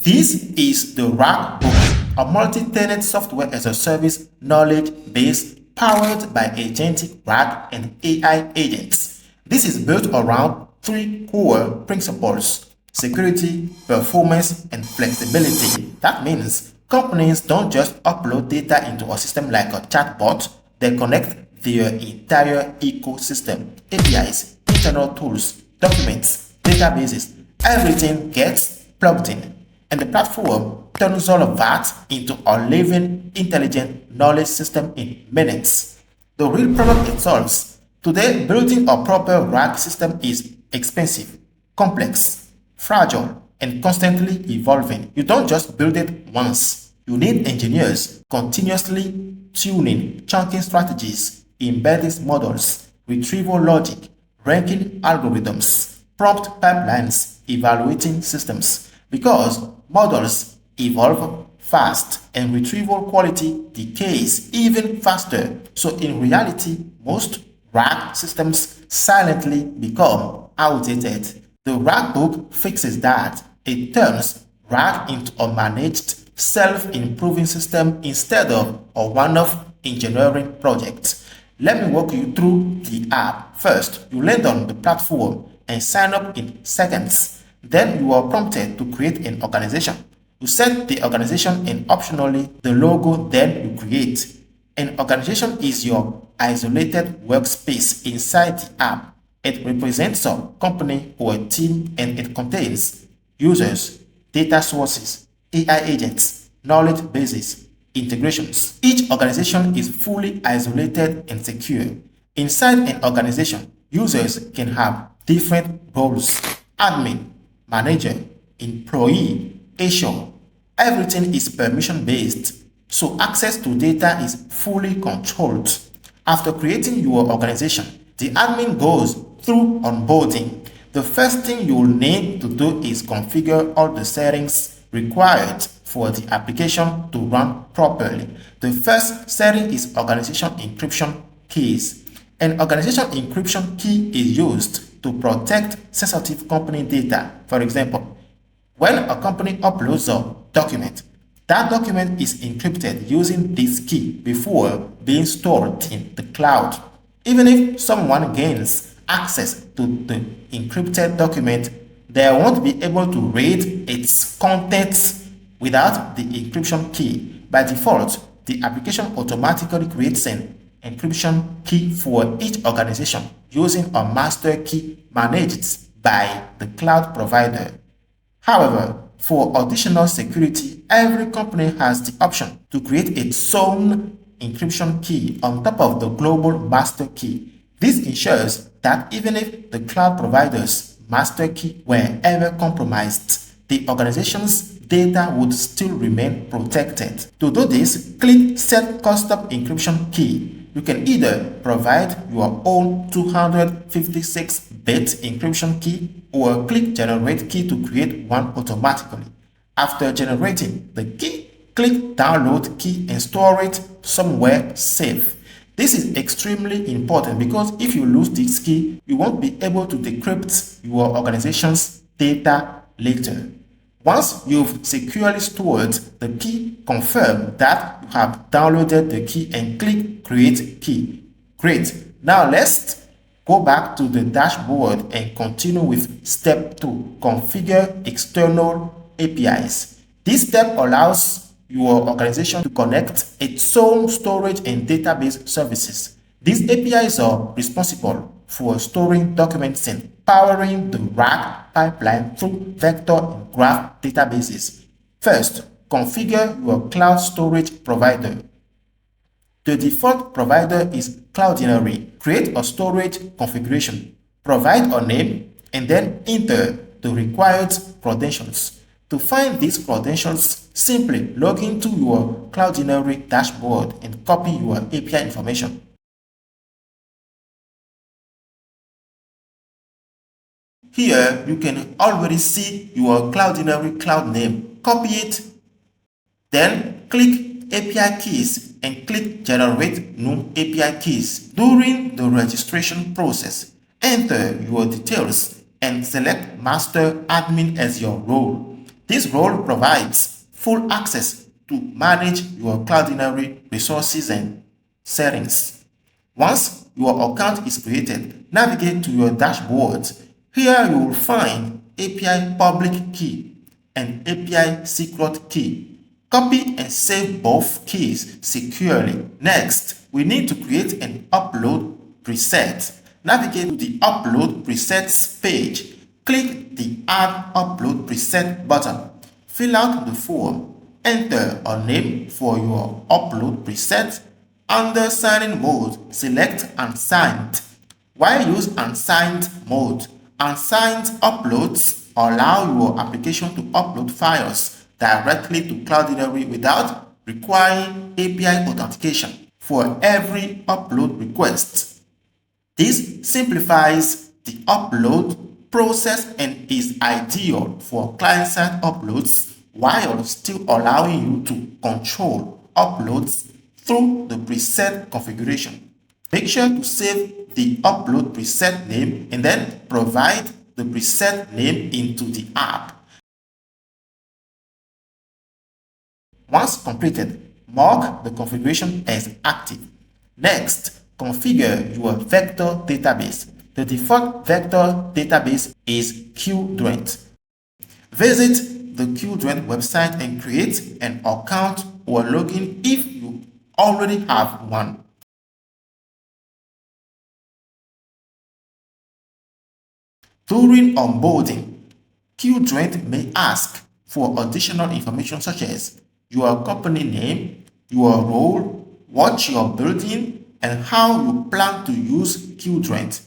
This is the RAG Book, a multi-tenant software as a service knowledge base powered by Agentic RAG and AI agents. This is built around three core principles: security, performance, and flexibility. That means companies don't just upload data into a system like a chatbot, they connect their entire ecosystem: APIs, internal tools, documents, databases. Everything gets plugged in, and the platform turns all of that into a living, intelligent knowledge system in minutes. The real problem it solves. Today, building a proper RAG system is expensive, complex, fragile, and constantly evolving. You don't just build it once. You need engineers continuously tuning, chunking strategies, embedding models, retrieval logic, ranking algorithms, prompt pipelines, evaluating systems. Because models evolve fast and retrieval quality decays even faster. So in reality, most RAG systems silently become outdated. The RAG book fixes that. It turns RAG into a managed, self-improving system instead of a one-off engineering project. Let me walk you through the app. First, you land on the platform and sign up in seconds. Then you are prompted to create an organization. You set the organization and optionally the logo, then you create. An organization is your isolated workspace inside the app. It represents a company or a team, and it contains users, data sources, AI agents, knowledge bases, integrations. Each organization is fully isolated and secure. Inside an organization, users can have different roles: admin, manager, employee, Azure. Everything is permission-based, so access to data is fully controlled. After creating your organization, the admin goes through onboarding. The first thing you'll need to do is configure all the settings required for the application to run properly. The first setting is organization encryption keys. An organization encryption key is used to protect sensitive company data. For example, when a company uploads a document, that document is encrypted using this key before being stored in the cloud. Even if someone gains access to the encrypted document, they won't be able to read its contents without the encryption key. By default, the application automatically creates an encryption key for each organization using a master key managed by the cloud provider. However, for additional security, every company has the option to create its own encryption key on top of the global master key. This ensures that even if the cloud provider's master key were ever compromised, the organization's data would still remain protected. To do this, click Set Custom Encryption Key. You can either provide your own 256-bit encryption key or click Generate Key to create one automatically. After generating the key, click Download Key and store it somewhere safe. This is extremely important because if you lose this key, you won't be able to decrypt your organization's data later. Once you've securely stored the key, confirm that you have downloaded the key and click Create Key. Great. Now let's go back to the dashboard and continue with Step 2, Configure External APIs. This step allows your organization to connect its own storage and database services. These APIs are responsible for storing documents and powering the RAG pipeline through vector and graph databases. First, configure your cloud storage provider. The default provider is Cloudinary. Create a storage configuration, provide a name, and then enter the required credentials. To find these credentials, simply log into your Cloudinary dashboard and copy your API information. Here, you can already see your Cloudinary cloud name. Copy it, then click API keys and click Generate New API keys. During the registration process, enter your details and select Master Admin as your role. This role provides full access to manage your Cloudinary resources and settings. Once your account is created, navigate to your dashboard. Here you will find API public key and API secret key. Copy and save both keys securely. Next, we need to create an upload preset. Navigate to the Upload Presets page. Click the Add Upload Preset button. Fill out the form. Enter a name for your upload preset. Under sign-in mode, select Unsigned. While use Unsigned mode, unsigned uploads allow your application to upload files directly to Cloudinary without requiring API authentication for every upload request. This simplifies the upload process and is ideal for client-side uploads while still allowing you to control uploads through the preset configuration. Make sure to save the upload preset name and then provide the preset name into the app. Once completed, mark the configuration as active. Next, configure your vector database. The default vector database is Qdrant. Visit the Qdrant website and create an account or login if you already have one. During onboarding, Qdrant may ask for additional information such as your company name, your role, what you're building, and how you plan to use Qdrant.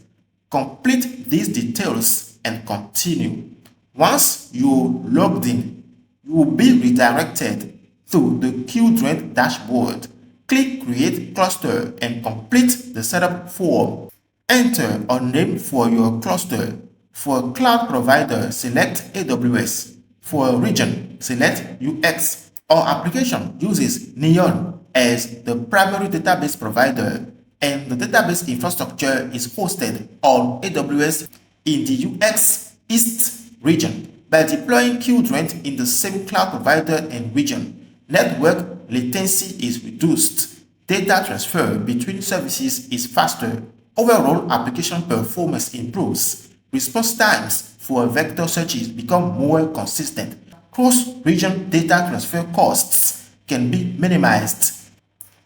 Complete these details and continue. Once you're logged in, you will be redirected to the Qdrant dashboard. Click Create Cluster and complete the setup form. Enter a name for your cluster. For cloud provider, select AWS. For region, select UX. Our application uses Neon as the primary database provider, and the database infrastructure is hosted on AWS in the UX East region. By deploying Qdrant in the same cloud provider and region, network latency is reduced, data transfer between services is faster, overall application performance improves, response times for vector searches become more consistent, cross-region data transfer costs can be minimized.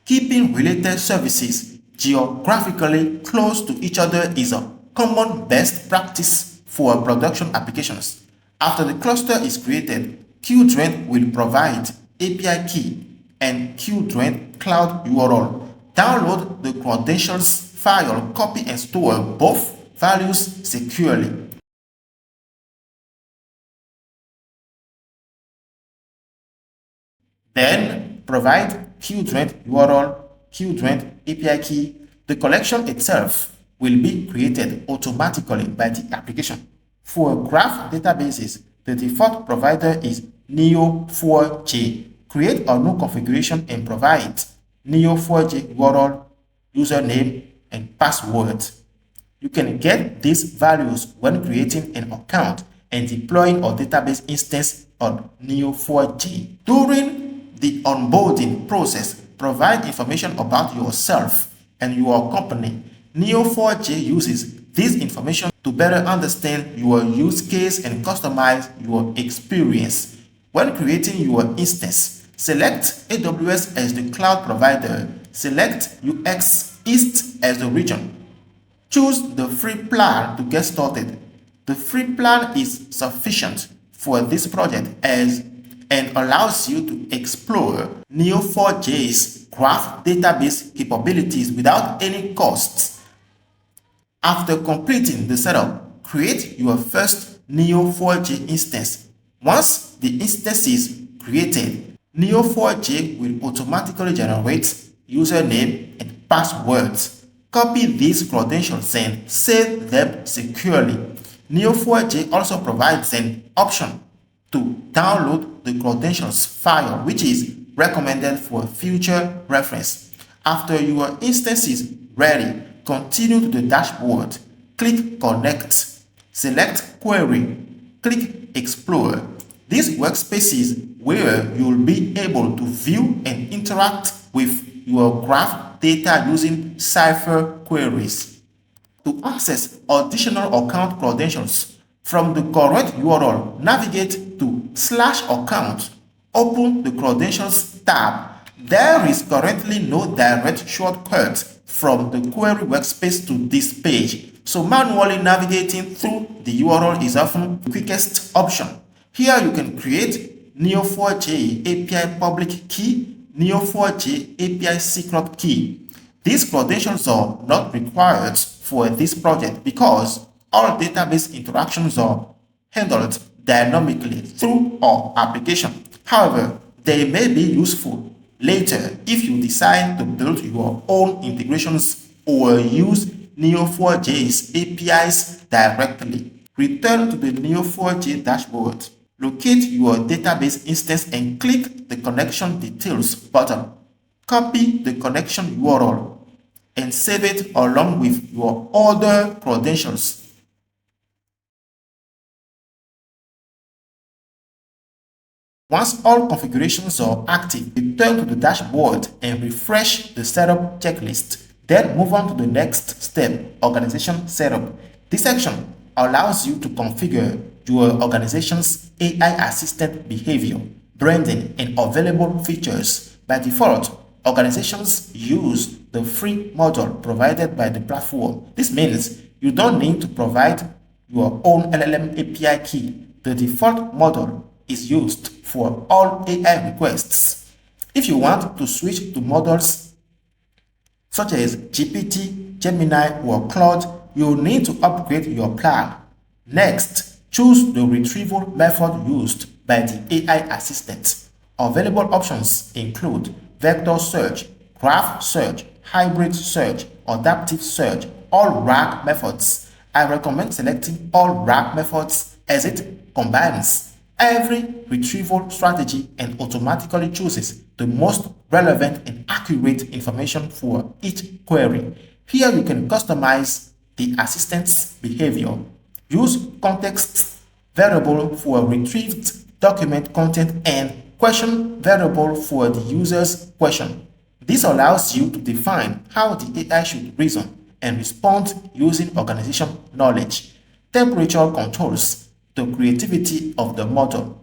Keeping related services geographically close to each other is a common best practice for production applications. After the cluster is created, Qdrant will provide API key and Qdrant cloud URL. Download the credentials file, copy and store both values securely. Then provide Qdrant URL, Qdrant API key. The collection itself will be created automatically by the application. For graph databases, the default provider is Neo4j. Create a new configuration and provide Neo4j URL, username, and password. You can get these values when creating an account and deploying a database instance on Neo4j. During the onboarding process, provide information about yourself and your company. Neo4j uses this information to better understand your use case and customize your experience. When creating your instance, select AWS as the cloud provider. Select UX East as the region. Choose the free plan to get started. The free plan is sufficient for this project and allows you to explore Neo4j's graph database capabilities without any costs. After completing the setup, create your first Neo4j instance. Once the instance is created, Neo4j will automatically generate username and passwords. Copy these credentials and save them securely. Neo4j also provides an option to download the credentials file, which is recommended for future reference. After your instance is ready, continue to the dashboard. Click Connect. Select Query. Click Explore. These workspaces where you'll be able to view and interact with your graph data using Cipher queries. To access additional account credentials from the correct URL, navigate to /account, open the Credentials tab. There is currently no direct shortcut from the query workspace to this page, so manually navigating through the URL is often the quickest option. Here you can create Neo4j API public key, Neo4j API secret key. These credentials are not required for this project because all database interactions are handled dynamically through our application. However, they may be useful later if you decide to build your own integrations or use Neo4j's APIs directly. Return to the Neo4j dashboard. Locate your database instance and click the Connection Details button. Copy the connection URL and save it along with your other credentials. Once all configurations are active, return to the dashboard and refresh the setup checklist. Then move on to the next step, organization setup. This section allows you to configure your organization's AI assistant behavior, branding, and available features. By default, organizations use the free module provided by the platform. This means you don't need to provide your own LLM API key. The default module is used for all AI requests. If you want to switch to models such as GPT, Gemini, or Claude, you need to upgrade your plan. Next, choose the retrieval method used by the AI assistant. Available options include vector search, graph search, hybrid search, adaptive search, all RAG methods. I recommend selecting all RAG methods as it combines every retrieval strategy and automatically chooses the most relevant and accurate information for each query. Here you can customize the assistant's behavior. Use context variable for retrieved document content and question variable for the user's question. This allows you to define how the AI should reason and respond using organization knowledge. Temperature controls the creativity of the model.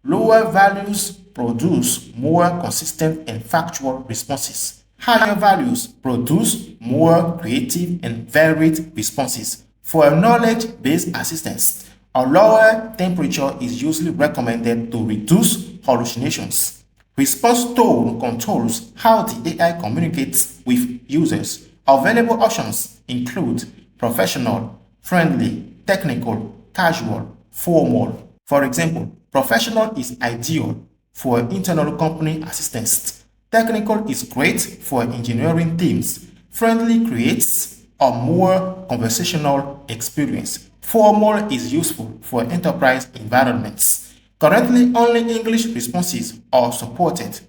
Lower values produce more consistent and factual responses. Higher values produce more creative and varied responses. For knowledge-based assistance, a lower temperature is usually recommended to reduce hallucinations. Response tone controls how the AI communicates with users. Available options include professional, friendly, technical, casual, formal. For example, professional is ideal for internal company assistance. Technical is great for engineering teams. Friendly creates a more conversational experience. Formal is useful for enterprise environments. Currently, only English responses are supported.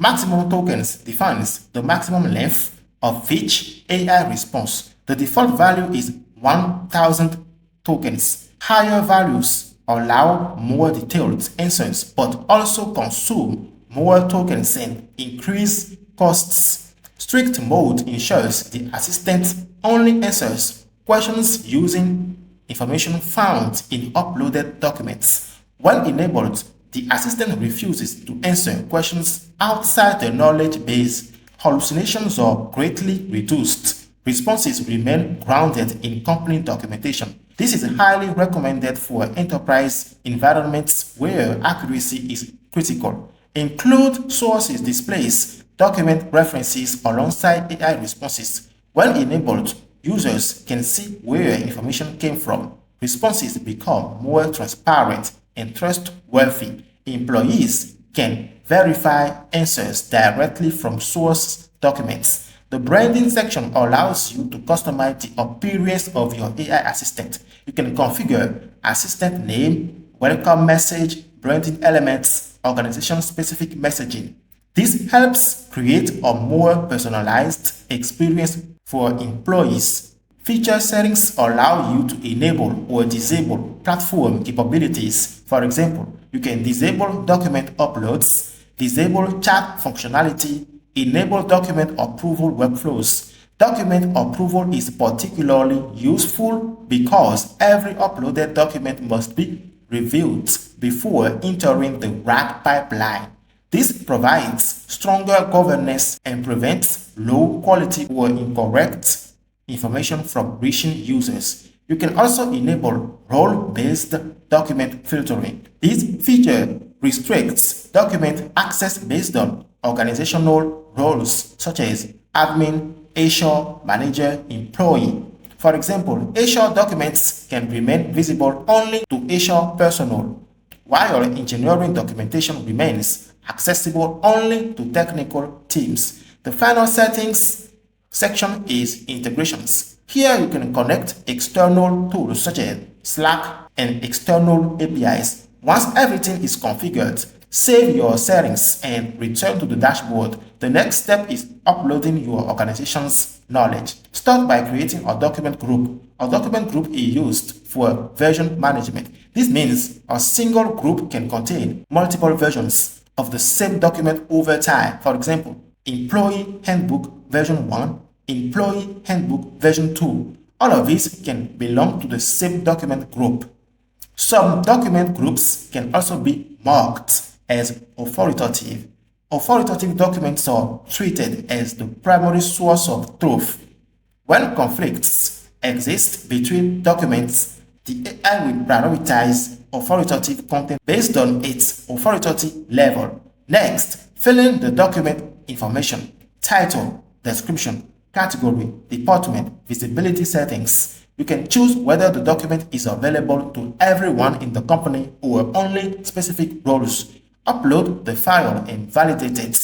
Maximum tokens defines the maximum length of each AI response. The default value is 1000 tokens. Higher values allow more detailed answers but also consume more tokens and increase costs. Strict mode ensures the assistant only answers questions using information found in uploaded documents. When enabled, the assistant refuses to answer questions outside the knowledge base. Hallucinations are greatly reduced. Responses remain grounded in company documentation. This is highly recommended for enterprise environments where accuracy is critical. Include sources displays, document references alongside AI responses. When enabled, users can see where information came from. Responses become more transparent and trustworthy. Employees can verify answers directly from source documents. The branding section allows you to customize the appearance of your AI assistant. You can configure assistant name, welcome message, branding elements, organization-specific messaging. This helps create a more personalized experience for employees. Feature settings allow you to enable or disable platform capabilities. For example, you can disable document uploads, disable chat functionality, enable document approval workflows. Document approval is particularly useful because every uploaded document must be reviewed before entering the RAG pipeline. This provides stronger governance and prevents low quality or incorrect information from reaching users. You can also enable role-based document filtering. This feature restricts document access based on organizational roles such as admin, HR, manager, employee. For example, HR documents can remain visible only to HR personnel, while engineering documentation remains accessible only to technical teams. The final settings section is integrations. Here you can connect external tools such as Slack and external APIs. Once everything is configured, save your settings and return to the dashboard. The next step is uploading your organization's knowledge. Start by creating a document group. A document group is used for version management. This means a single group can contain multiple versions of the same document over time. For example, Employee Handbook version 1, Employee Handbook version 2. All of these can belong to the same document group. Some document groups can also be marked as authoritative. Authoritative documents are treated as the primary source of truth. When conflicts exist between documents, the AI will prioritize authoritative content based on its authority level. Next, fill in the document information, title, description, category, department, visibility settings. You can choose whether the document is available to everyone in the company or only specific roles. Upload the file and validate it.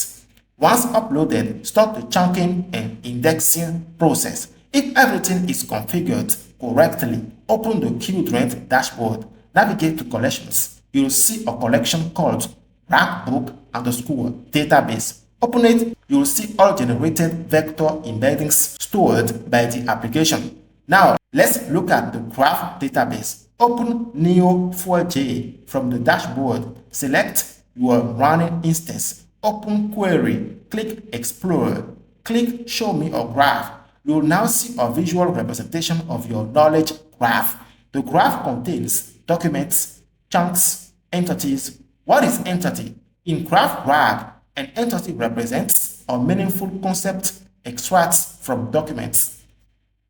Once uploaded, start the chunking and indexing process. If everything is configured correctly, open the Qdrant dashboard. Navigate to collections. You'll see a collection called RAGbook_database. Open it, you'll see all generated vector embeddings stored by the application. Now, let's look at the graph database. Open Neo4j from the dashboard. Select your running instance. Open Query. Click Explorer. Click Show Me a Graph. You will now see a visual representation of your knowledge graph. The graph contains documents, chunks, entities. What is entity? In Graph RAG, an entity represents a meaningful concept extracted from documents.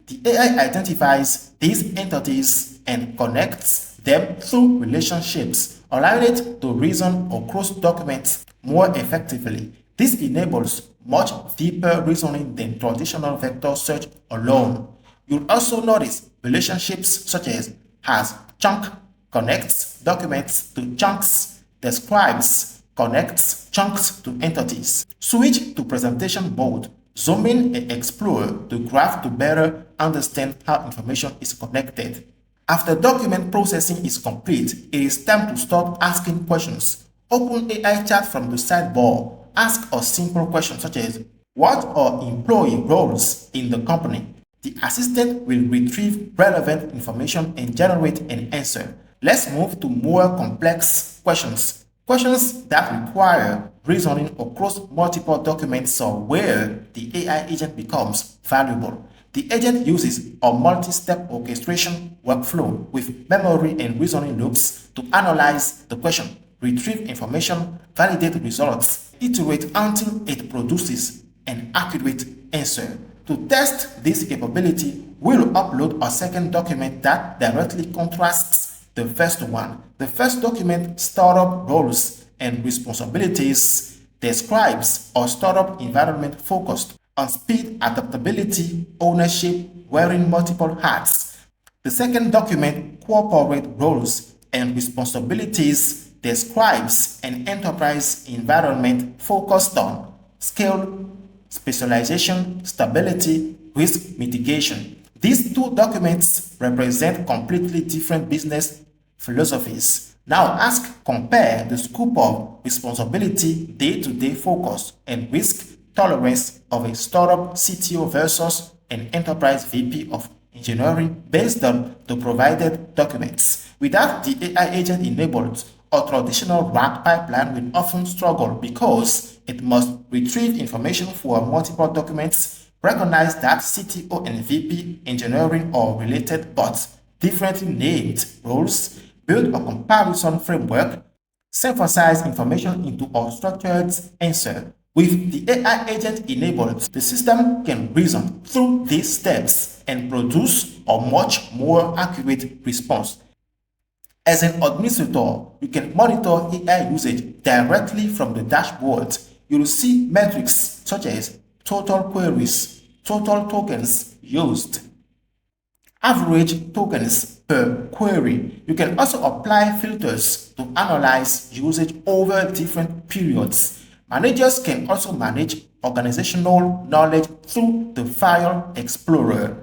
The AI identifies these entities and connects them through relationships, allowing it to reason across documents more effectively. This enables much deeper reasoning than traditional vector search alone. You'll also notice relationships such as chunk connects documents to chunks, describes connects chunks to entities. Switch to presentation mode. Zoom in and explore the graph to better understand how information is connected. After document processing is complete, it is time to start asking questions. Open AI chat from the sidebar. Ask a simple question such as, what are employee roles in the company? The assistant will retrieve relevant information and generate an answer. Let's move to more complex questions. Questions that require reasoning across multiple documents are where the AI agent becomes valuable. The agent uses a multi-step orchestration workflow with memory and reasoning loops to analyze the question, retrieve information, validate results, iterate until it produces an accurate answer. To test this capability, we'll upload a second document that directly contrasts the first one. The first document, startup roles and responsibilities, describes a startup environment focused on speed, adaptability, ownership, wearing multiple hats. The second document, corporate roles and responsibilities, describes an enterprise environment focused on scale, specialization, stability, risk mitigation. These two documents represent completely different business philosophies. Now compare the scope of responsibility, day-to-day focus, and risk tolerance of a startup CTO versus an enterprise VP of engineering based on the provided documents. Without the AI agent enabled, a traditional RAG pipeline will often struggle because it must retrieve information for multiple documents, recognize that CTO and VP, engineering or related but differently named roles, build a comparison framework, synthesize information into a structured answer. With the AI agent enabled, the system can reason through these steps and produce a much more accurate response. As an administrator, you can monitor AI usage directly from the dashboard. You will see metrics such as total queries, total tokens used, average tokens per query. You can also apply filters to analyze usage over different periods. Managers can also manage organizational knowledge through the File Explorer.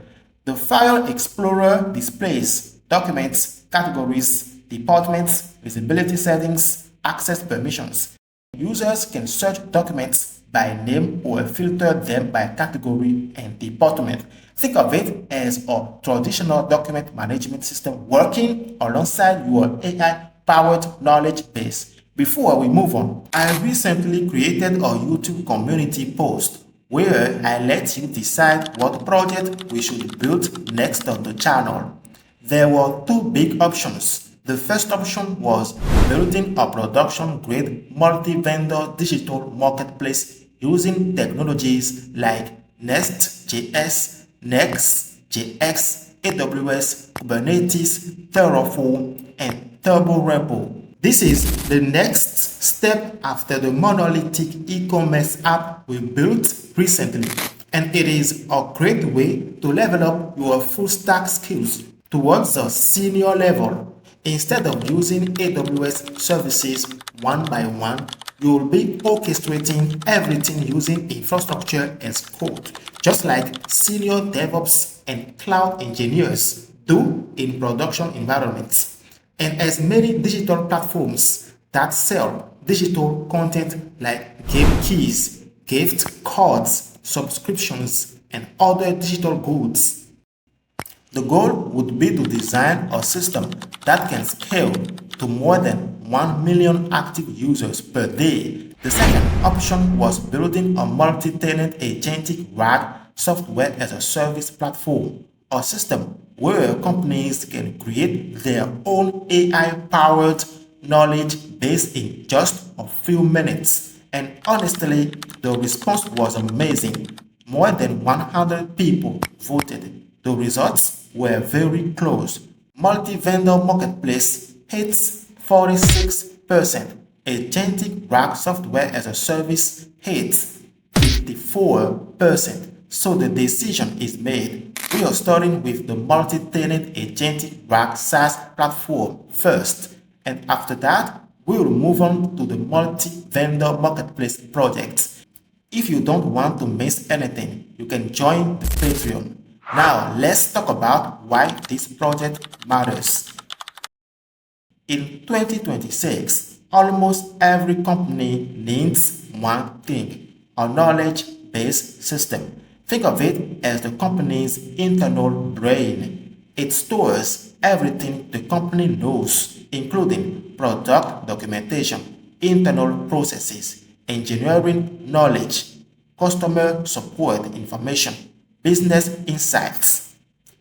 The File Explorer displays documents, categories, departments, visibility settings, access permissions. Users can search documents by name or filter them by category and department. Think of it as a traditional document management system working alongside your AI-powered knowledge base. Before we move on, I recently created a YouTube community post where I let you decide what project we should build next on the channel. There were two big options. The first option was building a production-grade multi-vendor digital marketplace using technologies like Next.js, Next.js, AWS, Kubernetes, Terraform, and TurboRepo. This is the next step after the monolithic e-commerce app we built recently, and it is a great way to level up your full-stack skills towards a senior level. Instead of using AWS services one by one, you will be orchestrating everything using infrastructure as code, just like senior DevOps and cloud engineers do in production environments. And as many digital platforms that sell digital content like game keys, gift cards, subscriptions, and other digital goods, the goal would be to design a system that can scale to more than 1 million active users per day. The second option was building a multi-tenant agentic RAG software as a service platform, a system where companies can create their own AI-powered knowledge base in just a few minutes. And honestly, the response was amazing. More than 100 people voted. The results were very close. Multi-vendor marketplace hits 46%. Agentic RAG software as a service hits 54%. So the decision is made. We are starting with the multi-tenant agentic RAG SaaS platform first, and after that, we will move on to the multi-vendor marketplace project. If you don't want to miss anything, you can join the Patreon. Now, let's talk about why this project matters. In 2026, almost every company needs one thing, a knowledge-based system. Think of it as the company's internal brain. It stores everything the company knows, including product documentation, internal processes, engineering knowledge, customer support information, business insights.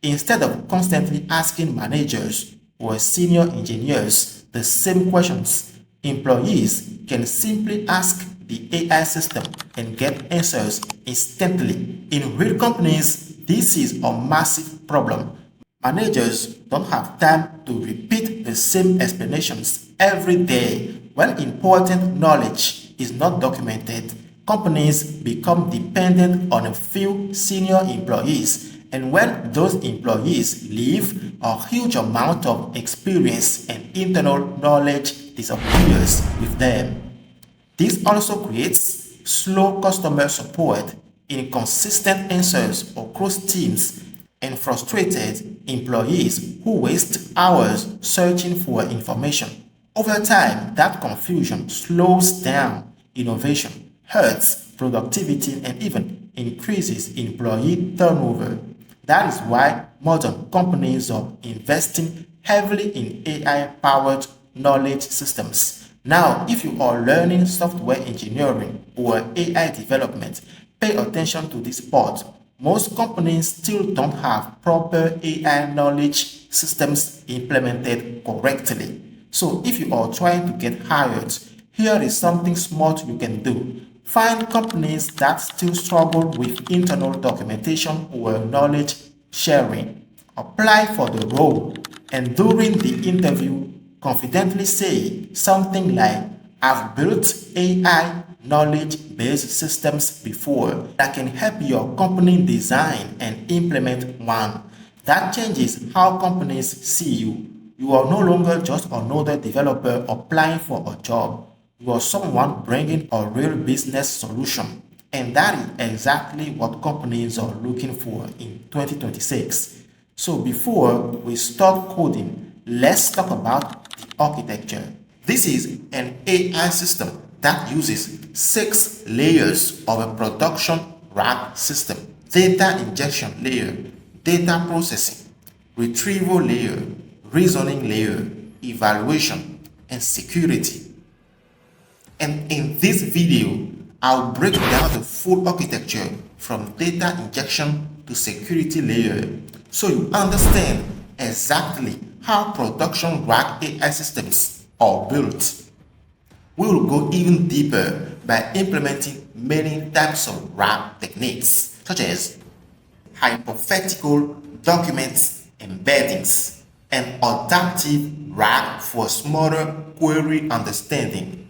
Instead of constantly asking managers or senior engineers the same questions, employees can simply ask the AI system and get answers instantly. In real companies, this is a massive problem. Managers don't have time to repeat the same explanations every day. When important knowledge is not documented, companies become dependent on a few senior employees, and when those employees leave, a huge amount of experience and internal knowledge disappears with them. This also creates slow customer support, inconsistent answers across teams, and frustrated employees who waste hours searching for information. Over time, that confusion slows down innovation, hurts productivity, and even increases employee turnover. That is why modern companies are investing heavily in AI-powered knowledge systems. Now, if you are learning software engineering or AI development, pay attention to this part. Most companies still don't have proper AI knowledge systems implemented correctly. So if you are trying to get hired, here is something smart you can do. Find companies that still struggle with internal documentation or knowledge sharing. Apply for the role, and during the interview, confidently say something like, "I've built AI knowledge-based systems before that can help your company design and implement one." That changes how companies see you. You are no longer just another developer applying for a job. You are someone bringing a real business solution. And that is exactly what companies are looking for in 2026. So before we start coding, let's talk about the architecture. This is an AI system that uses 6 layers of a production RAG system: data ingestion layer, data processing, retrieval layer, reasoning layer, evaluation, and security. And in this video, I'll break down the full architecture from data injection to security layer so you understand exactly how production RAG AI systems are built. We will go even deeper by implementing many types of RAG techniques, such as hypothetical documents, embeddings, and adaptive RAG for smarter query understanding,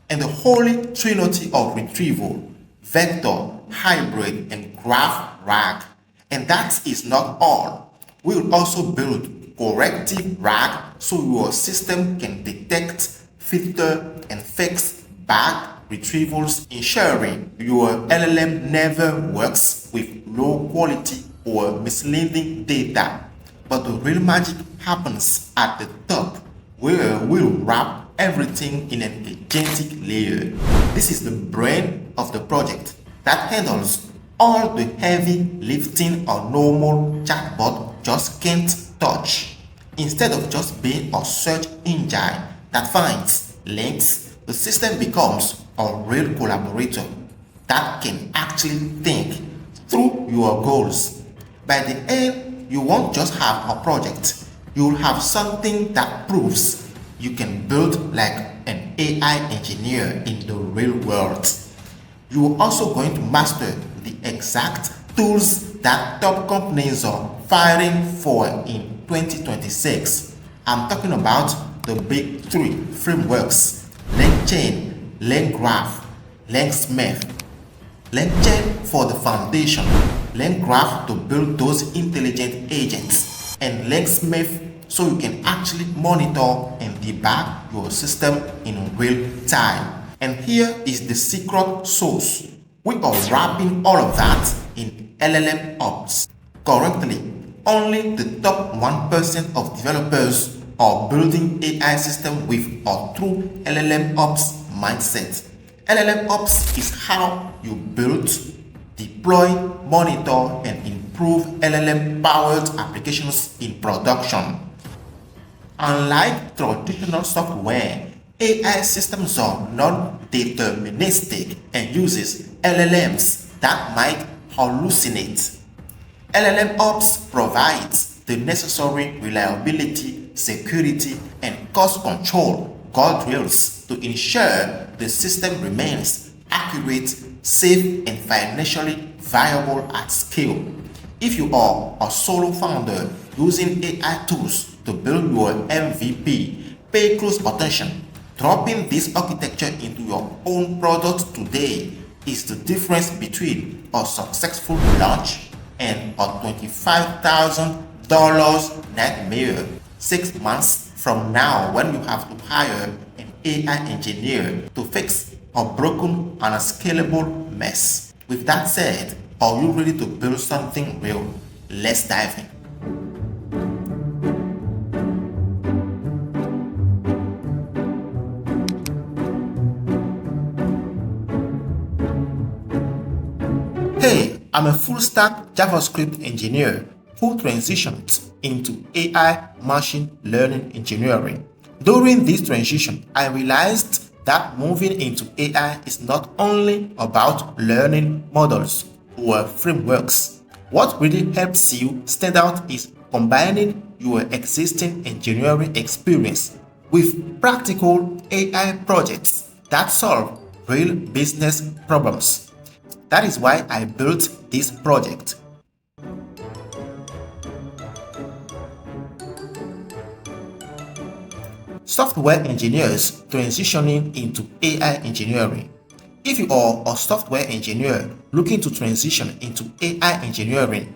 and the holy trinity of retrieval, vector, hybrid, and graph RAG. And that is not all. We will also build corrective RAG so your system can detect, filter, and fix bad retrievals, ensuring your LLM never works with low quality or misleading data. But the real magic happens at the top, where we'll wrap everything in an agentic layer. This is the brain of the project that handles all the heavy lifting a normal chatbot just can't touch. Instead of just being a search engine that finds links, the system becomes a real collaborator that can actually think through your goals. By the end, you won't just have a project, you'll have something that proves you can build like an AI engineer in the real world. You are also going to master the exact tools that top companies are fighting for in 2026. I'm talking about the big 3 frameworks: LangChain, LangGraph, LangSmith. LangChain for the foundation, LangGraph to build those intelligent agents, and LangSmith so you can actually monitor and debug your system in real time. And here is the secret sauce. We are wrapping all of that in LLM Ops. Currently, only the top 1% of developers are building AI systems with a true LLM Ops mindset. LLM Ops is how you build, deploy, monitor, and improve LLM-powered applications in production. Unlike traditional software, AI systems are non-deterministic and uses LLMs that might hallucinate. LLM Ops provides the necessary reliability, security, and cost control guardrails to ensure the system remains accurate, safe, and financially viable at scale. If you are a solo founder using AI tools to build your MVP, pay close attention. Dropping this architecture into your own product today is the difference between a successful launch and a $25,000 nightmare 6 months from now, when you have to hire an AI engineer to fix a broken and unscalable mess. With that said, are you ready to build something real? Let's dive in. Hey, I'm a full-stack JavaScript engineer, who transitioned into AI machine learning engineering. During this transition, I realized that moving into AI is not only about learning models or frameworks. What really helps you stand out is combining your existing engineering experience with practical AI projects that solve real business problems. That is why I built this project. Software engineers transitioning into AI engineering. If you are a software engineer looking to transition into AI engineering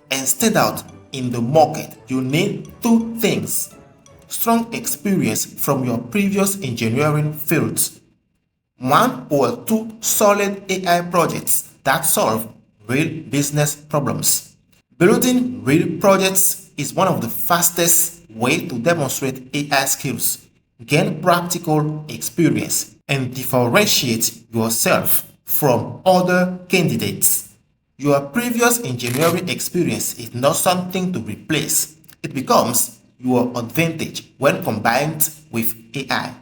and stand out in the market, you need two things: strong experience from your previous engineering fields, one or two solid AI projects that solve real business problems. Building real projects is one of the fastest ways to demonstrate AI skills, gain practical experience, and differentiate yourself from other candidates. Your previous engineering experience is not something to replace. It becomes your advantage when combined with AI.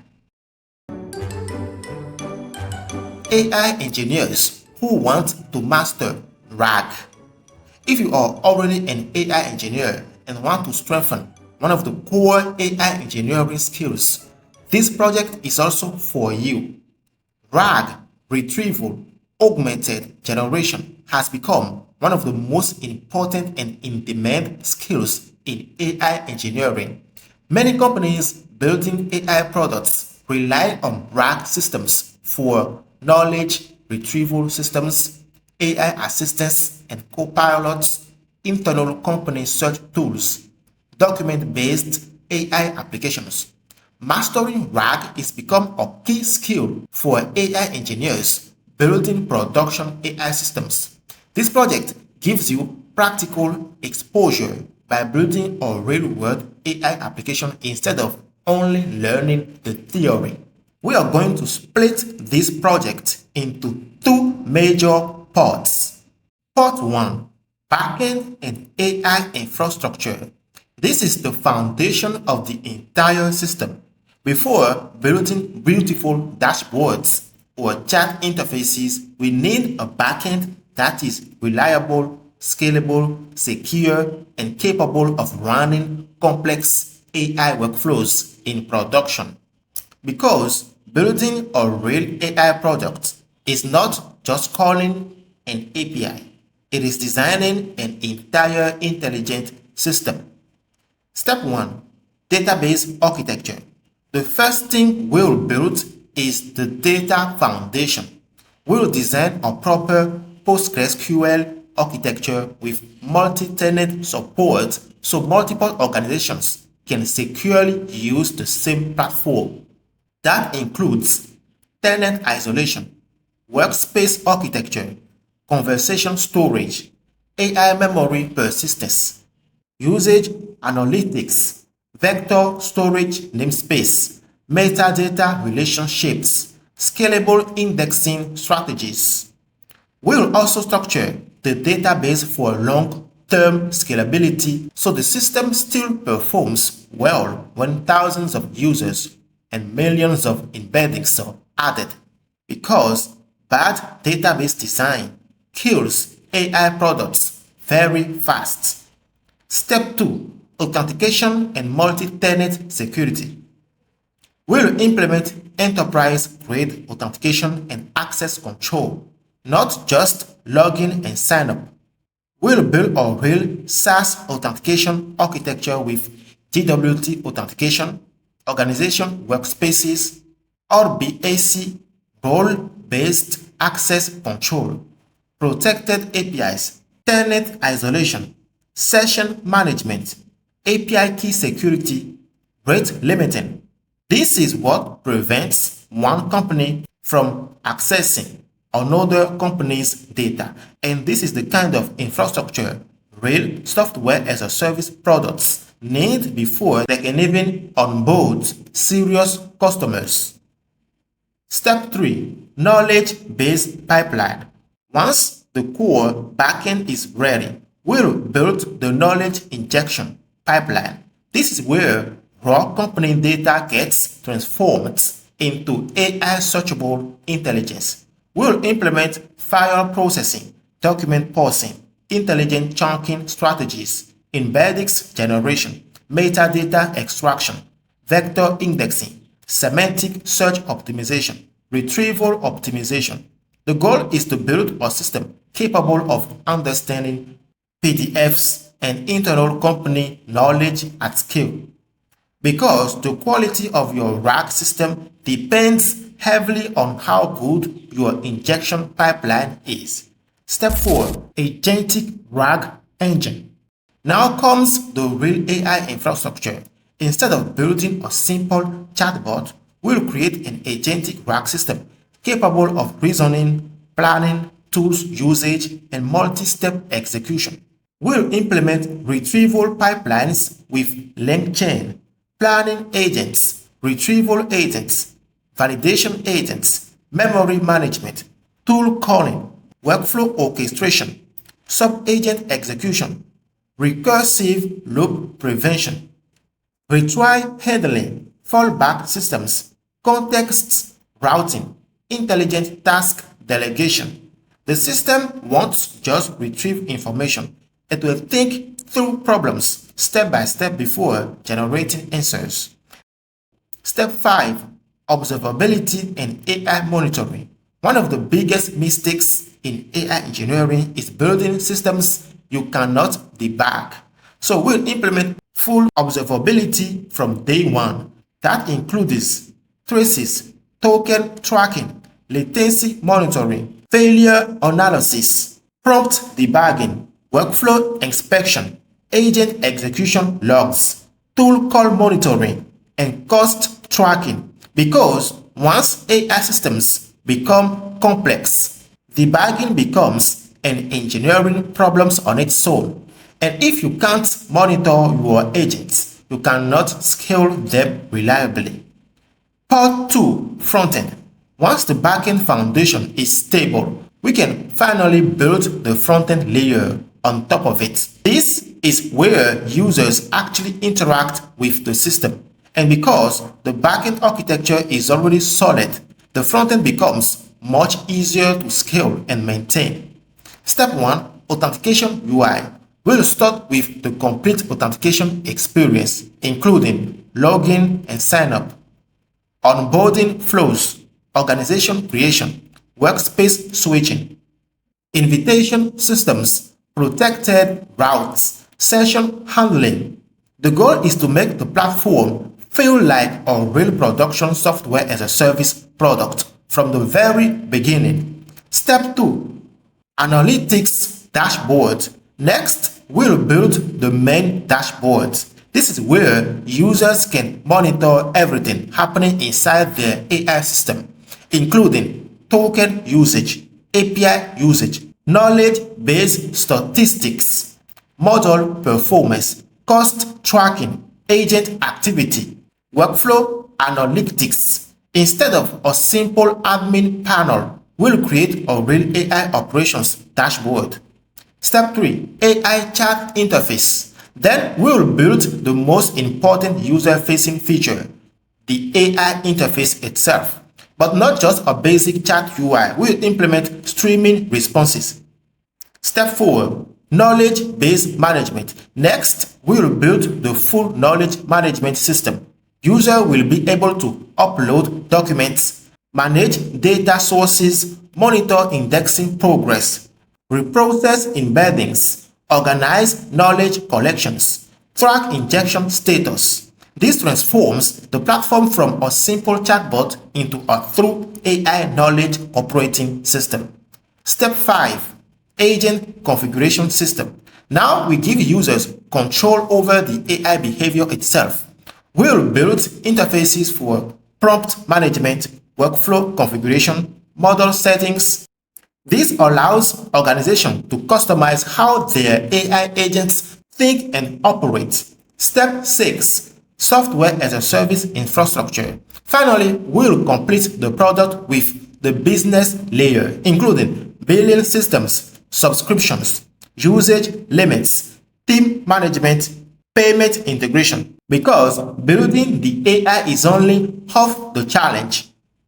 AI engineers who want to master RAG. If you are already an AI engineer and want to strengthen one of the core AI engineering skills, this project is also for you. RAG, Retrieval, Augmented generation has become one of the most important and in-demand skills in AI engineering. Many companies building AI products rely on RAG systems for knowledge retrieval systems, AI assistants and copilots, internal company search tools, document-based AI applications. Mastering RAG is become a key skill for AI engineers building production AI systems. This project gives you practical exposure by building a real-world AI application instead of only learning the theory. We are going to split this project into two major parts. Part 1: Backend and AI infrastructure. This is the foundation of the entire system. Before building beautiful dashboards or chat interfaces, we need a backend that is reliable, scalable, secure, and capable of running complex AI workflows in production. Because building a real AI product is not just calling an API, it is designing an entire intelligent system. Step 1: Database architecture. The first thing we'll build is the data foundation. We'll design a proper PostgreSQL architecture with multi-tenant support so multiple organizations can securely use the same platform. That includes tenant isolation, workspace architecture, conversation storage, AI memory persistence, usage analytics, vector storage namespace, metadata relationships, scalable indexing strategies. We'll also structure the database for long-term scalability so the system still performs well when thousands of users and millions of embeddings are added. Because bad database design kills AI products very fast. Step 2: Authentication and multi-tenant security. We'll implement enterprise-grade authentication and access control, not just login and sign up. We'll build a real SaaS authentication architecture with GWT authentication, organization workspaces, RBAC, role-based access control, protected APIs, tenant isolation, session management, API key security, rate limiting. This is what prevents one company from accessing another company's data, and this is the kind of infrastructure real software as a service products need before they can even onboard serious customers. Step 3: Knowledge-based pipeline. Once the core backend is ready, we'll build the knowledge injection pipeline. This is where raw company data gets transformed into AI searchable intelligence. We'll implement file processing, document parsing, intelligent chunking strategies, embeddings generation, metadata extraction, vector indexing, semantic search optimization, retrieval optimization. The goal is to build a system capable of understanding PDFs and internal company knowledge at scale. Because the quality of your RAG system depends heavily on how good your injection pipeline is. Step 4. Agentic RAG engine. Now comes the real AI infrastructure. Instead of building a simple chatbot, we'll create an agentic RAG system capable of reasoning, planning, tools usage, and multi-step execution. We'll implement retrieval pipelines with LangChain, planning agents, retrieval agents, validation agents, memory management, tool calling, workflow orchestration, sub-agent execution, recursive loop prevention, retry handling, fallback systems, context routing, intelligent task delegation. The system won't just retrieve information. It will think through problems step by step before generating answers. Step 5. Observability and AI monitoring. One of the biggest mistakes in AI engineering is building systems you cannot debug. So we'll implement full observability from day one. That includes traces, token tracking, latency monitoring, failure analysis, prompt debugging, workflow inspection, agent execution logs, tool call monitoring, and cost tracking. Because once AI systems become complex, debugging becomes an engineering problem on its own. And if you can't monitor your agents, you cannot scale them reliably. Part 2. Frontend. Once the backend foundation is stable, we can finally build the frontend layer on top of it. This is where users actually interact with the system. And because the backend architecture is already solid, the frontend becomes much easier to scale and maintain. Step 1. Authentication UI. We'll start with the complete authentication experience, including login and sign-up, onboarding flows, organization creation, workspace switching, invitation systems, protected routes, session handling. The goal is to make the platform feel like a real production software as a service product from the very beginning. Step 2. Analytics dashboard. Next, we'll build the main dashboard. This is where users can monitor everything happening inside their AI system, including token usage, API usage, knowledge-based statistics, model performance, cost tracking, agent activity, workflow analytics. Instead of a simple admin panel, we'll create a real AI operations dashboard. Step 3. AI chat interface. Then we'll build the most important user-facing feature, the AI interface itself. But not just a basic chat UI, we'll implement streaming responses. Step 4. Knowledge-based management. Next, we'll build the full knowledge management system. User will be able to upload documents, manage data sources, monitor indexing progress, reprocess embeddings, organize knowledge collections, track injection status. This transforms the platform from a simple chatbot into a true AI knowledge operating system. Step 5. Agent configuration system. Now we give users control over the AI behavior itself. We'll build interfaces for prompt management, workflow configuration, model settings. This allows organizations to customize how their AI agents think and operate. Step 6. Software as a service infrastructure. Finally, we'll complete the product with the business layer, including billing systems, subscriptions, usage limits, team management, payment integration. Because building the AI is only half the challenge.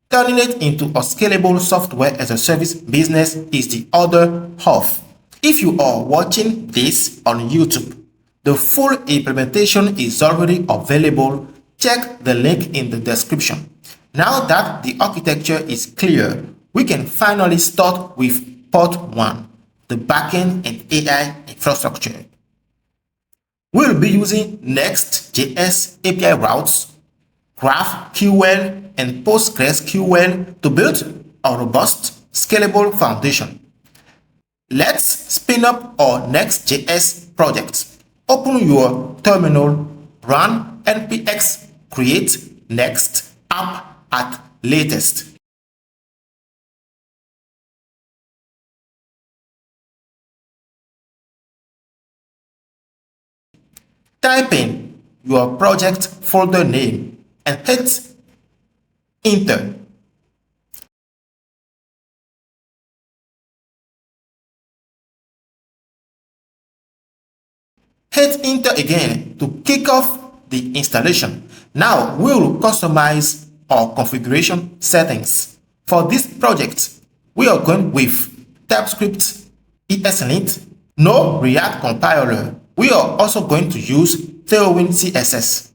Turning it into a scalable software as a service business is the other half. If you are watching this on YouTube, the full implementation is already available. Check the link in the description. Now that the architecture is clear, we can finally start with part 1, the backend and AI infrastructure. We'll be using Next.js API routes, GraphQL, and PostgreSQL to build a robust, scalable foundation. Let's spin up our Next.js project. Open your terminal, run npx create next app at latest. Type in your project folder name and hit enter. Hit enter again to kick off the installation. Now we will customize our configuration settings. For this project, we are going with TypeScript ESLint, no React compiler. We are also going to use Tailwind CSS.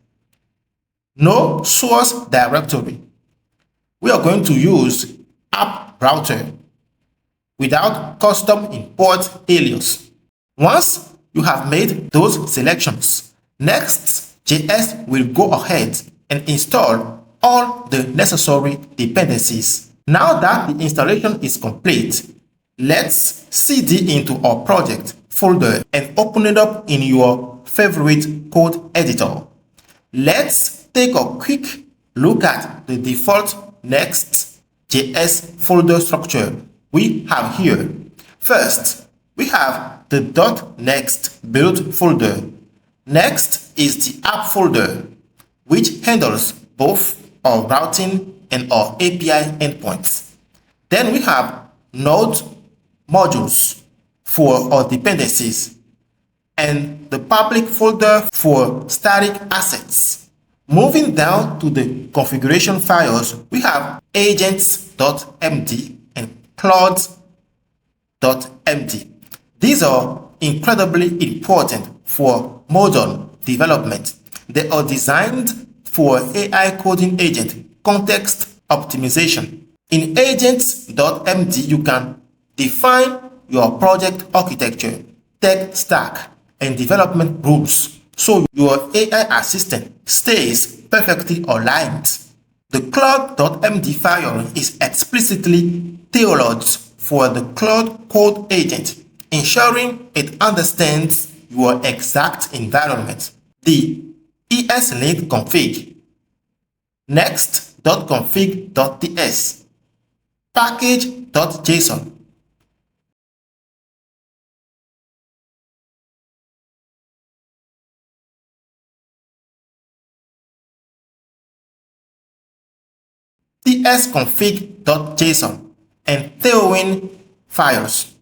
No source directory. We are going to use OpenRouter without custom import alias. Once you have made those selections, Next.js will go ahead and install all the necessary dependencies. Now that the installation is complete, let's cd into our project folder and open it up in your favorite code editor. Let's take a quick look at the default Next.js folder structure we have here. First, we have the .next build folder. Next is the app folder, which handles both our routing and our API endpoints. Then we have Node modules for our dependencies and the public folder for static assets. Moving down to the configuration files, we have agents.md and clouds.md. These are incredibly important for modern development. They are designed for AI coding agent context optimization. In agents.md, you can define your project architecture, tech stack, and development rules so your AI assistant stays perfectly aligned. The cloud.md file is explicitly tailored for the Cloud Code Agent, ensuring it understands your exact environment. The ESLint config, next.config.ts, package.json. tsconfig.json and Tailwind files.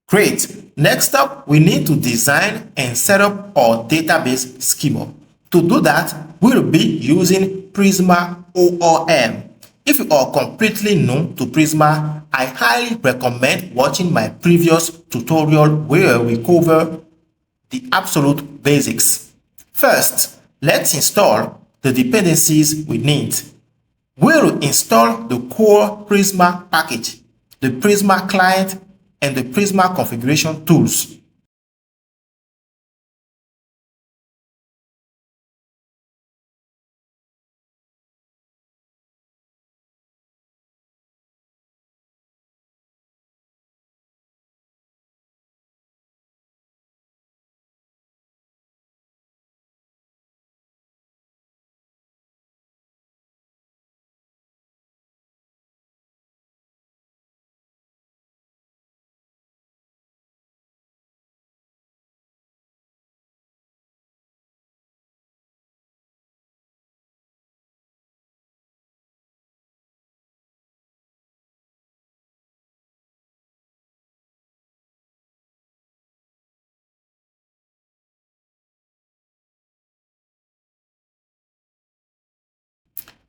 Great. Next up, we need to design and set up our database schema. To do that, we'll be using Prisma ORM. If you are completely new to Prisma, I highly recommend watching my previous tutorial where we cover the absolute basics. First, let's install the dependencies we need. We'll install the core Prisma package, the Prisma client, and the Prisma configuration tools.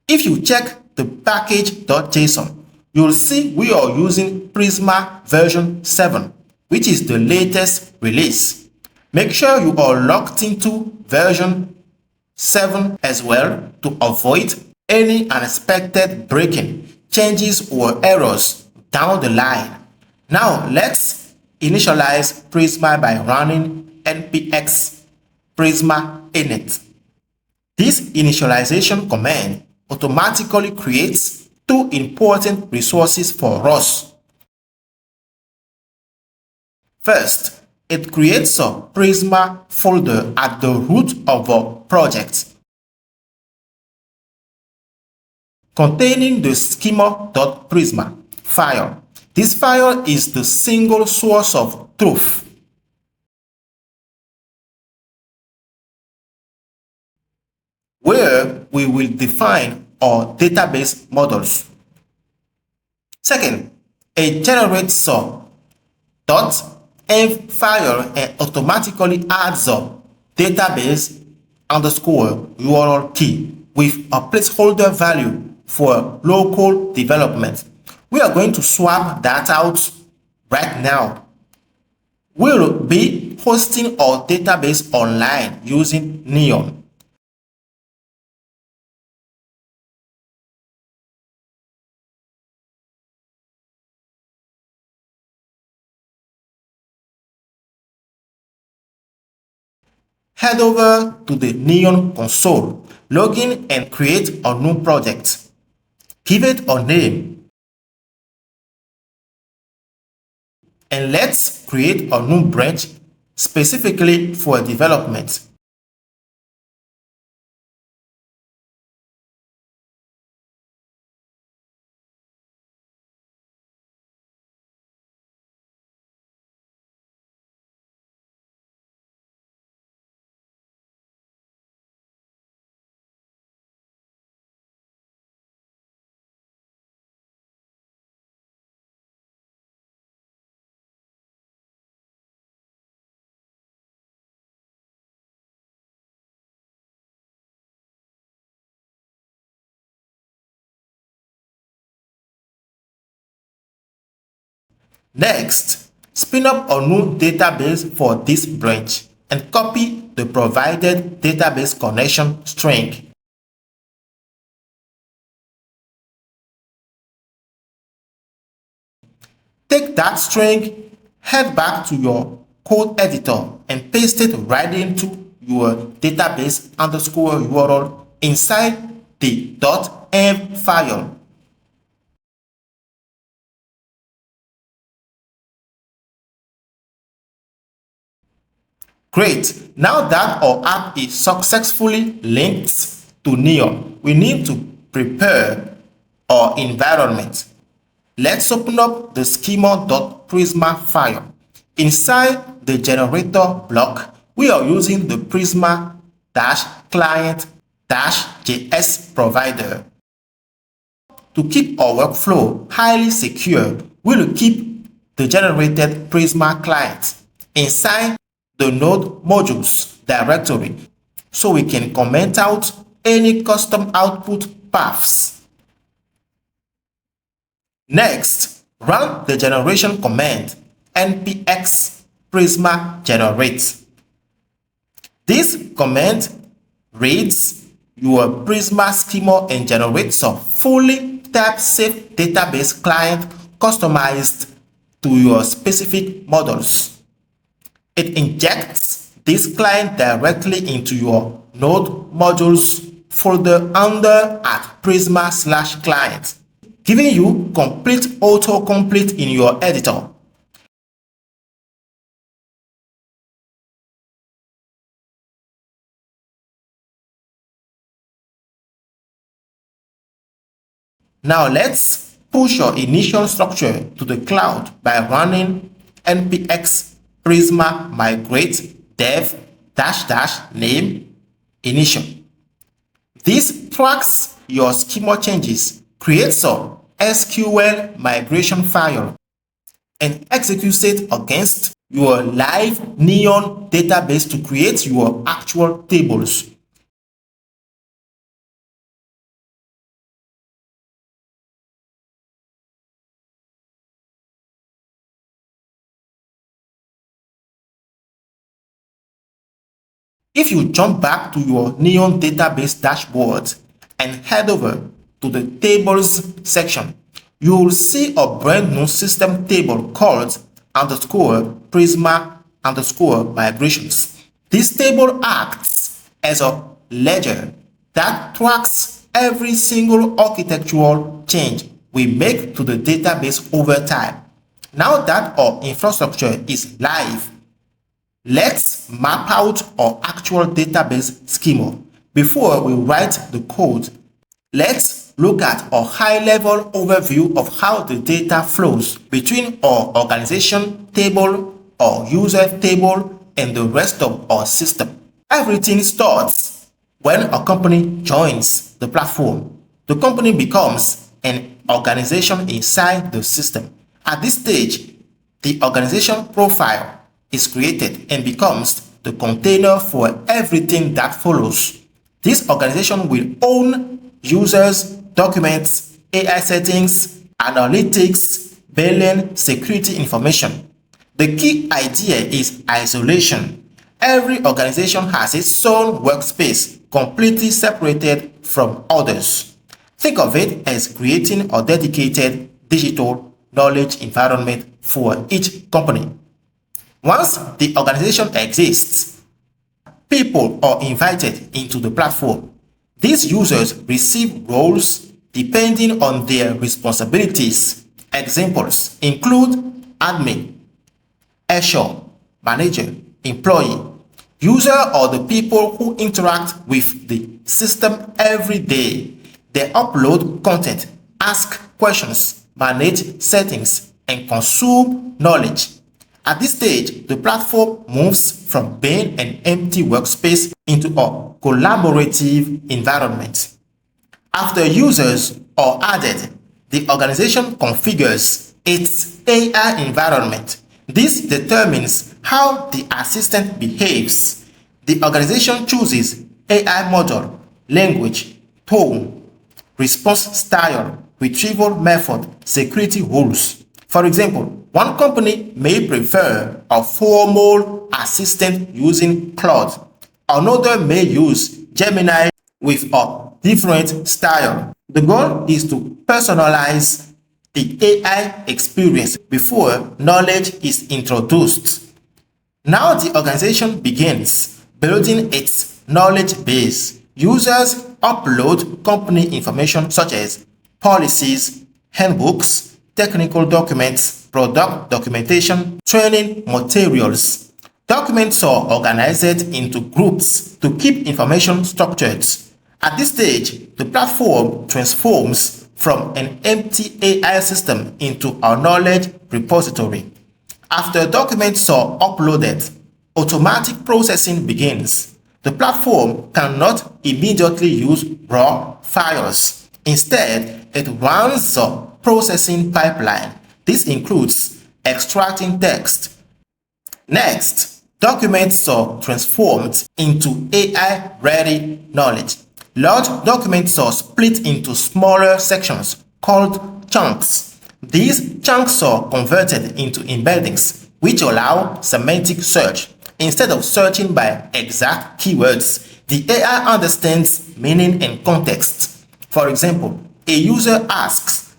If you check the package.json, you'll see we are using Prisma version 7, which is the latest release. Make sure you are locked into version 7 as well to avoid any unexpected breaking, changes or errors down the line. Now let's initialize Prisma by running npx prisma init. This initialization command automatically creates two important resources for us. First, it creates a Prisma folder at the root of our project containing the schema.prisma file. This file is the single source of truth. Where we will define our database models. Second, it generates a .env file and automatically adds a database underscore URL key with a placeholder value for local development. We are going to swap that out right now. We'll be hosting our database online using Neon. Head over to the Neon console, log in and create a new project. Give it a name. And let's create a new branch specifically for development. Next, spin up a new database for this branch and copy the provided database connection string. Take that string, head back to your code editor and paste it right into your database underscore URL inside the .env file. Great! Now that our app is successfully linked to Neon, we need to prepare our environment. Let's open up the schema.prisma file. Inside the generator block, we are using the Prisma-client-js provider. To keep our workflow highly secure, we will keep the generated Prisma client inside the node modules directory so we can comment out any custom output paths. Next, run the generation command npx prisma generate. This command reads your Prisma schema and generates a fully type-safe database client customized to your specific models. It injects this client directly into your node modules folder under at prisma/client, giving you complete autocomplete in your editor. Now let's push your initial structure to the cloud by running npx prisma migrate dev --name initial. This tracks your schema changes, creates a SQL migration file, and executes it against your live Neon database to create your actual tables. If you jump back to your Neon database dashboard and head over to the Tables section, you will see a brand new system table called _Prisma_migrations. This table acts as a ledger that tracks every single architectural change we make to the database over time. Now that our infrastructure is live, let's map out our actual database schema. Before we write the code, let's look at a high-level overview of how the data flows between our organization table, our user table, and the rest of our system. Everything starts when a company joins the platform. The company becomes an organization inside the system. At this stage, the organization profile is created and becomes the container for everything that follows. This organization will own users, documents, AI settings, analytics, billing, security information. The key idea is isolation. Every organization has its own workspace, completely separated from others. Think of it as creating a dedicated digital knowledge environment for each company. Once the organization exists, people are invited into the platform. These users receive roles depending on their responsibilities. Examples include admin, Azure, manager, employee. Users are the people who interact with the system every day. They upload content, ask questions, manage settings, and consume knowledge. At this stage, the platform moves from being an empty workspace into a collaborative environment. After users are added, the organization configures its AI environment. This determines how the assistant behaves. The organization chooses AI model, language, tone, response style, retrieval method, security rules. For example, one company may prefer a formal assistant using Claude. Another may use Gemini with a different style. The goal is to personalize the AI experience before knowledge is introduced. Now the organization begins building its knowledge base. Users upload company information such as policies, handbooks, technical documents, product documentation, training materials. Documents are organized into groups to keep information structured. At this stage, the platform transforms from an empty AI system into a knowledge repository. After documents are uploaded, automatic processing begins. The platform cannot immediately use raw files. Instead, it runs a processing pipeline. This includes extracting text. Next, documents are transformed into AI-ready knowledge. Large documents are split into smaller sections called chunks. These chunks are converted into embeddings, which allow semantic search. Instead of searching by exact keywords, the AI understands meaning and context. For example, a user asks,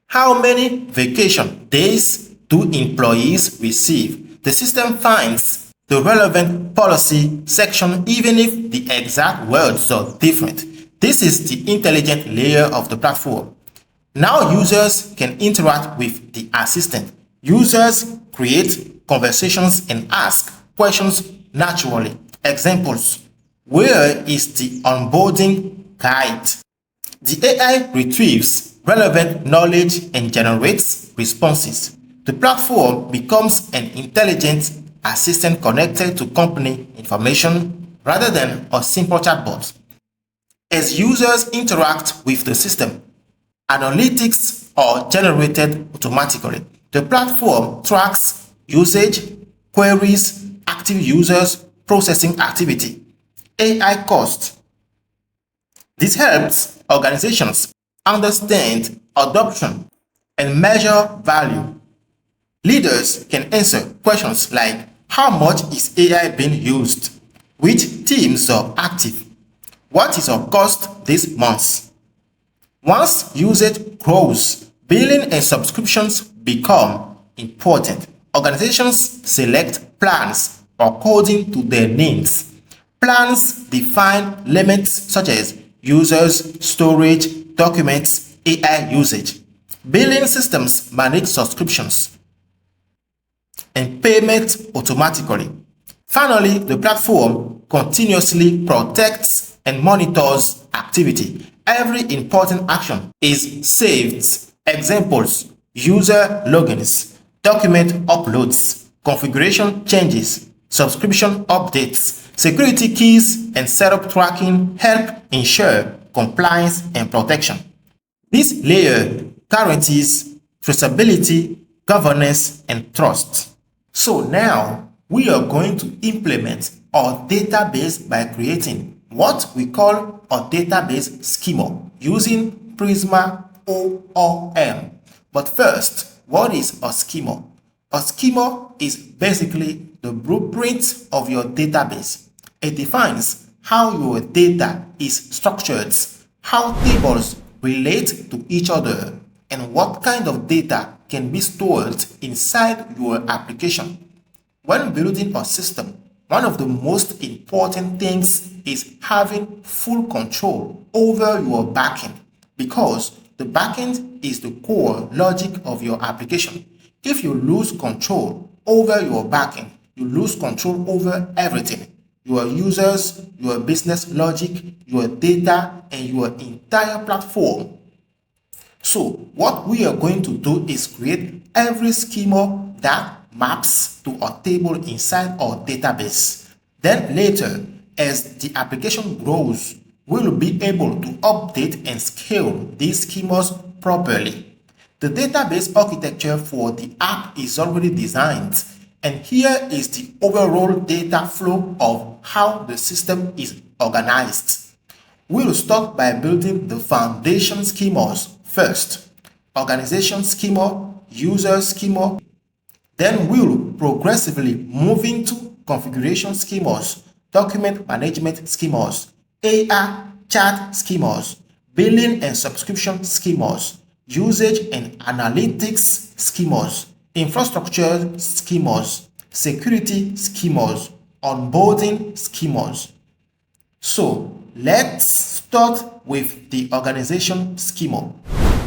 "How many vacation days do employees receive?" The system finds the relevant policy section even if the exact words are different. This is the intelligent layer of the platform. Now users can interact with the assistant. Users create conversations and ask questions naturally. Examples: where is the onboarding guide? The AI retrieves relevant knowledge and generates responses. The platform becomes an intelligent assistant connected to company information rather than a simple chatbot. As users interact with the system, analytics are generated automatically. The platform tracks usage, queries, active users, processing activity, AI cost. This helps organizations understand adoption and measure value. Leaders can answer questions like, How much is AI being used? Which teams are active? What is our cost this month? Once usage grows, billing and subscriptions become important. Organizations select plans according to their needs. Plans define limits such as users, storage, documents, AI usage. Billing systems manage subscriptions and payment automatically. Finally, the platform continuously protects and monitors activity. Every important action is saved. Examples: user logins, document uploads, configuration changes, subscription updates. Security keys and setup tracking help ensure compliance and protection. This layer guarantees traceability, governance, and trust. So now we are going to implement our database by creating what we call a database schema using Prisma ORM. But first, what is a schema? A schema is basically the blueprint of your database. It defines how your data is structured, how tables relate to each other, and what kind of data can be stored inside your application. When building a system, one of the most important things is having full control over your backend, because the backend is the core logic of your application. If you lose control over your backend, you lose control over everything: your users, your business logic, your data, and your entire platform. So what we are going to do is create every schema that maps to a table inside our database. Then later, as the application grows, we will be able to update and scale these schemas properly. The database architecture for the app is already designed, and here is the overall data flow of how the system is organized. We'll start by building the foundation schemas first: organization schema, user schema. Then we'll progressively move into configuration schemas, document management schemas, AI chat schemas, billing and subscription schemas, usage and analytics schemas, infrastructure schemas, security schemas, onboarding schemas. So let's start with the organization schema.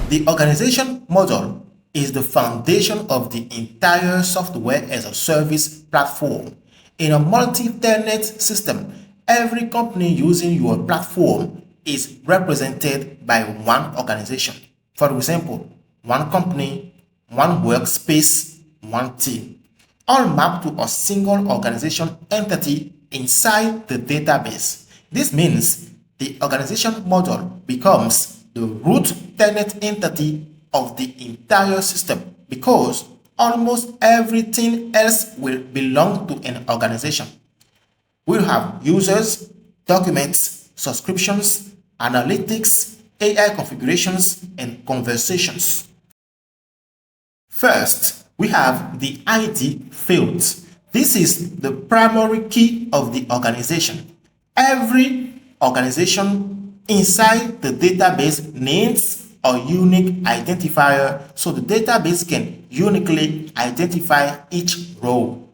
The organization model is the foundation of the entire software as a service platform. In a multi-tenant system, every company using your platform is represented by one organization. For example, one company, one workspace, one team, all mapped to a single organization entity inside the database. This means the organization model becomes the root tenant entity of the entire system, because almost everything else will belong to an organization. We'll have users, documents, subscriptions, analytics, AI configurations, and conversations. First, we have the ID field. This is the primary key of the organization. Every organization inside the database needs a unique identifier, so the database can uniquely identify each row.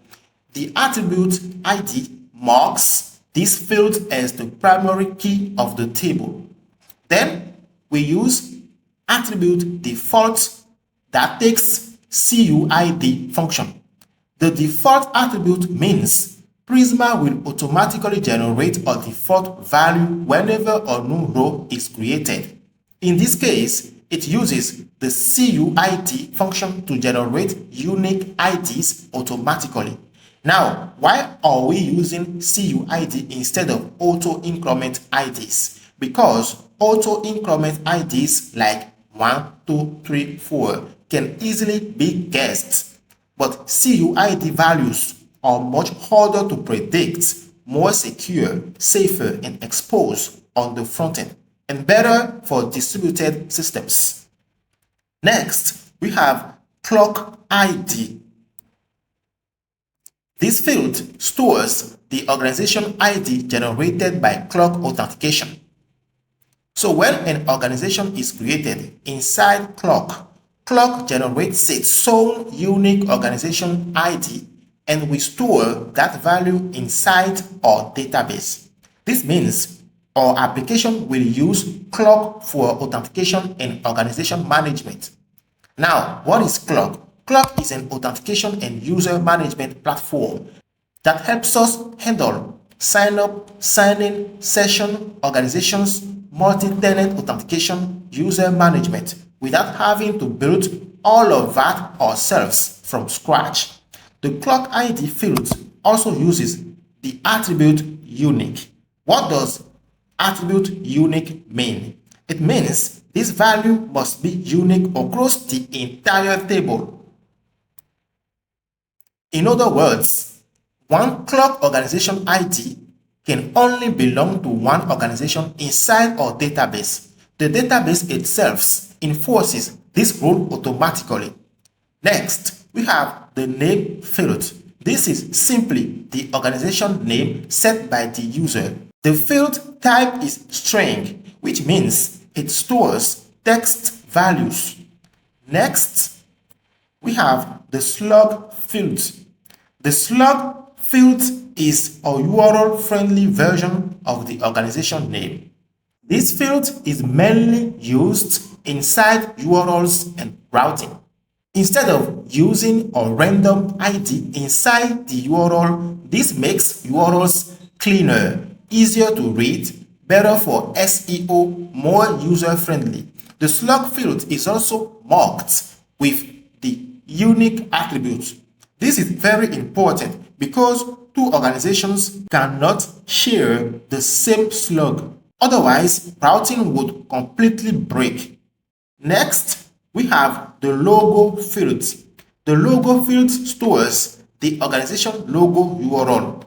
The attribute ID marks this field as the primary key of the table. Then we use attribute default that takes CUID function. The default attribute means Prisma will automatically generate a default value whenever a new row is created. In this case, it uses the CUID function to generate unique IDs automatically. Now, why are we using CUID instead of auto-increment IDs? Because auto-increment IDs like 1, 2, 3, 4 can easily be guessed, but CUID values are much harder to predict, more secure, safer, and exposed on the front end, and better for distributed systems. Next, we have Clock ID. This field stores the organization ID generated by Clerk authentication. So when an organization is created inside Clerk, Clerk generates its own unique organization ID and we store that value inside our database. This means our application will use Clerk for authentication and organization management. Now, what is Clerk? Clerk is an authentication and user management platform that helps us handle sign up, sign in, session, organizations, multi-tenant authentication, user management without having to build all of that ourselves from scratch. The Clerk ID field also uses the attribute unique. What does attribute unique mean? It means this value must be unique across the entire table. In other words, one Clerk organization ID can only belong to one organization inside our database. The database itself enforces this rule automatically. Next, we have the name field. This is simply the organization name set by the user. The field type is string, which means it stores text values. Next, we have the slug field. The slug field is a URL-friendly version of the organization name. This field is mainly used inside URLs and routing. Instead of using a random ID inside the URL, this makes URLs cleaner, easier to read, better for SEO, more user-friendly. The slug field is also marked with the unique attribute. This is very important because two organizations cannot share the same slug. Otherwise, routing would completely break. Next, we have the logo field. The logo field stores the organization logo URL.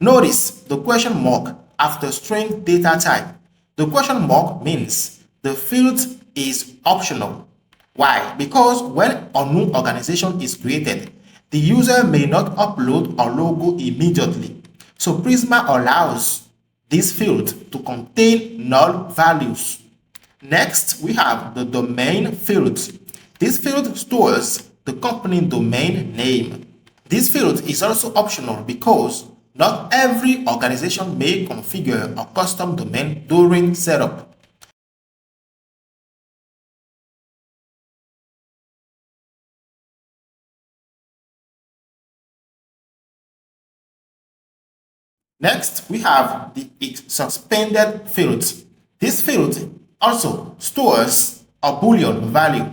Notice the question mark after string data type. The question mark means the field is optional. Why? Because when a new organization is created, the user may not upload a logo immediately. So Prisma allows this field to contain null values. Next, we have the domain field. This field stores the company domain name. This field is also optional because not every organization may configure a custom domain during setup. Next, we have the suspended field. This field also stores a Boolean value.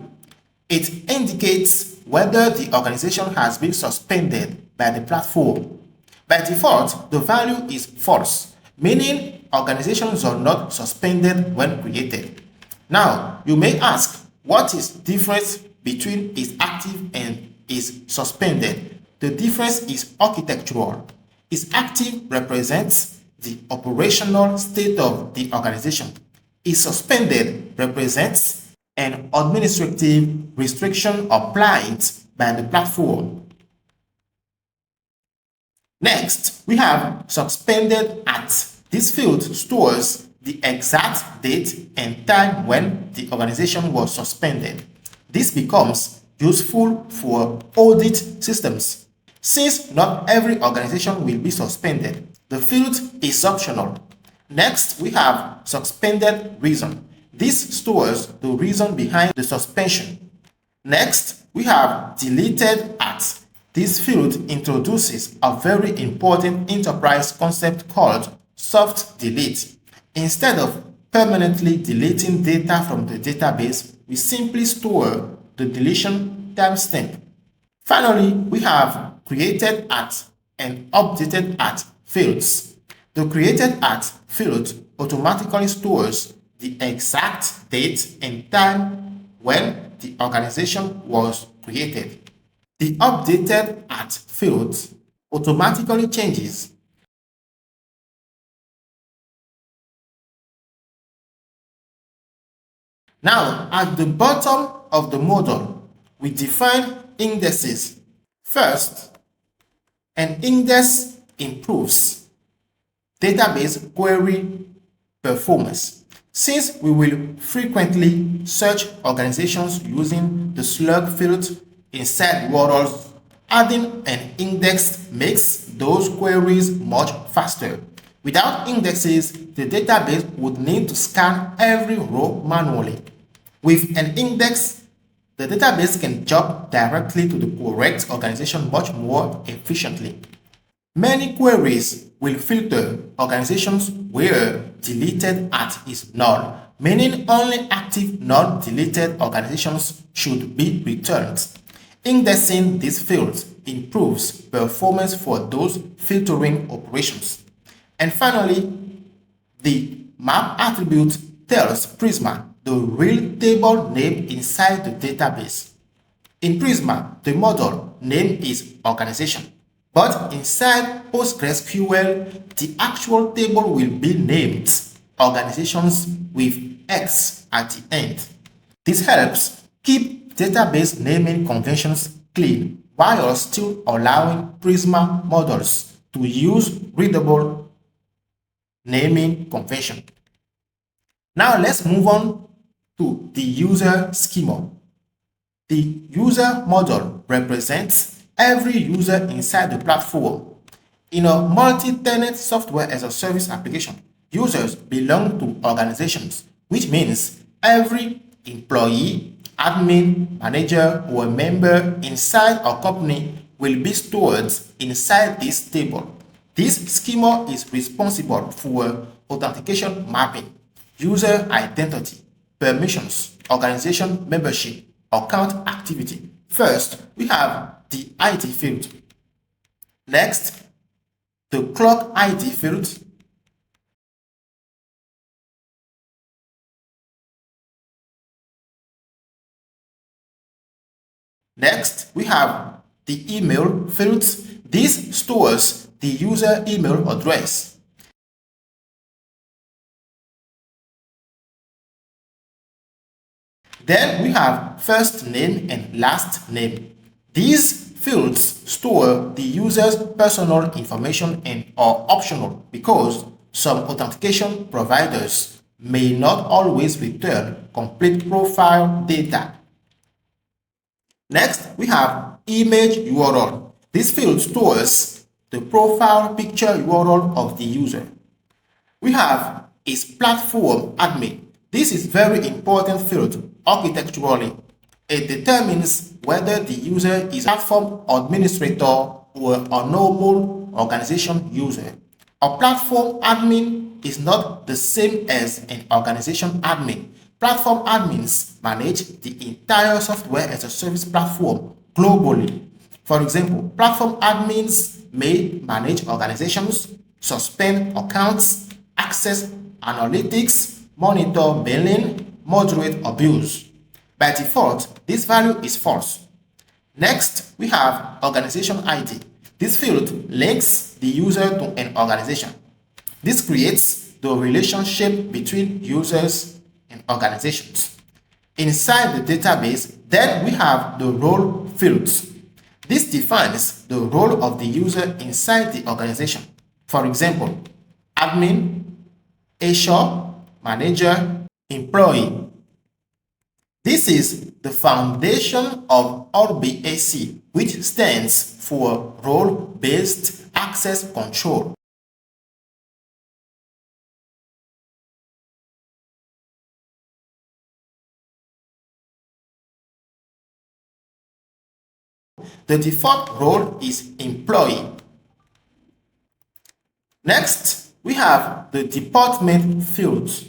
It indicates whether the organization has been suspended by the platform. By default, the value is false, meaning organizations are not suspended when created. Now, you may ask, what is the difference between is active and is suspended? The difference is architectural. Is active represents the operational state of the organization. Is suspended represents an administrative restriction applied by the platform. Next, we have suspended at. This field stores the exact date and time when the organization was suspended. This becomes useful for audit systems. Since not every organization will be suspended, the field is optional. Next, we have suspended reason. This stores the reason behind the suspension. Next, we have deleted at. This field introduces a very important enterprise concept called soft delete. Instead of permanently deleting data from the database, we simply store the deletion timestamp. Finally, we have created at and updated at fields. The created at field automatically stores the exact date and time when the organization was created. The updated at field automatically changes Now, at the bottom of the model, we define indices. First, An index improves database query performance. Since we will frequently search organizations using the slug field inside URLs, adding an index makes those queries much faster. Without indexes, the database would need to scan every row manually. With an index, the database can jump directly to the correct organization much more efficiently. Many queries will filter organizations where deleted at is null, meaning only active non-deleted organizations should be returned. Indexing these fields improves performance for those filtering operations. And finally, the map attribute tells Prisma the real table name inside the database. In Prisma, the model name is organization, but inside PostgreSQL, the actual table will be named organizations with X at the end. This helps keep database naming conventions clean while still allowing Prisma models to use readable naming convention. Now let's move on to the user schema. The user model represents every user inside the platform. In a multi-tenant software as a service application, users belong to organizations, which means every employee, admin, manager, or member inside a company will be stored inside this table. This schema is responsible for authentication mapping, user identity, permissions, organization membership, account activity. First, we have the ID field. Next, the clock ID field. Next, we have the email fields. This stores the user email address. Then we have first name and last name. These fields store the user's personal information and are optional because some authentication providers may not always return complete profile data. Next, we have image URL. This field stores the profile picture URL of the user. We have is platform admin. This is very important field architecturally. It determines whether the user is a platform administrator or a normal organization user. A platform admin is not the same as an organization admin. Platform admins manage the entire software as a service platform globally. For example, platform admins may manage organizations, suspend accounts, access analytics, monitor billing, moderate abuse. By default, this value is false. Next, we have organization ID. This field links the user to an organization. This creates the relationship between users and organizations. Inside the database, then we have the role fields. This defines the role of the user inside the organization. For example, admin, HR, manager, employee. This is the foundation of RBAC, which stands for Role-Based Access Control. The default role is employee. Next, we have the department fields.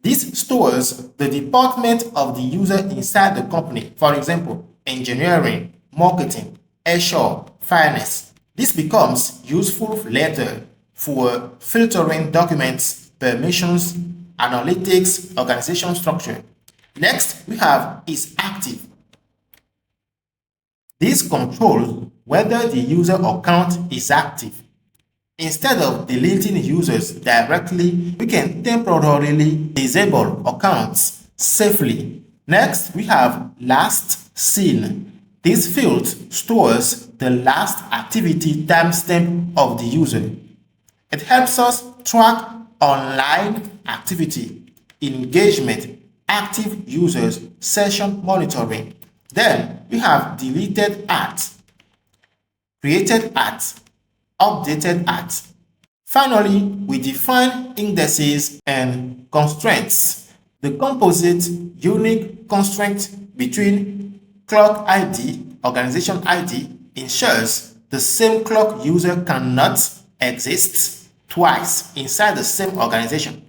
This stores the department of the user inside the company. For example, engineering, marketing, HR, finance. This becomes useful later for filtering documents, permissions, analytics, organization structure. Next, we have is active. This controls whether the user account is active. Instead of deleting users directly, we can temporarily disable accounts safely. Next, we have last seen. This field stores the last activity timestamp of the user. It helps us track online activity, engagement, active users, session monitoring. Then we have deleted at, created at, updated at. Finally, we define indexes and constraints. The composite unique constraint between clock ID, organization ID, ensures the same clock user cannot exist twice inside the same organization.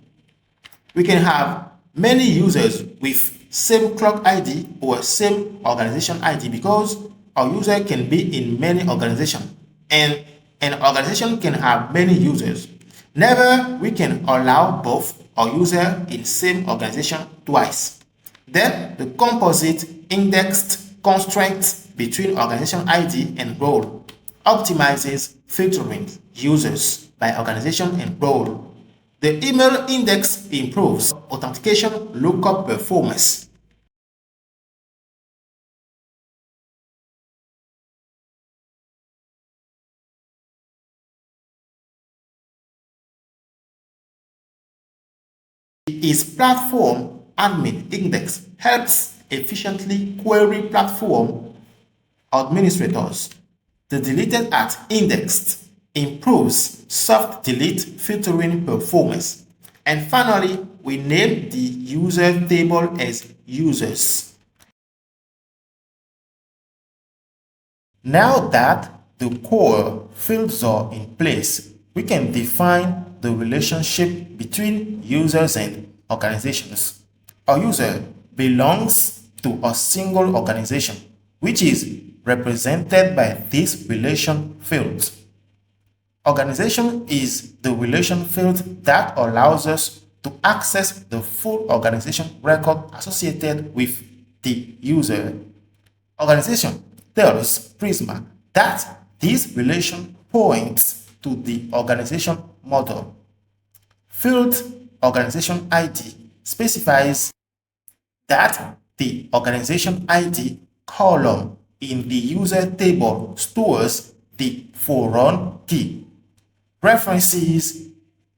We can have many users with same clock ID or same organization ID because a user can be in many organizations and an organization can have many users. Never we can allow both a user in same organization twice. Then the composite indexed constraint between organization ID and role optimizes filtering users by organization and role. The email index improves authentication lookup performance. Its platform admin index helps efficiently query platform administrators. The deleted at indexed improves soft delete filtering performance. And finally, we name the user table as users. Now that the core fields are in place, we can define the relationship between users and organizations. A user belongs to a single organization, which is represented by these relation fields. Organization is the relation field that allows us to access the full organization record associated with the user. Organization tells Prisma that this relation points to the organization model. Field organization ID specifies that the organization ID column in the user table stores the forerun key. References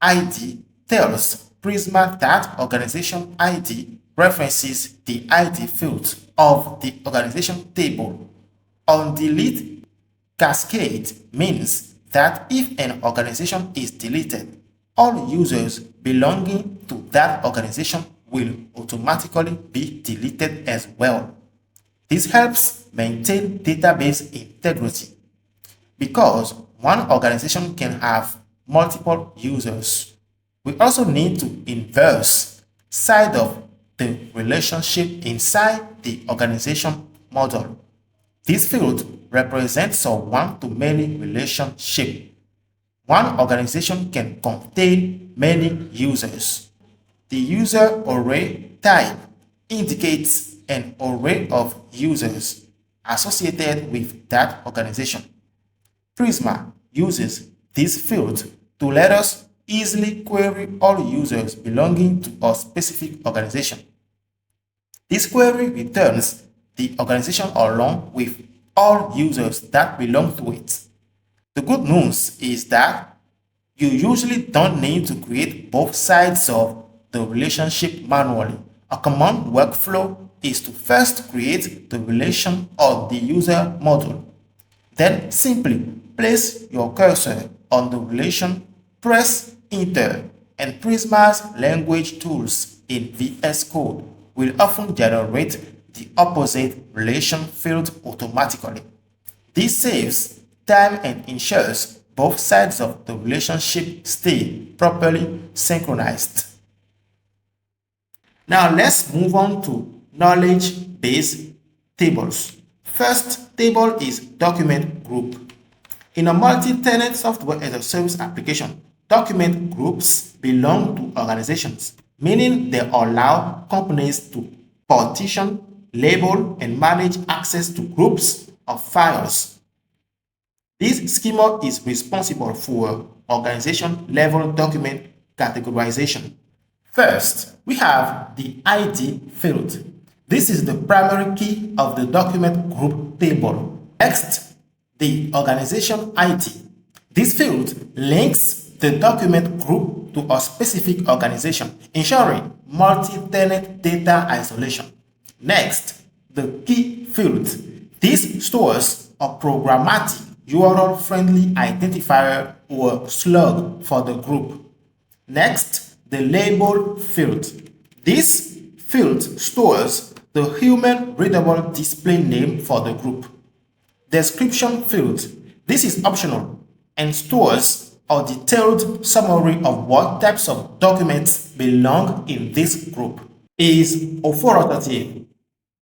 ID tells Prisma that organization ID references the ID field of the organization table. On delete cascade means that if an organization is deleted, all users belonging to that organization will automatically be deleted as well. This helps maintain database integrity because one organization can have multiple users. We also need to inverse side of the relationship inside the organization model. This field represents a one-to-many relationship. One organization can contain many users. The user array type indicates an array of users associated with that organization. Prisma uses this field to let us easily query all users belonging to a specific organization. This query returns the organization along with all users that belong to it. The good news is that you usually don't need to create both sides of the relationship manually. A common workflow is to first create the relation on the user model. Then simply place your cursor on the relation, press Enter, and Prisma's language tools in VS Code will often generate the opposite relation field automatically. This saves time and ensures both sides of the relationship stay properly synchronized. Now let's move on to knowledge base tables. First table is document group. In a multi-tenant software as a service application, document groups belong to organizations, meaning they allow companies to partition, label, and manage access to groups of files. This schema is responsible for organization-level document categorization. First, we have the ID field. This is the primary key of the document group table. Next, the organization ID. This field links the document group to a specific organization, ensuring multi-tenant data isolation. Next, the key field. This stores a programmatic URL-friendly identifier or slug for the group. Next, the label field. This field stores the human-readable display name for the group. Description field. This is optional and stores a detailed summary of what types of documents belong in this group. Is authoritative.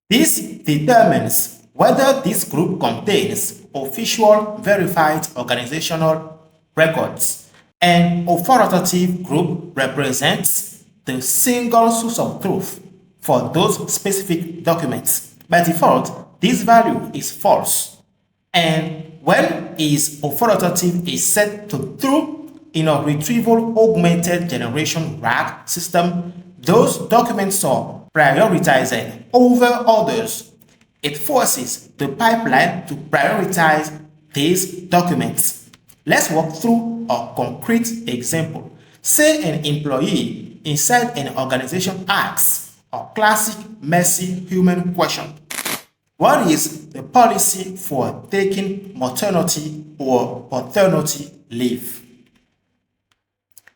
This determines whether this group contains official verified organizational records. An authoritative group represents the single source of truth for those specific documents. By default, this value is false. And when is authoritative is set to true in a retrieval augmented generation RAG system, those documents are prioritized over others. It forces the pipeline to prioritize these documents. Let's walk through a concrete example. Say an employee inside an organization asks a classic messy human question. What is the policy for taking maternity or paternity leave?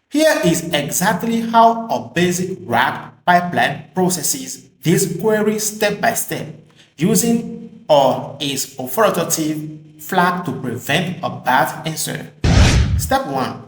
Here is exactly how a basic RAG pipeline processes this query step by step, using or is authoritative flag to prevent a bad answer. Step 1.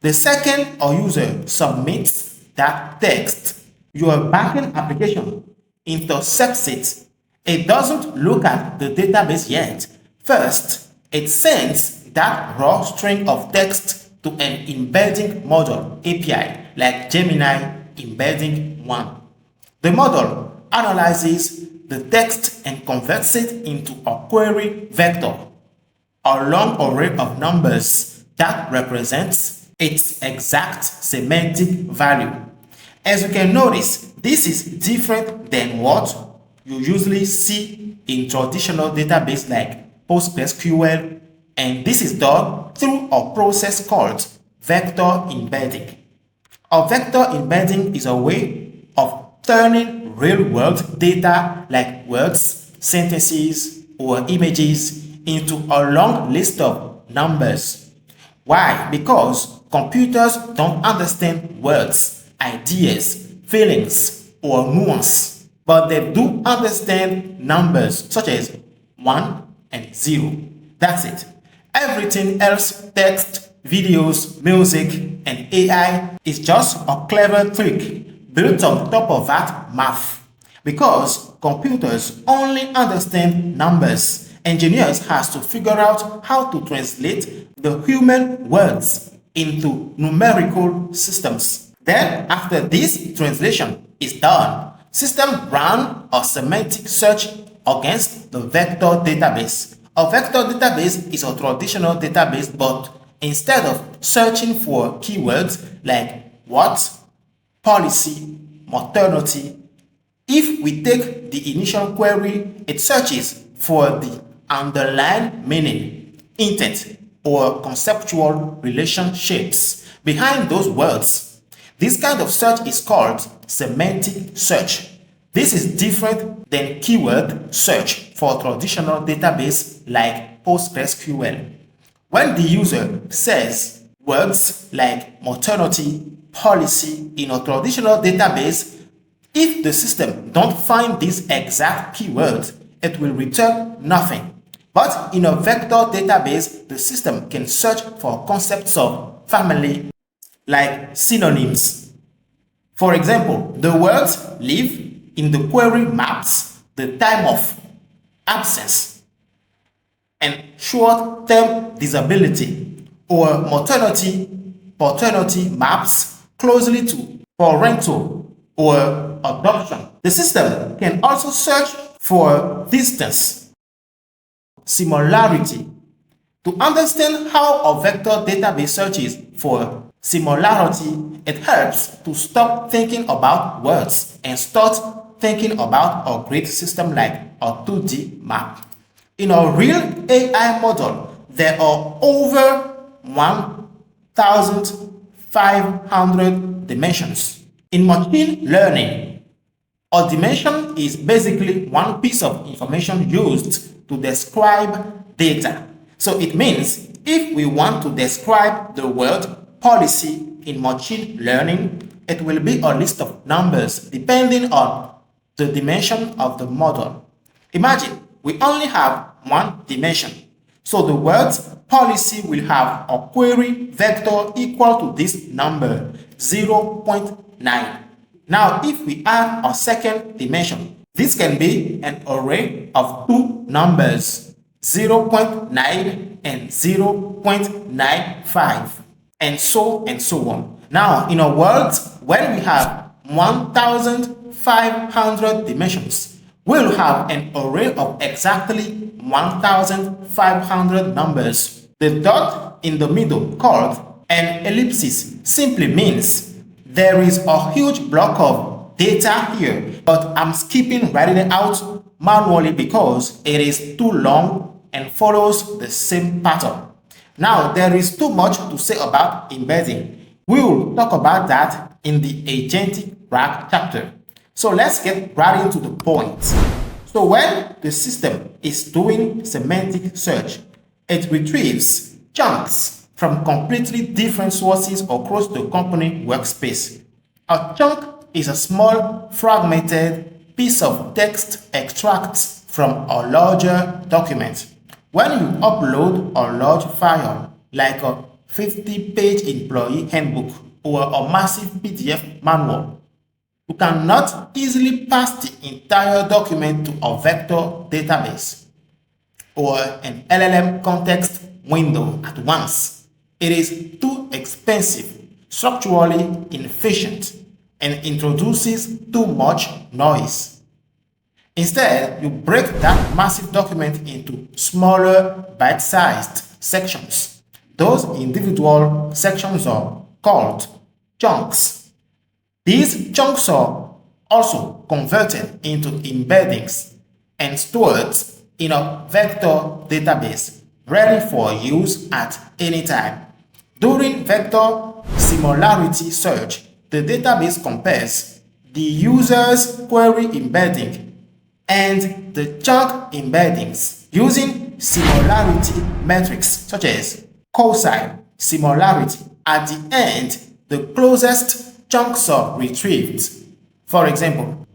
The second a user submits that text, your backend application intercepts it. It doesn't look at the database yet. First, it sends that raw string of text to an embedding model API like Gemini embedding 1. The model analyzes the text and converts it into a query vector, a long array of numbers that represents its exact semantic value. As you can notice, this is different than what you usually see in traditional database like PostgreSQL, and this is done through a process called vector embedding. A vector embedding is a way of turning real-world data like words, sentences, or images into a long list of numbers. Why? Because computers don't understand words, ideas, feelings, or nuance, but they do understand numbers such as 1 and 0. That's it. Everything else, text, videos, music, and AI is just a clever trick built on top of that math. Because computers only understand numbers, engineers have to figure out how to translate the human words into numerical systems. Then, after this translation is done, system run a semantic search against the vector database. A vector database is a traditional database, but instead of searching for keywords like what, policy, maternity, if we take the initial query, it searches for the underlying meaning, intent, or conceptual relationships behind those words. This kind of search is called semantic search. This is different than keyword search for traditional database like PostgreSQL. When the user says words like maternity, policy in a traditional database, if the system don't find this exact keyword, it will return nothing. But in a vector database, the system can search for concepts of family like synonyms. For example, the words live in the query maps the time of absence and short-term disability, or maternity, paternity maps closely to parental or adoption. The system can also search for distance, similarity. To understand how a vector database searches for similarity, it helps to stop thinking about words and start thinking about a grid system like a 2D map. In a real AI model, there are over 1,500 dimensions. In machine learning, a dimension is basically one piece of information used to describe data. So it means if we want to describe the word policy in machine learning, it will be a list of numbers depending on the dimension of the model. Imagine we only have one dimension. So the words policy will have a query vector equal to this number, 0.9. Now, if we add a second dimension, this can be an array of two numbers, 0.9 and 0.95, and so on. Now, in a world when we have 1,500 dimensions, we'll have an array of exactly 1,500 numbers. The dot in the middle, called an ellipsis, simply means there is a huge block of data here, but I'm skipping writing it out manually because it is too long and follows the same pattern. Now, there is too much to say about embedding. We will talk about that in the Agentic RAG chapter. So let's get right into the point. So when the system is doing semantic search, it retrieves chunks from completely different sources across the company workspace. A chunk is a small fragmented piece of text extracted from a larger document. When you upload a large file, like a 50-page employee handbook or a massive PDF manual, you cannot easily pass the entire document to a vector database or an LLM context window at once. It is too expensive, structurally inefficient, and introduces too much noise. Instead, you break that massive document into smaller, bite-sized sections. Those individual sections are called chunks. These chunks are also converted into embeddings and stored in a vector database ready for use at any time. During vector similarity search, the database compares the user's query embedding and the chunk embeddings using similarity metrics such as cosine similarity. At the end, the closest chunks are retrieved. For example,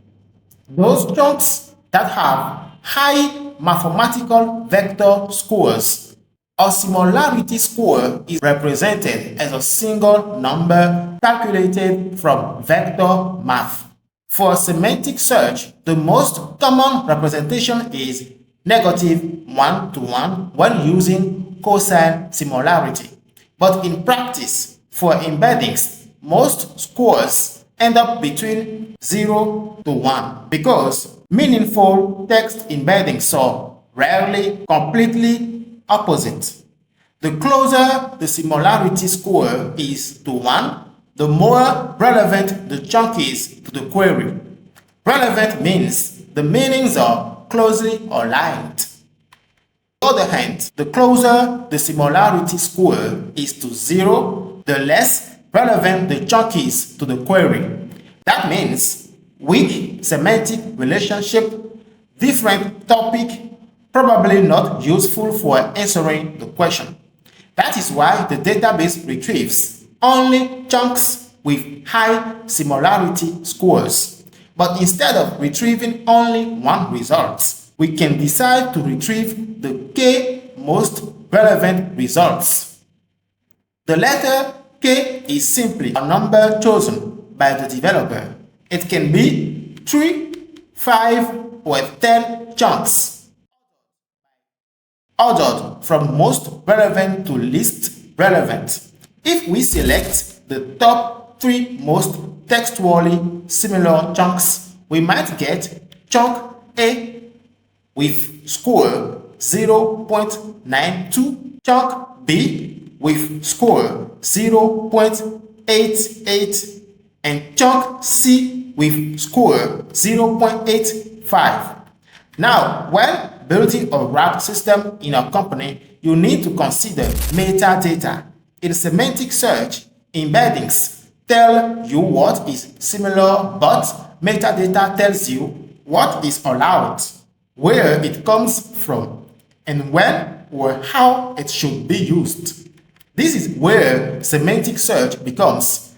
those chunks that have high mathematical vector scores. A similarity score is represented as a single number calculated from vector math. For semantic search, the most common representation is -1:1 when using cosine similarity. But in practice, for embeddings, most scores end up between 0 to 1 because meaningful text embeddings are rarely completely opposite. The closer the similarity score is to 1, the more relevant the chunk is to the query. Relevant means the meanings are closely aligned. On the other hand, the closer the similarity score is to 0, the less relevant the chunk is to the query. That means weak semantic relationship, different topic, probably not useful for answering the question. That is why the database retrieves only chunks with high similarity scores. But instead of retrieving only one result, we can decide to retrieve the k most relevant results. The letter k is simply a number chosen by the developer. It can be 3, 5, or 10 chunks, ordered from most relevant to least relevant. If we select the top 3 most textually similar chunks, we might get chunk A with score 0.92, chunk B with score 0.88, and chunk C with score 0.85. Now, when building a RAG system in a company, you need to consider metadata. In semantic search, embeddings tell you what is similar, but metadata tells you what is allowed, where it comes from, and when or how it should be used. This is where semantic search becomes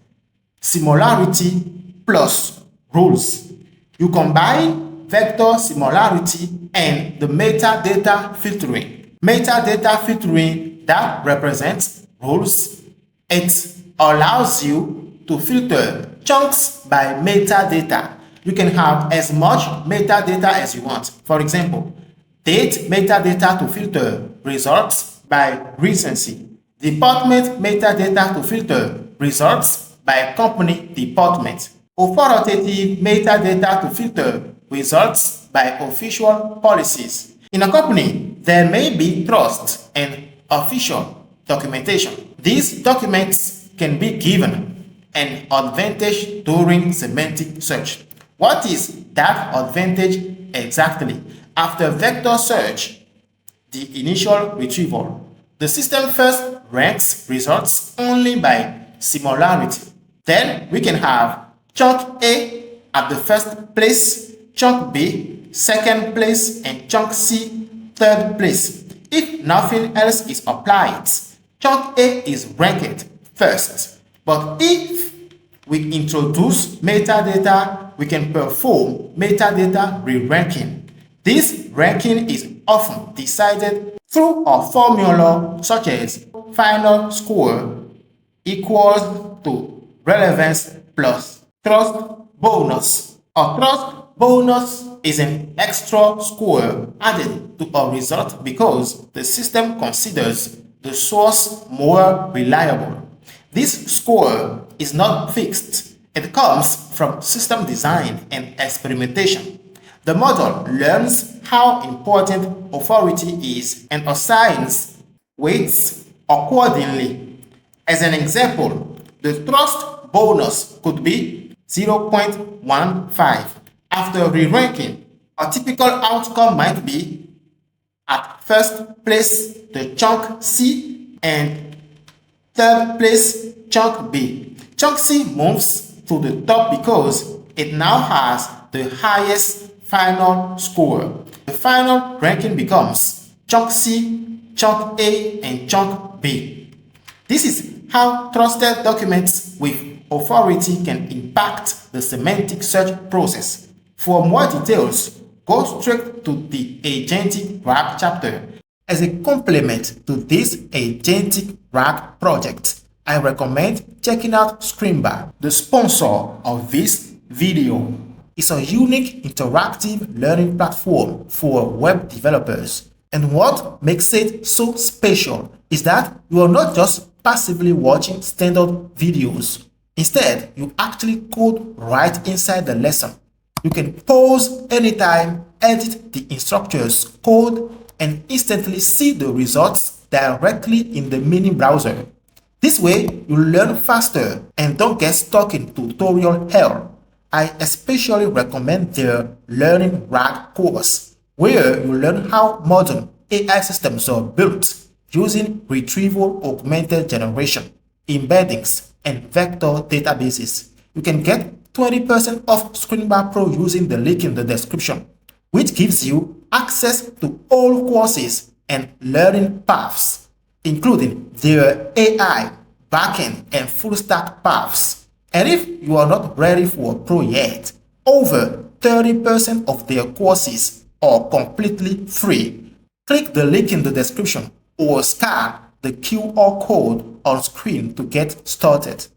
similarity plus rules. You combine vector similarity and the metadata filtering. Metadata filtering that represents rules. It allows you to filter chunks by metadata. You can have as much metadata as you want. For example, date metadata to filter results by recency. Department metadata to filter results by company department. Authoritative metadata to filter results by official policies. In a company, there may be trust and official documentation. These documents can be given an advantage during semantic search. What is that advantage exactly? After vector search, the initial retrieval, the system first ranks results only by similarity. Then we can have chunk A at the first place, chunk B second place, and chunk C third place. If nothing else is applied, chunk A is ranked first. But if we introduce metadata, we can perform metadata re-ranking. This ranking is often decided through a formula such as final score equals to relevance plus trust bonus. A trust bonus is an extra score added to a result because the system considers the source more reliable. This score is not fixed. It comes from system design and experimentation. The model learns how important authority is and assigns weights accordingly. As an example, the trust bonus could be 0.15. After re-ranking, a typical outcome might be at first place the chunk C and third place chunk B. Chunk C moves to the top because it now has the highest final score. The final ranking becomes chunk C, chunk A, and chunk B. This is how trusted documents with authority can impact the semantic search process. For more details, go straight to the Agentic RAG chapter. As a complement to this Agentic RAG project, I recommend checking out Scrimba, the sponsor of this video. It's a unique interactive learning platform for web developers. And what makes it so special is that you are not just passively watching standard videos. Instead, you actually code right inside the lesson. You can pause anytime, edit the instructor's code, and instantly see the results directly in the mini browser. This way, you learn faster and don't get stuck in tutorial hell. I especially recommend their Learning RAG course, where you learn how modern AI systems are built using Retrieval Augmented Generation, Embeddings, and vector databases. You can get 20% off Scrimba Pro using the link in the description, which gives you access to all courses and learning paths, including their AI, backend, and full stack paths. And if you are not ready for Pro yet, over 30% of their courses are completely free. Click the link in the description or scan the QR code on screen to get started.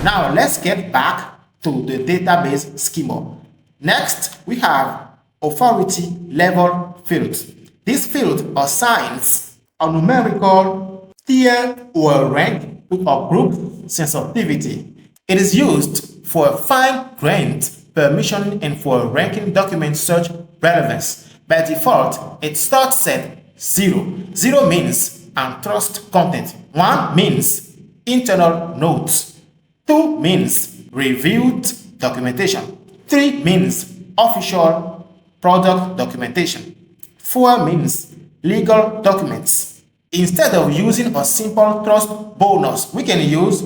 Now let's get back to the database schema. Next, we have authority level fields. This field assigns a numerical tier or rank to a group sensitivity. It is used for fine-grained permissioning and for ranking document search relevance. By default, it starts at 0. 0 means untrust content. 1 means internal notes. 2 means reviewed documentation. 3 means official product documentation. 4 means legal documents. Instead of using a simple trust bonus, we can use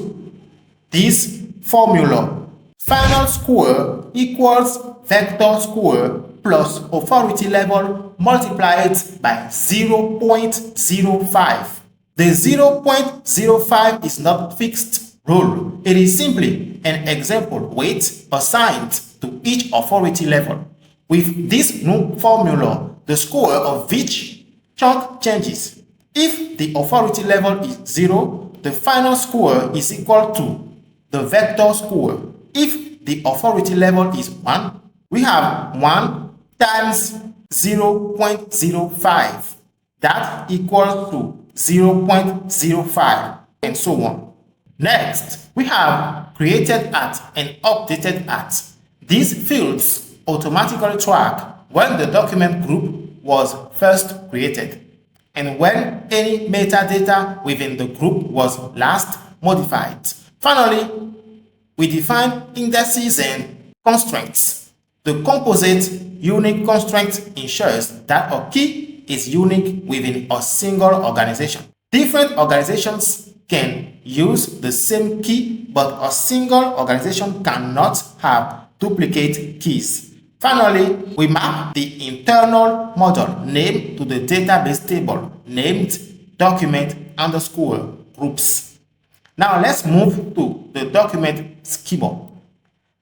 this formula. Final score equals vector score plus authority level multiplied by 0.05. The 0.05 is not fixed rule. It is simply an example weight assigned to each authority level. With this new formula, the score of each chunk changes. If the authority level is 0, the final score is equal to the vector score. If the authority level is 1, we have 1 times 0.05. That equals to 0.05 and so on. Next, we have created at and updated at. These fields automatically track when the document group was first created and when any metadata within the group was last modified. Finally, we define indices and constraints. The composite unique constraint ensures that a key is unique within a single organization. Different organizations can use the same key, but a single organization cannot have duplicate keys. Finally, we map the internal model name to the database table named document underscore groups. Now let's move to the document schema.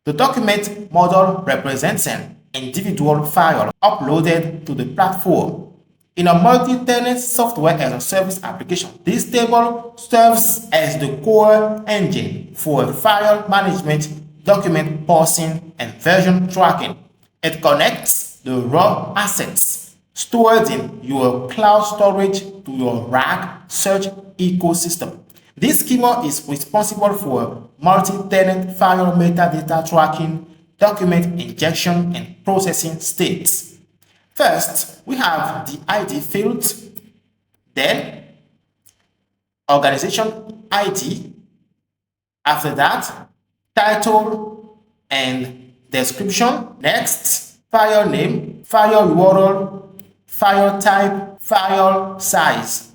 The document model represents an individual file uploaded to the platform. In a multi-tenant software as a service application, this table serves as the core engine for file management, document parsing, and version tracking. It connects the raw assets stored in your cloud storage to your RAG search ecosystem. This schema is responsible for multi-tenant file metadata tracking, document injection, and processing states. First, we have the ID field, then organization ID, after that, title and description, next, file name, file URL, file type, file size.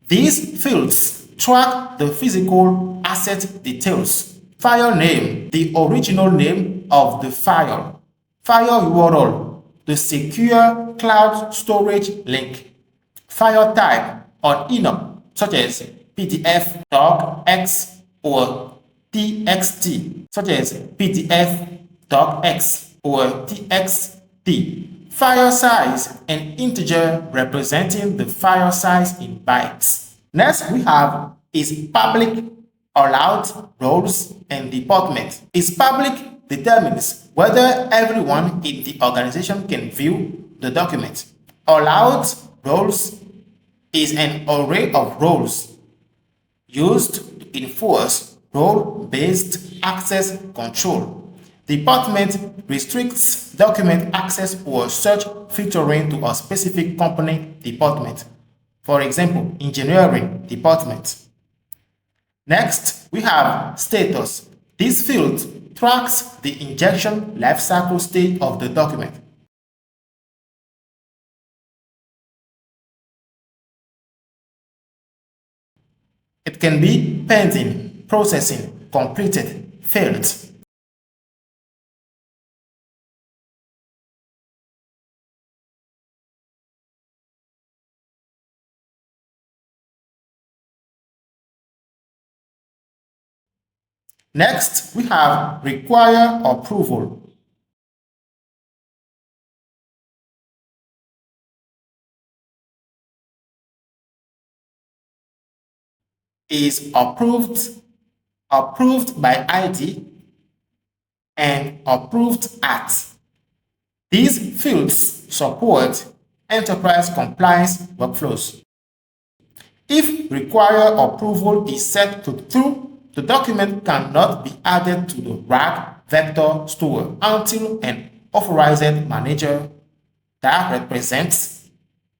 These fields track the physical asset details. File name, the original name of the file. File URL, the secure cloud storage link. File type or enum, such as PDF, docx, or TXT, such as PDF, docx, or TXT. File size, an integer representing the file size in bytes. Next we have is public, allowed, roles, and department. Is public determines whether everyone in the organization can view the document. Allowed roles is an array of roles used to enforce role-based access control. Department restricts document access or search filtering to a specific company department. For example, engineering department. Next, we have status. This field tracks the injection lifecycle state of the document. It can be pending, processing, completed, failed. Next, we have require approval. Is approved by ID, and approved at. These fields support enterprise compliance workflows. If require approval is set to true, the document cannot be added to the RAG vector store until an authorized manager that represents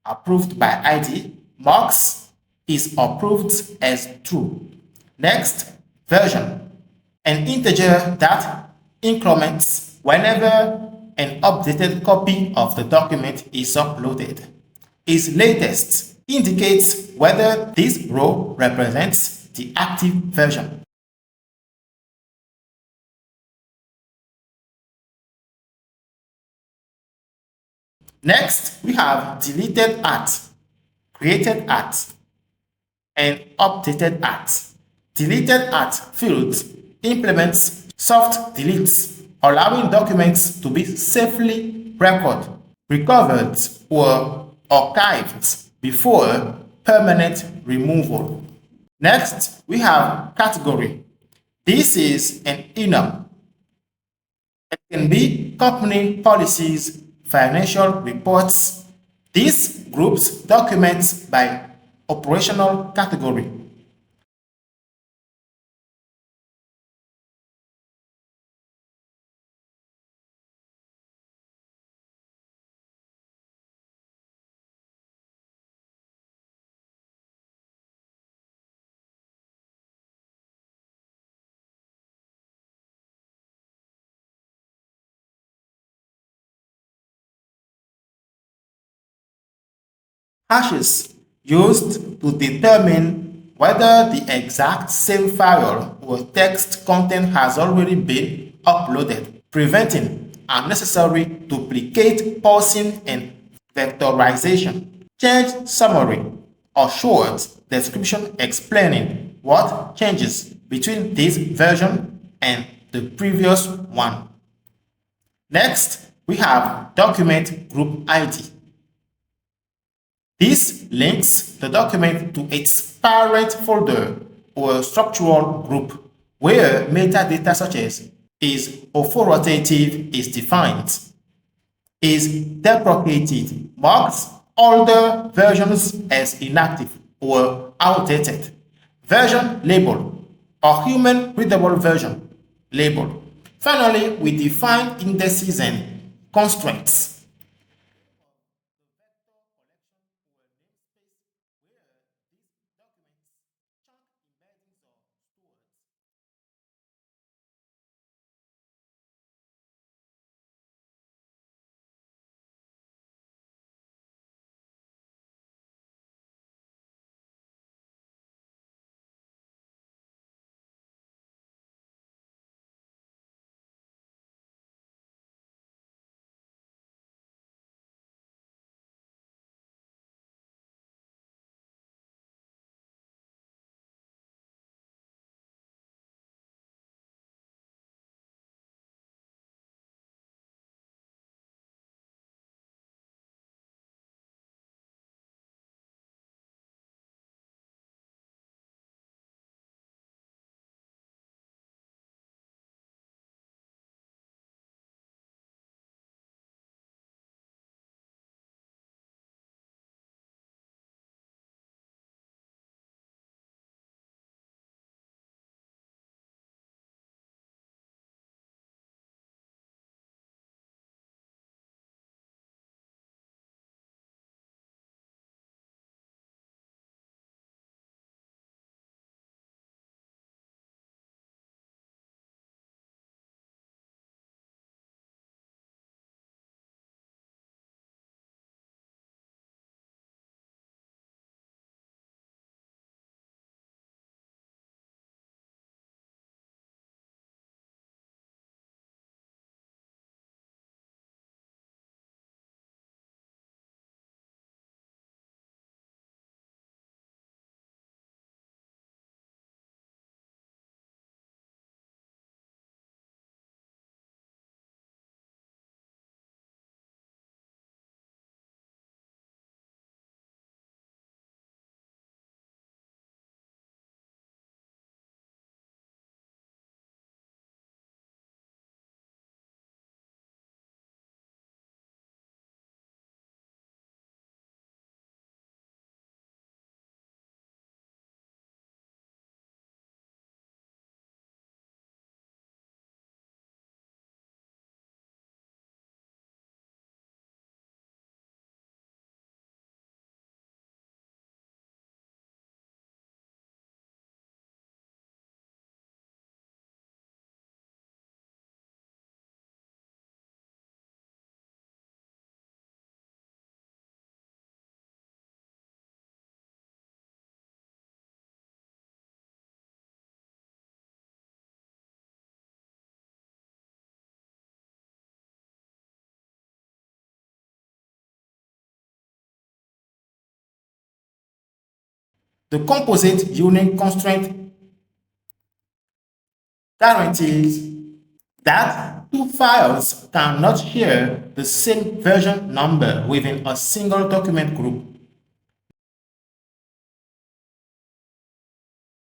approved by ID marks is approved as true. Next, version. An integer that increments whenever an updated copy of the document is uploaded. Its latest indicates whether this row represents the active version. Next, we have deleted at, created at, and updated at. Deleted at fields implements soft deletes, allowing documents to be safely recovered or archived before permanent removal. Next, we have category. This is an enum. It can be company policies, financial reports. This groups documents by operational category. Hashes used to determine whether the exact same file or text content has already been uploaded, preventing unnecessary duplicate parsing and vectorization. Change summary or short description explaining what changes between this version and the previous one. Next, we have document group ID. This links the document to its parent folder or structural group where metadata such as is authoritative is defined. Is deprecated marks older versions as inactive or outdated. Version label or human readable version label. Finally, we define indices and constraints. The composite unique constraint guarantees that two files cannot share the same version number within a single document group.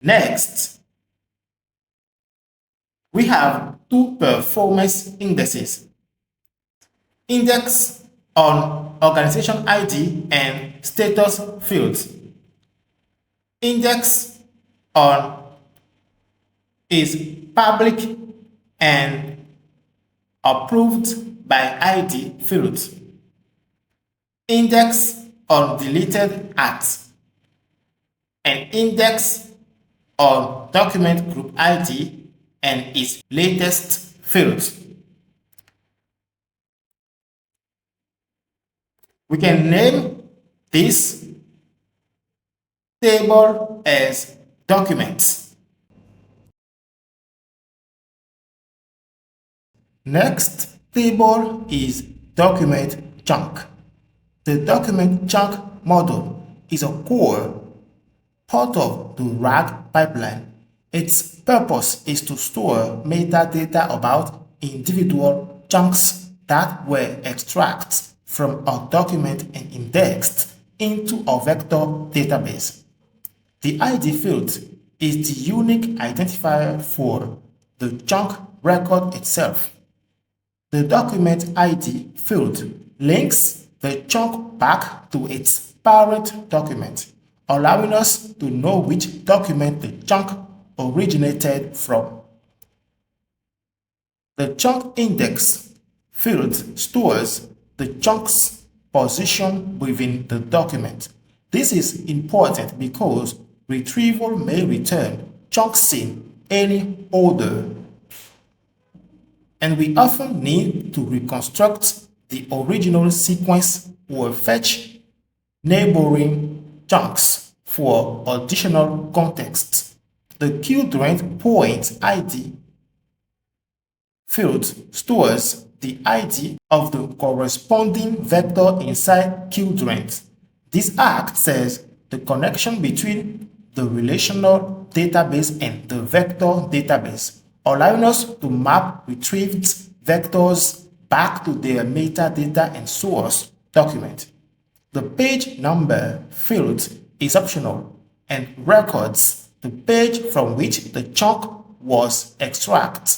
Next, we have two performance indexes. Index on organization ID and status fields. Index on is public and approved by ID fields. Index on deleted acts. And index on document group ID and its latest fields. We can name this table as documents. Next table is document chunk. The document chunk model is a core part of the RAG pipeline. Its purpose is to store metadata about individual chunks that were extracted from a document and indexed into a vector database. The ID field is the unique identifier for the chunk record itself. The document ID field links the chunk back to its parent document, allowing us to know which document the chunk originated from. The chunk index field stores the chunk's position within the document. This is important because retrieval may return chunks in any order, and we often need to reconstruct the original sequence or fetch neighboring chunks for additional context. The Qdrant point ID field stores the ID of the corresponding vector inside Qdrant. This acts as the connection between the relational database and the vector database, allowing us to map retrieved vectors back to their metadata and source document. The page number field is optional and records the page from which the chunk was extracted.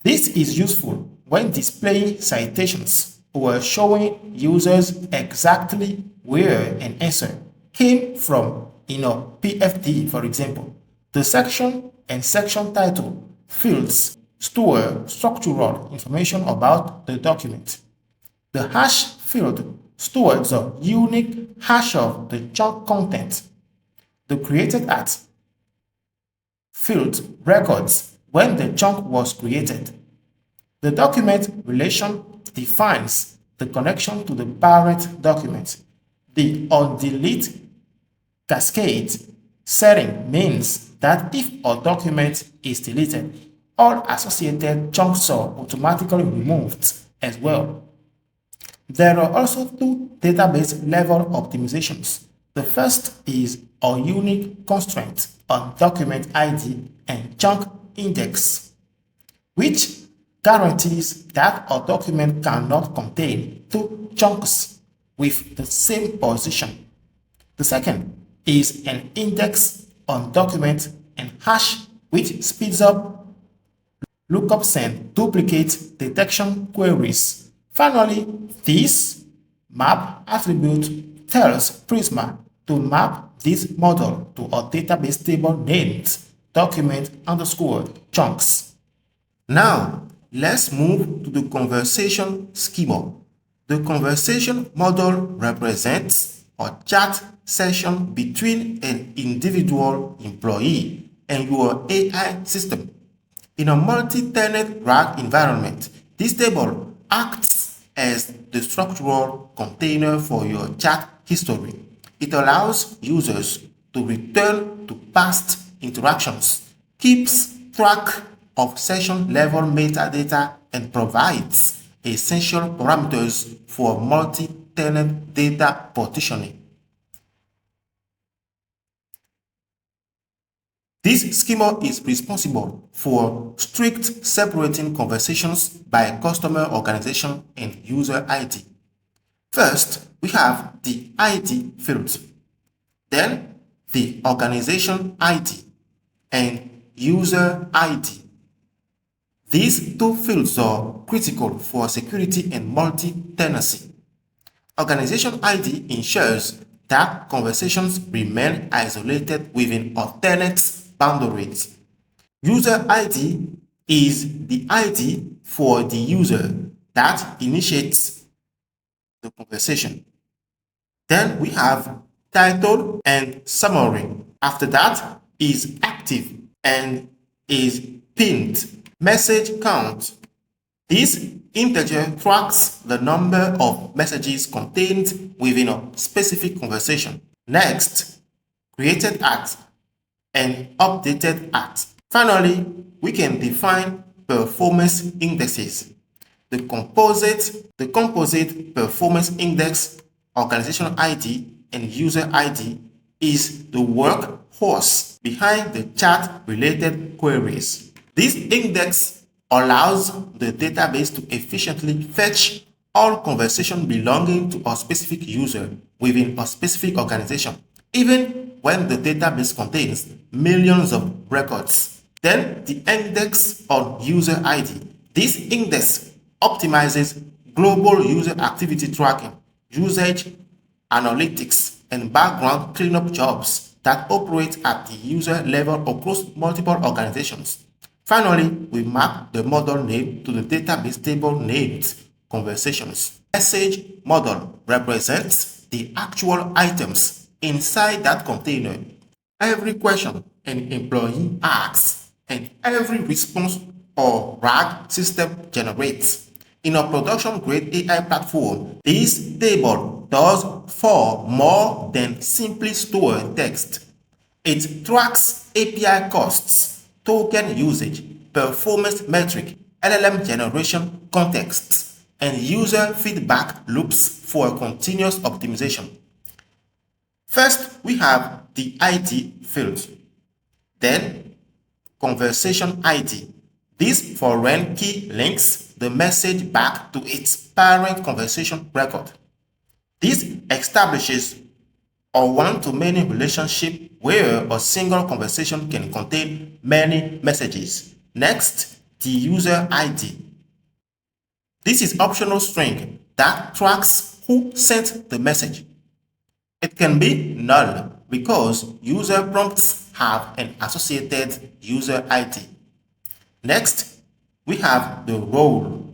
This is useful when displaying citations or showing users exactly where an answer came from in a PFD, for example. The section and section title fields store structural information about the document. The hash field stores the unique hash of the chunk content. The created at field records when the chunk was created. The document relation defines the connection to the parent document. The onDelete cascade setting means that if a document is deleted, all associated chunks are automatically removed as well. There are also two database level optimizations. The first is a unique constraint on document ID and chunk index, which guarantees that a document cannot contain two chunks with the same position. The second is an index on document and hash, which speeds up lookups and duplicate detection queries. Finally, this map attribute tells Prisma to map this model to a database table named document_chunks. Now, let's move to the conversation schema. The conversation model represents a chat session between an individual employee and your AI system. In a multi-tenant RAG environment, this table acts as the structural container for your chat history. It allows users to return to past interactions, keeps track of session-level metadata, and provides essential parameters for multi-tenant data partitioning. This schema is responsible for strict separating conversations by customer organization and user ID. First, we have the ID field, then the organization ID and user ID. These two fields are critical for security and multi-tenancy. Organization ID ensures that conversations remain isolated within alternate boundaries. User ID is the ID for the user that initiates the conversation. Then we have title and summary. After that is active and is pinned. Message count. This integer tracks the number of messages contained within a specific conversation. Next, created at and updated at. Finally, we can define performance indexes. The composite performance index, organizational ID, and user ID is the workhorse behind the chat-related queries. This index allows the database to efficiently fetch all conversations belonging to a specific user within a specific organization, even when the database contains millions of records. Then the index on user ID. This index optimizes global user activity tracking, usage analytics, and background cleanup jobs that operate at the user level across multiple organizations. Finally, we map the model name to the database table named conversations. Message model represents the actual items inside that container. Every question an employee asks and every response or RAG system generates. In a production-grade AI platform, this table does far more than simply store text. It tracks API costs, token usage, performance metric, LLM generation contexts, and user feedback loops for continuous optimization. First, we have the ID field, then conversation ID. This foreign key links the message back to its parent conversation record. This establishes a one-to-many relationship where a single conversation can contain many messages. Next, the user ID. This is optional string that tracks who sent the message. It can be null because user prompts have an associated user ID. Next, we have the role.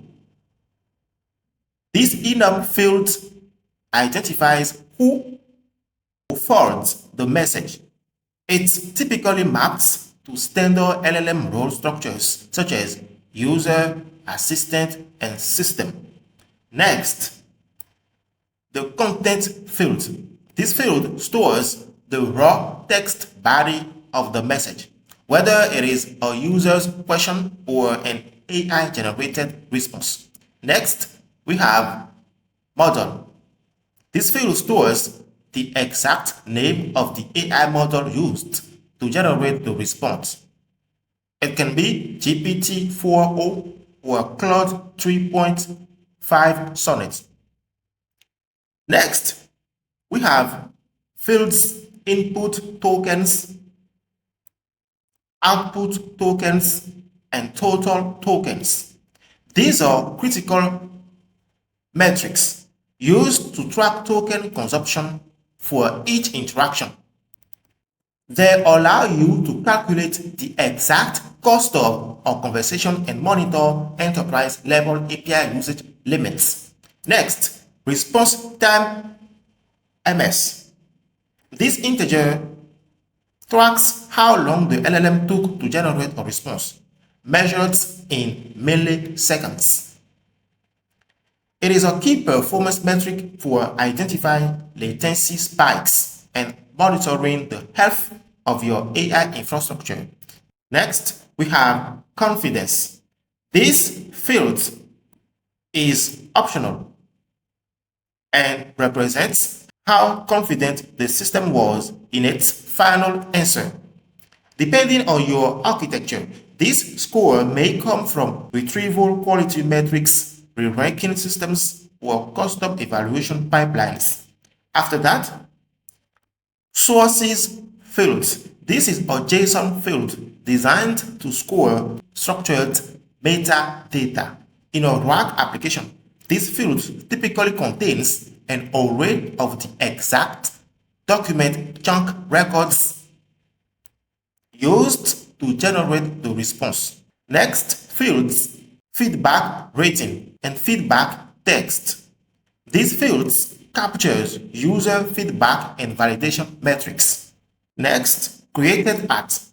This enum field identifies who forwards the message. It typically maps to standard LLM role structures such as user, assistant, and system. Next, the content field. This field stores the raw text body of the message, whether it is a user's question or an AI-generated response. Next, we have model. This field stores the exact name of the AI model used to generate the response. It can be GPT-4o or Claude 3.5 Sonnet. Next, we have fields, input tokens, output tokens, and total tokens. These are critical metrics used to track token consumption for each interaction. They allow you to calculate the exact cost of a conversation and monitor enterprise-level API usage limits. Next, response time MS. This integer tracks how long the LLM took to generate a response, measured in milliseconds. It is a key performance metric for identifying latency spikes and monitoring the health of your AI infrastructure. Next, we have confidence. This field is optional and represents how confident the system was in its final answer. Depending on your architecture, this score may come from retrieval quality metrics, re-ranking systems, or custom evaluation pipelines. After that, sources fields. This is a JSON field designed to score structured metadata. In a RAG application, this field typically contains an array of the exact document chunk records used to generate the response. Next, fields, feedback rating, and feedback text. These fields captures user feedback and validation metrics. Next, created at.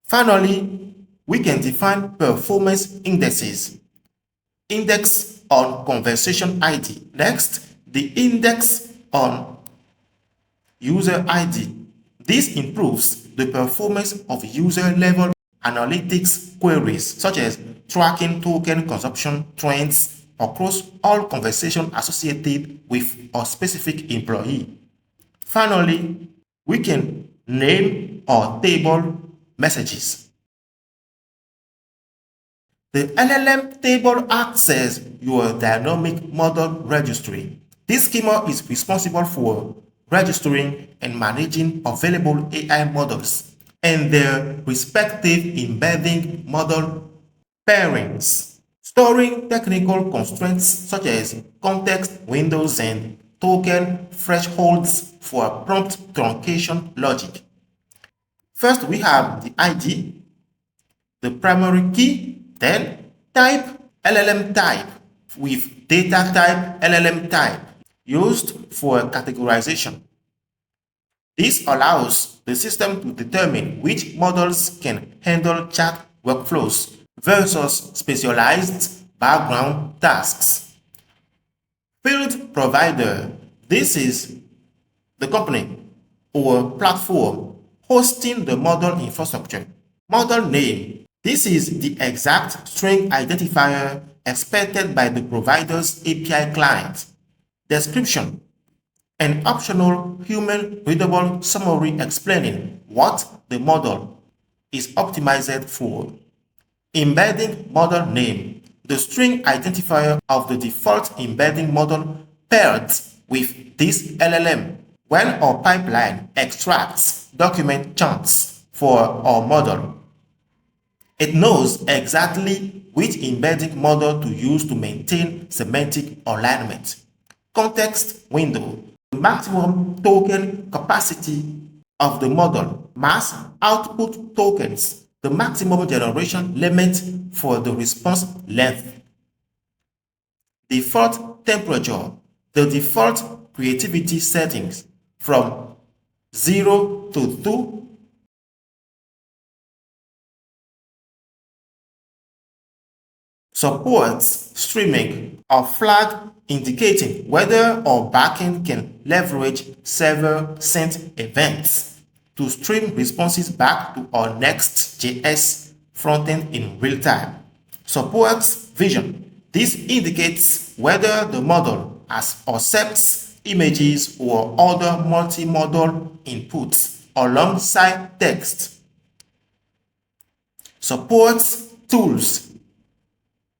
Finally, we can define performance indexes. Index on conversation ID. Next, the index on user ID. This improves the performance of user-level analytics queries, such as tracking token consumption trends across all conversations associated with a specific employee. Finally, we can name our table messages. The LLM table acts as your dynamic model registry. This schema is responsible for registering and managing available AI models and their respective embedding model pairings, storing technical constraints such as context windows and token thresholds for prompt truncation logic. First, we have the ID, the primary key, then type, LLM type, with data type, LLM type, used for categorization. This allows the system to determine which models can handle chat workflows versus specialized background tasks. Field provider. This is the company or platform hosting the model infrastructure. Model name. This is the exact string identifier expected by the provider's API client. Description. An optional human-readable summary explaining what the model is optimized for. Embedding model name. The string identifier of the default embedding model paired with this LLM when our pipeline extracts document chunks for our model. It knows exactly which embedding model to use to maintain semantic alignment. Context window. The maximum token capacity of the model. Mass output tokens. The maximum generation limit for the response length. Default temperature. The default creativity settings from 0 to 2. Supports streaming, a flag indicating whether our backend can leverage server sent events to stream responses back to our Next.js frontend in real time. Supports vision. This indicates whether the model accepts images, or other multimodal inputs alongside text. Supports tools.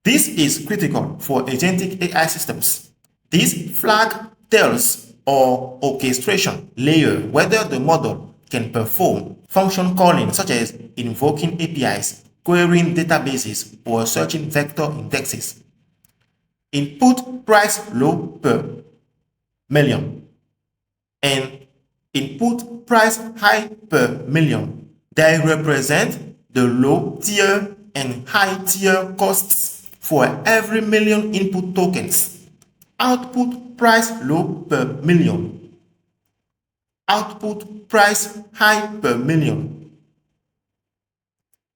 This is critical for agentic AI systems. This flag tells or orchestration layer whether the model can perform function calling such as invoking APIs, querying databases, or searching vector indexes. Input price low per million and input price high per million. They represent the low tier and high tier costs for every million input tokens. Output price low per million. Output price high per million.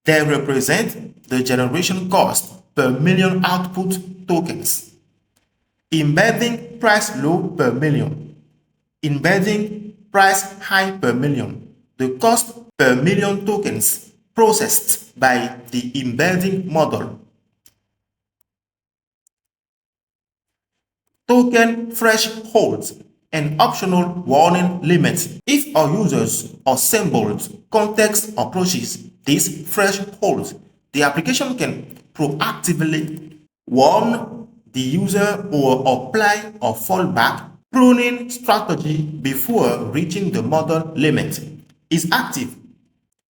They represent the generation cost per million output tokens. Embedding price low per million. Embedding price high per million. The cost per million tokens processed by the embedding model. Token thresholds and optional warning limits. If our users assembled context approaches these thresholds, the application can proactively warn the user or apply a fallback pruning strategy before reaching the model limit. Is active.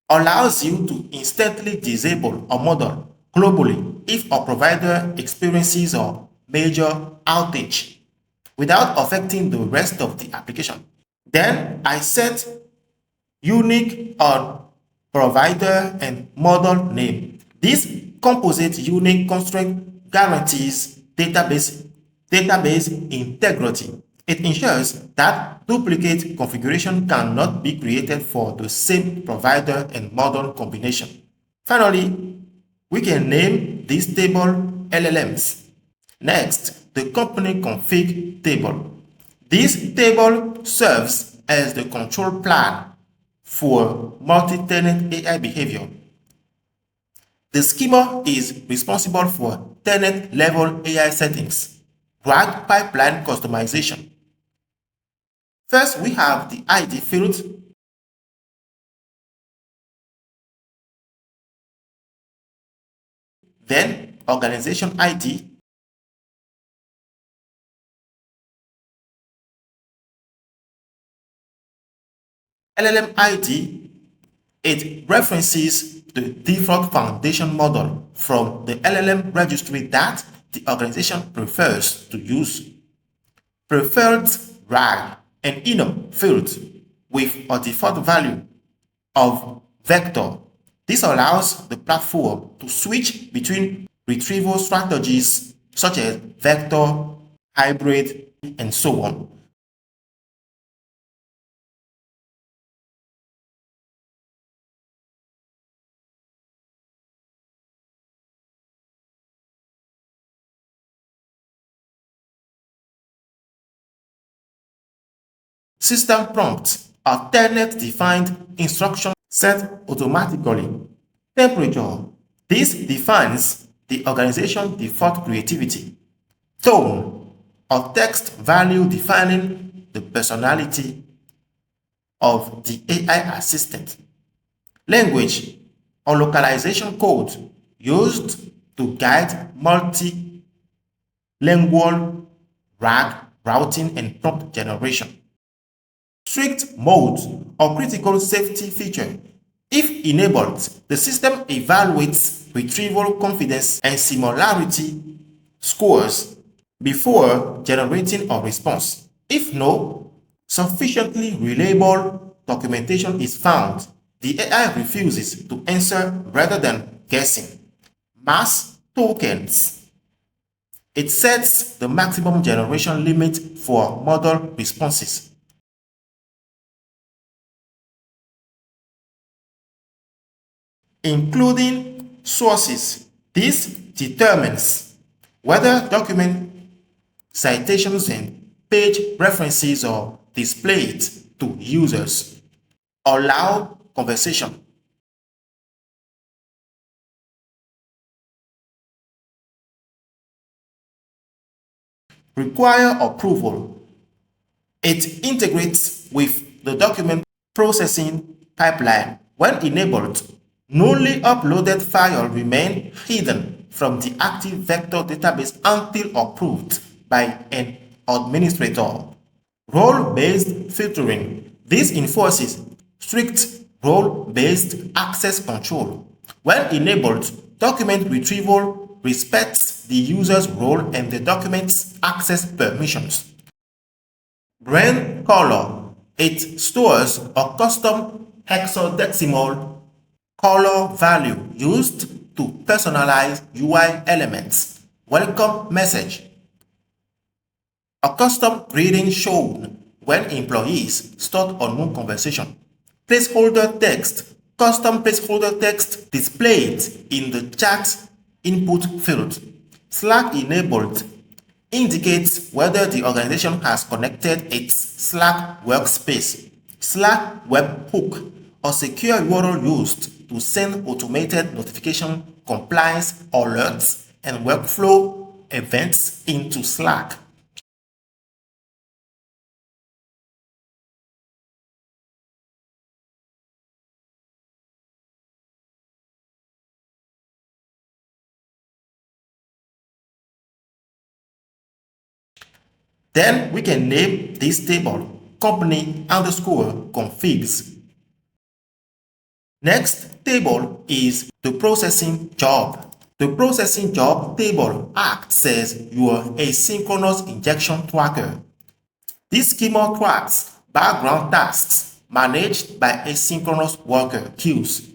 Allows you to instantly disable a model globally if a provider experiences a major outage without affecting the rest of the application. Then I set unique on provider and model name. This composite unique constraint guarantees database integrity. It ensures that duplicate configuration cannot be created for the same provider and model combination. Finally, we can name this table LLMs. Next, the company config table. This table serves as the control plan for multi-tenant AI behavior. The schema is responsible for tenant-level AI settings, RAG pipeline customization. First, we have the ID field, then organization ID, LLM ID. It references the default foundation model from the LLM registry that the organization prefers to use. Preferred RAG and enum field with a default value of vector. This allows the platform to switch between retrieval strategies such as vector, hybrid, and so on. System prompts are tenant-defined instruction set automatically. Temperature. This defines the organization default creativity. Tone, a text value defining the personality of the AI assistant. Language, a localization code used to guide multilingual RAG routing and prompt generation. Strict mode, or critical safety feature. If enabled, the system evaluates retrieval confidence and similarity scores before generating a response. If no sufficiently reliable documentation is found, the AI refuses to answer rather than guessing. Mass tokens. It sets the maximum generation limit for model responses. Including sources. This determines whether document citations and page references are displayed to users. Allow conversation. Require approval. It integrates with the document processing pipeline. When enabled, newly uploaded files remain hidden from the active vector database until approved by an administrator. Role-based filtering. This enforces strict role-based access control. When enabled, document retrieval respects the user's role and the document's access permissions. Brand color. It stores a custom hexadecimal color value used to personalize UI elements. Welcome message. A custom greeting shown when employees start a new conversation. Placeholder text. Custom placeholder text displayed in the chat input field. Slack enabled indicates whether the organization has connected its Slack workspace. Slack webhook, a secure URL used to send automated notification, compliance alerts, and workflow events into Slack. Then we can name this table company_configs. Next table is the processing job. The processing job table acts as your asynchronous injection tracker. This schema tracks background tasks managed by asynchronous worker queues.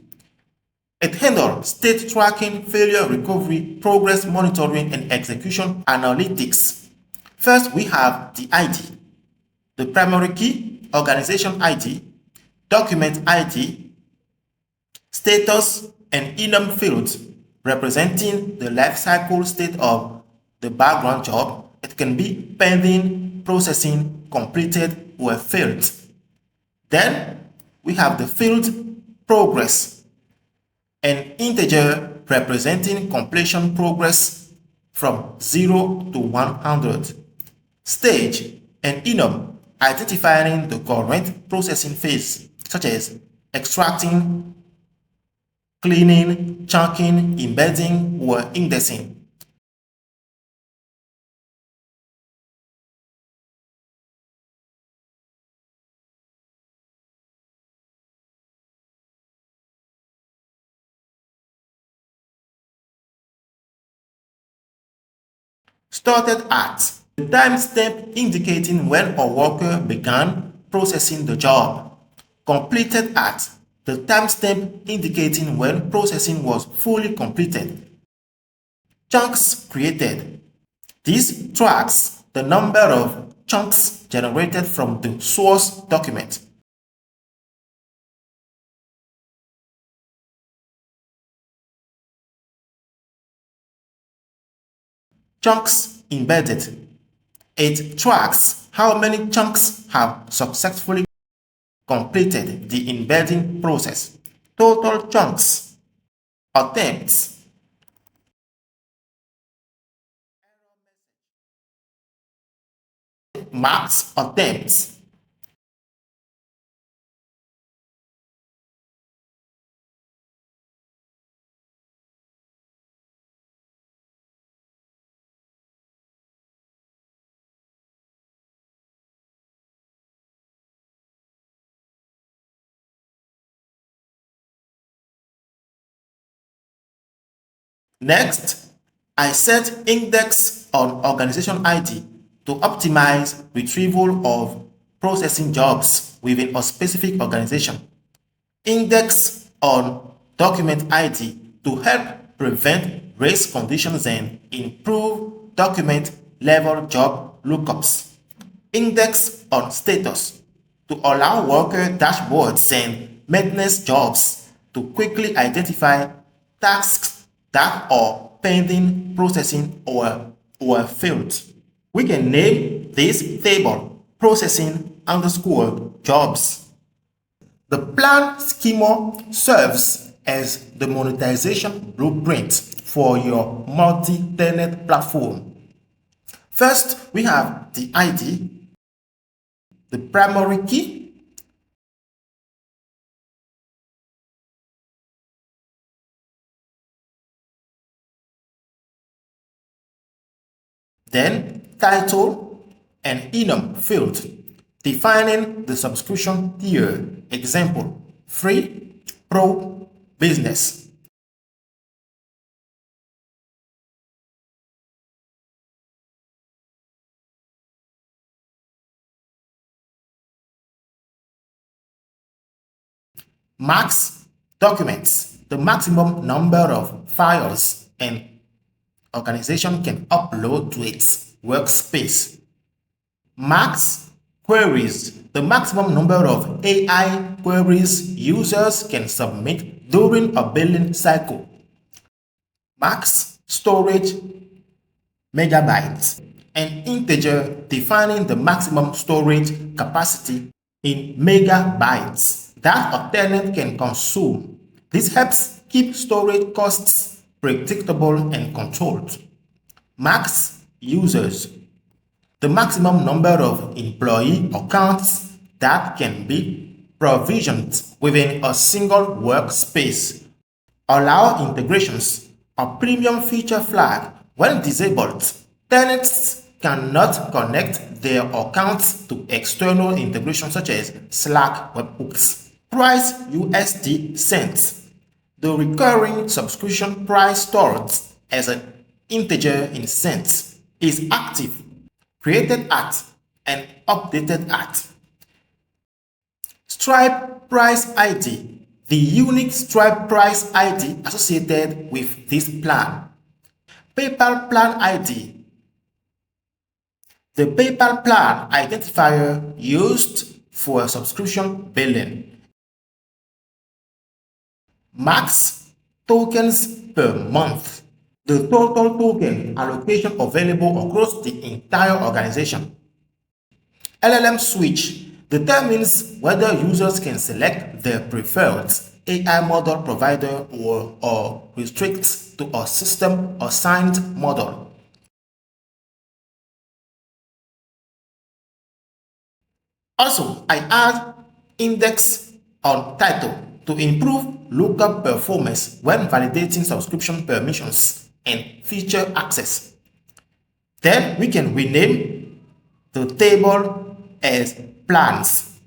It handles state tracking, failure recovery, progress monitoring, and execution analytics. First, we have the ID, the primary key, organization ID, document ID, status, and enum fields representing the lifecycle state of the background job. It can be pending, processing, completed, or failed. Then, we have the field progress, an integer representing completion progress from 0 to 100. Stage and enum identifying the current processing phase, such as extracting, cleaning, chunking, embedding, or indexing. Started at the timestamp indicating when a worker began processing the job. Completed at the timestamp indicating when processing was fully completed. Chunks created. This tracks the number of chunks generated from the source document. Chunks embedded. It tracks how many chunks have successfully completed the embedding process. Total chunks. Attempts. Max attempts. Next, I set index on organization ID to optimize retrieval of processing jobs within a specific organization. Index on document ID to help prevent race conditions and improve document level job lookups. Index on status to allow worker dashboards and maintenance jobs to quickly identify tasks that are pending processing or failed. We can name this table processing_jobs. The plan schema serves as the monetization blueprint for your multi-tenant platform. First, we have the ID. the primary key, then title and enum field, defining the subscription tier. Example, free, pro, business. Max documents, the maximum number of files an organization can upload to its workspace. Max queries, the maximum number of AI queries users can submit during a billing cycle. Max storage megabytes, an integer defining the maximum storage capacity in megabytes that a tenant can consume. This helps keep storage costs predictable and controlled. Max users, the maximum number of employee accounts that can be provisioned within a single workspace. Allow integrations, a premium feature flag. When disabled, tenants cannot connect their accounts to external integrations such as Slack webhooks. Price USD cents. The recurring subscription price stored as an integer in cents is active, created at, and updated at. Stripe price ID, the unique Stripe price ID associated with this plan. PayPal plan ID, the PayPal plan identifier used for subscription billing. Max tokens per month, the total token allocation available across the entire organization. LLM switch determines whether users can select their preferred AI model provider or restrict to a system assigned model. Also, I add index on title to improve lookup performance when validating subscription permissions and feature access. Then we can rename the table as plans.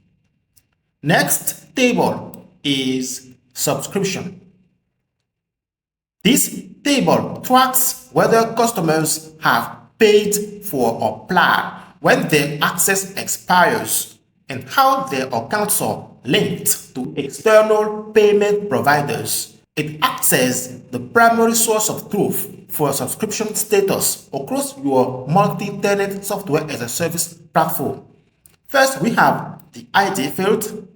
Next table is subscription. This table tracks whether customers have paid for a plan when their access expires and how their accounts are linked to external payment providers. It acts as the primary source of truth for subscription status across your multi-tenant software as a service platform. First, we have the ID field,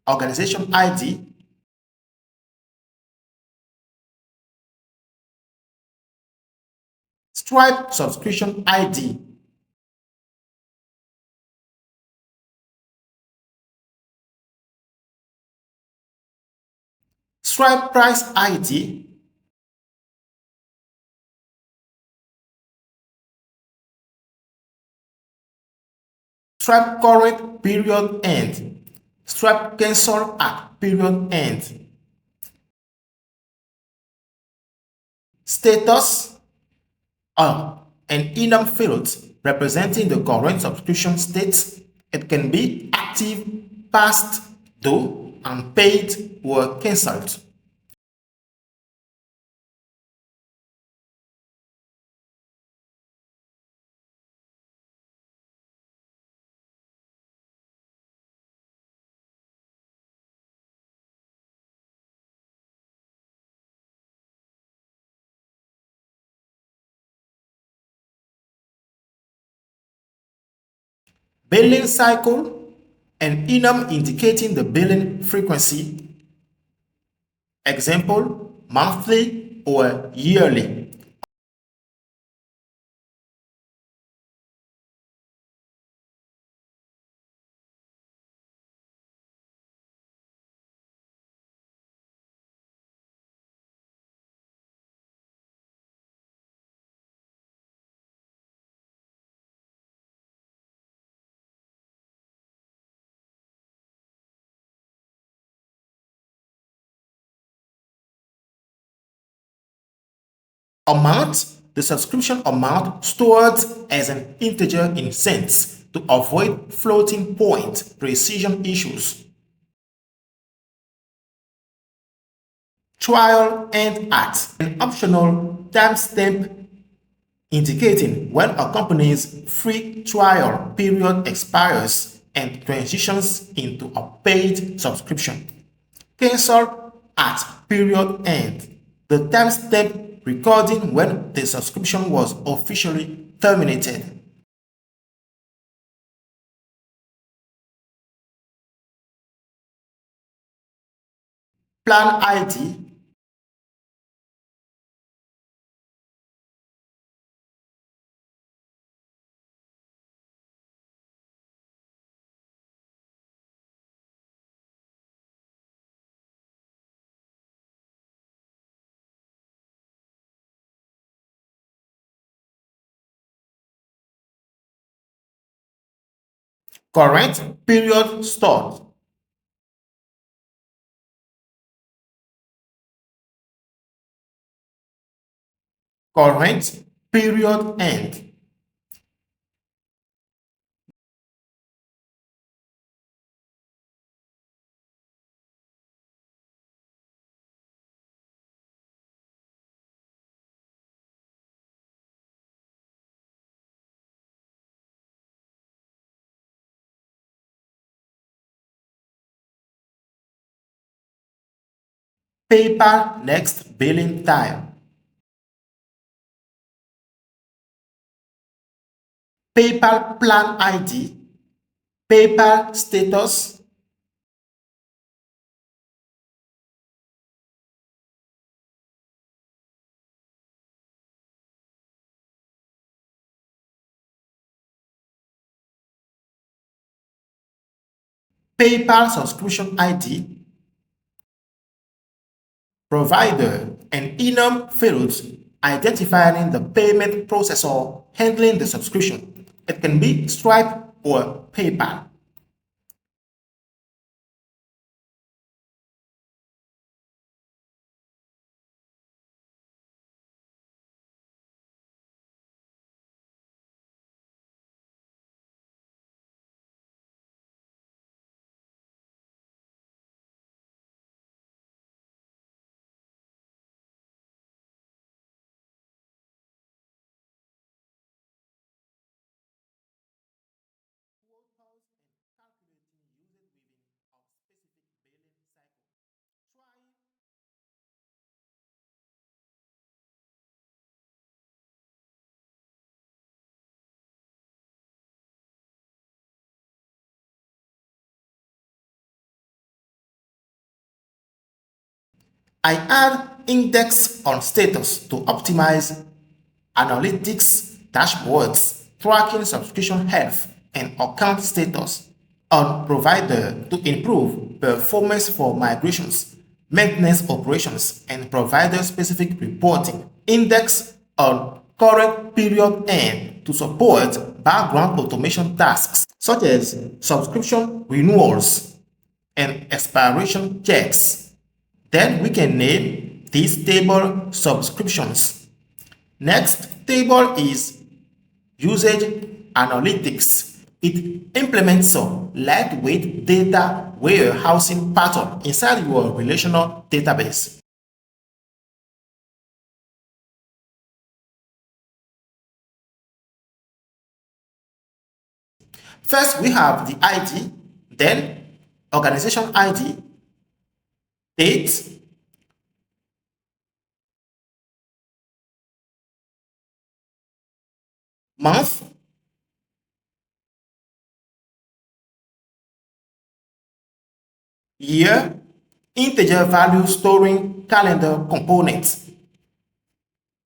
organization ID, Stripe subscription ID, Stripe price ID, Stripe current period end, Stripe cancel at period end, status, an enum field representing the current subscription state. It can be active, passed, due, unpaid, or cancelled. Billing cycle, an enum indicating the billing frequency. Example, monthly or yearly. Amount, the subscription amount stored as an integer in cents to avoid floating point precision issues. Trial end at, an optional timestamp indicating when a company's free trial period expires and transitions into a paid subscription. Cancel at period end, the timestamp recording when the subscription was officially terminated. Plan ID, current period stored. Current period end. PayPal next billing time. PayPal plan ID. PayPal status. PayPal subscription ID. Provider and enum fields identifying the payment processor handling the subscription. It can be Stripe or PayPal. I add index on status to optimize analytics dashboards, tracking subscription health and account status. On provider to improve performance for migrations, maintenance operations, and provider-specific reporting. Index on current period end to support background automation tasks such as subscription renewals and expiration checks. Then we can name this table subscriptions. Next table is usage analytics. It implements a lightweight data warehousing pattern inside your relational database. First, we have the ID, then organization ID, date, month, year, integer value storing calendar components.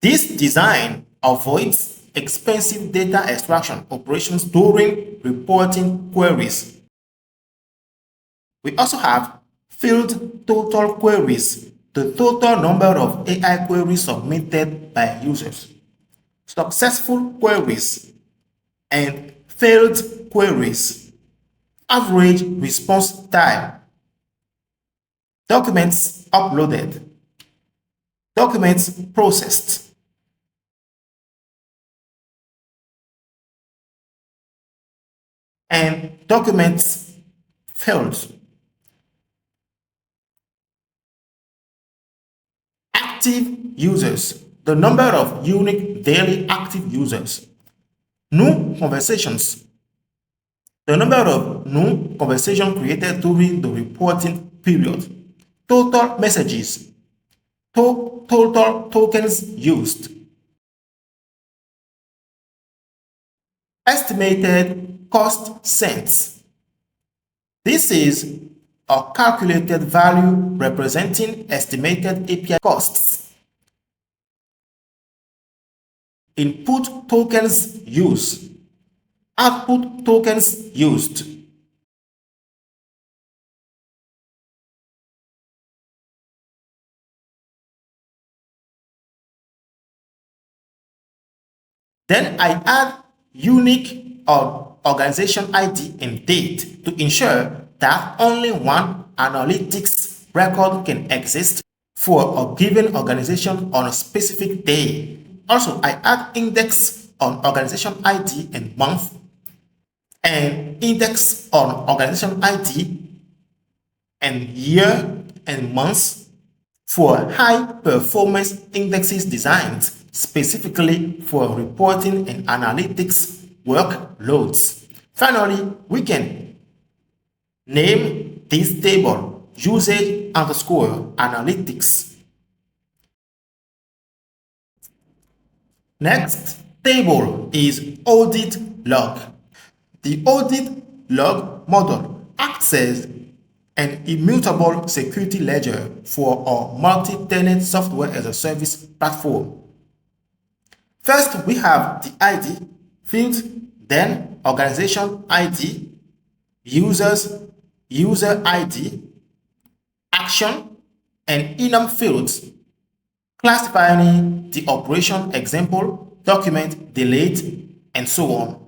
This design avoids expensive data extraction operations during reporting queries. We also have field total queries, the total number of AI queries submitted by users, successful queries, and failed queries, average response time, documents uploaded, documents processed, and documents fields. Active users, the number of unique daily active users. New conversations, the number of new conversations created during the reporting period. Total messages, total tokens used. Estimated cost cents. This is a calculated value representing estimated API costs. Input tokens used. Output tokens used. Then I add unique or organization ID and date to ensure that only one analytics record can exist for a given organization on a specific day. Also, I add index on organization ID and month and index on organization ID and year and month for high-performance indexes designed specifically for reporting and analytics workloads. Finally, we can name this table usage underscore analytics. Next table is audit log. The audit log model acts as an immutable security ledger for a multi-tenant software as a service platform. First, we have the ID field, then organization ID, user ID, action, and enum fields, classifying the operation example, document, delete, and so on.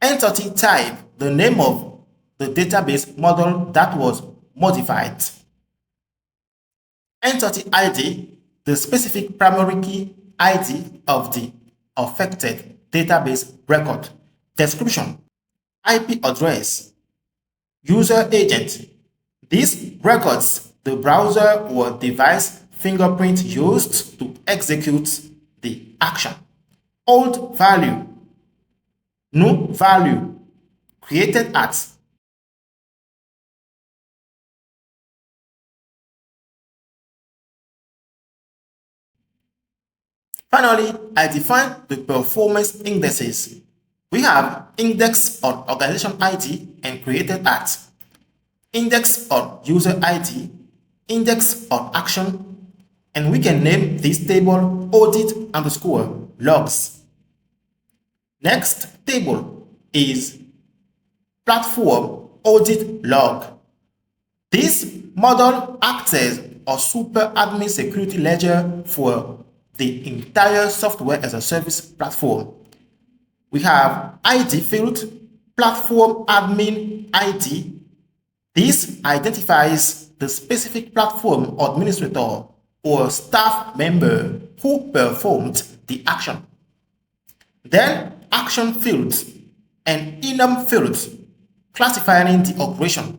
Entity type, the name of the database model that was modified. Entity ID, the specific primary key ID of the affected database record. Description, IP address, user agent. These records the browser or device fingerprint used to execute the action. Old value, new value, created at. Finally, I define the performance indexes. We have index on organization ID and created at, index on user ID, index on action, and we can name this table audit underscore logs. Next table is platform audit log. This model acts as a super admin security ledger for the entire software as a service platform. We have ID field, platform admin ID. This identifies the specific platform administrator or staff member who performed the action. Then action fields and enum fields classifying the operation.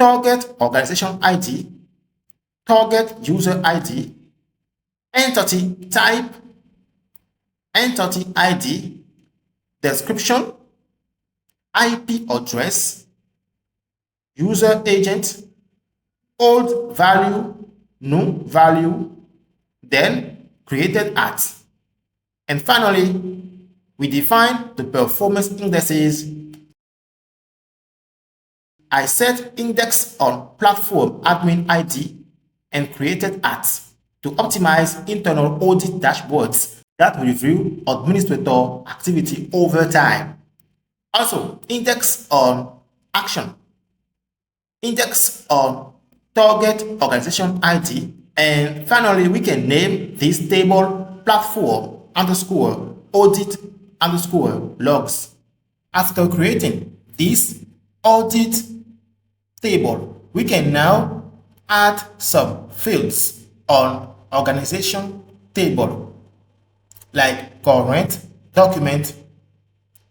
target organization ID, target user ID, entity type, entity ID, description, IP address, user agent, old value, new value, then created at. And finally, we define the performance indices. I set index on platform admin ID and created at to optimize internal audit dashboards that review administrator activity over time. Also, index on action, index on target organization ID, and finally, we can name this table platform underscore audit underscore logs. After creating this audit table, we can now add some fields on organization table like current document,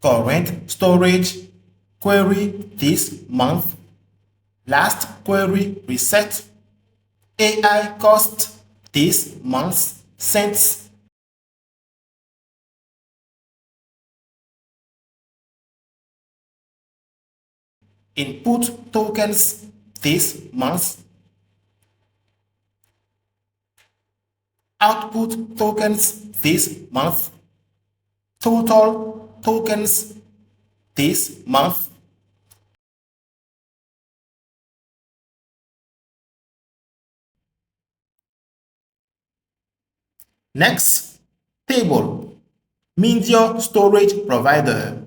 current storage, query this month, last query reset, AI cost this month since, input tokens this month, output tokens this month, total tokens this month, next table, media storage provider.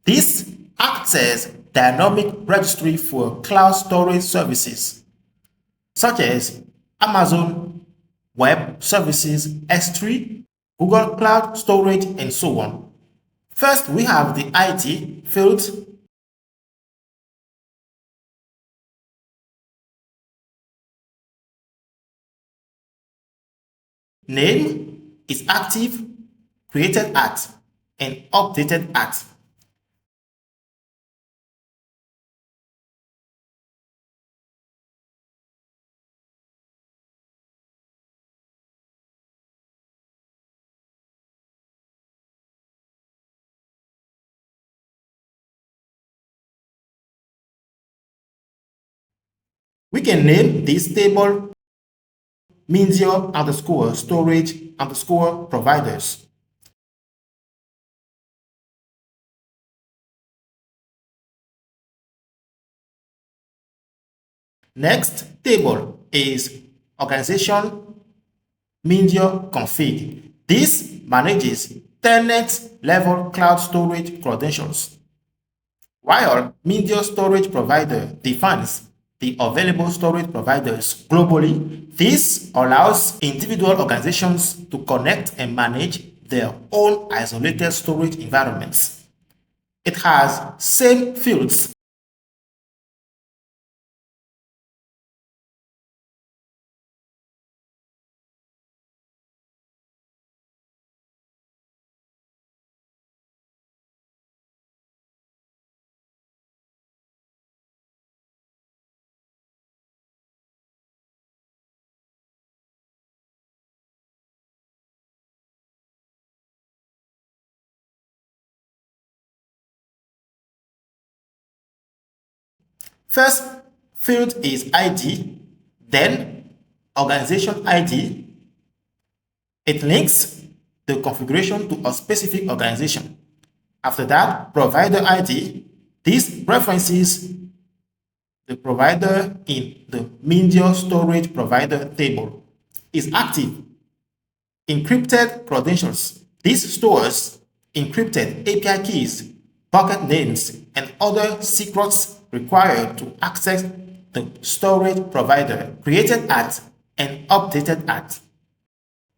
This acts as dynamic registry for cloud storage services such as Amazon Web Services S3, Google Cloud Storage, and so on. First, we have the ID field. Name is active, created at, and updated at. We can name this table media underscore storage underscore providers. Next table is organization media config. This manages tenant level cloud storage credentials, while media storage provider defines the available storage providers globally. This allows individual organizations to connect and manage their own isolated storage environments. It has same fields. First field is ID, then organization ID. It links the configuration to a specific organization. After that, provider ID. This references the provider in the media storage provider table. Is active. Encrypted credentials. This stores encrypted API keys, bucket names, and other secrets required to access the storage provider, created at and updated at.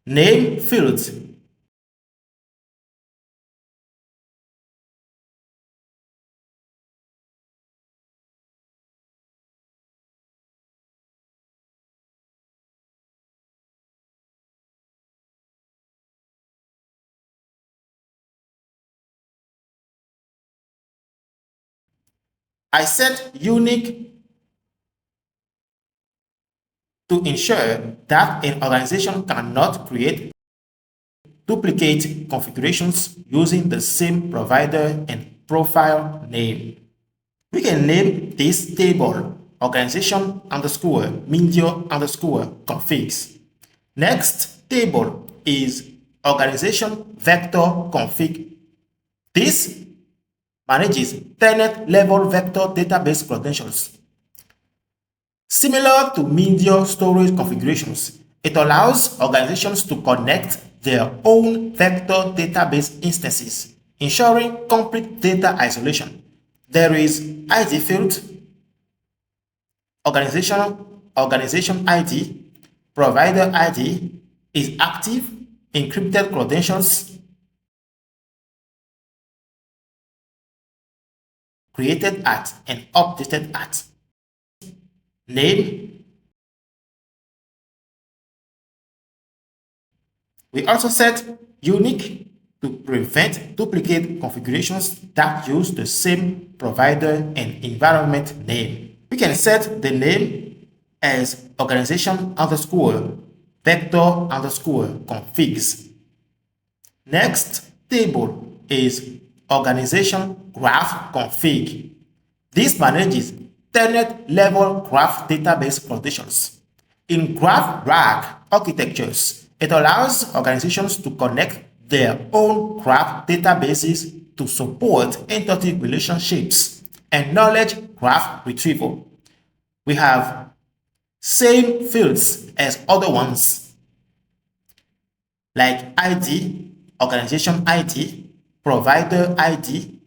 Name fields. I set unique to ensure that an organization cannot create duplicate configurations using the same provider and profile name. We can name this table organization underscore media underscore configs. Next table is organization vector config. This manages tenant level vector database credentials. Similar to media storage configurations, it allows organizations to connect their own vector database instances, ensuring complete data isolation. There is ID field, organization ID, provider ID, is active, encrypted credentials, created at and updated at, name. We also set unique to prevent duplicate configurations that use the same provider and environment name. We can set the name as organization underscore vector underscore configs. Next table is organization graph config. This manages tenant level graph database credentials. In graph RAG architectures, it allows organizations to connect their own graph databases to support entity relationships and knowledge graph retrieval. We have same fields as other ones like ID, organization ID, provider ID,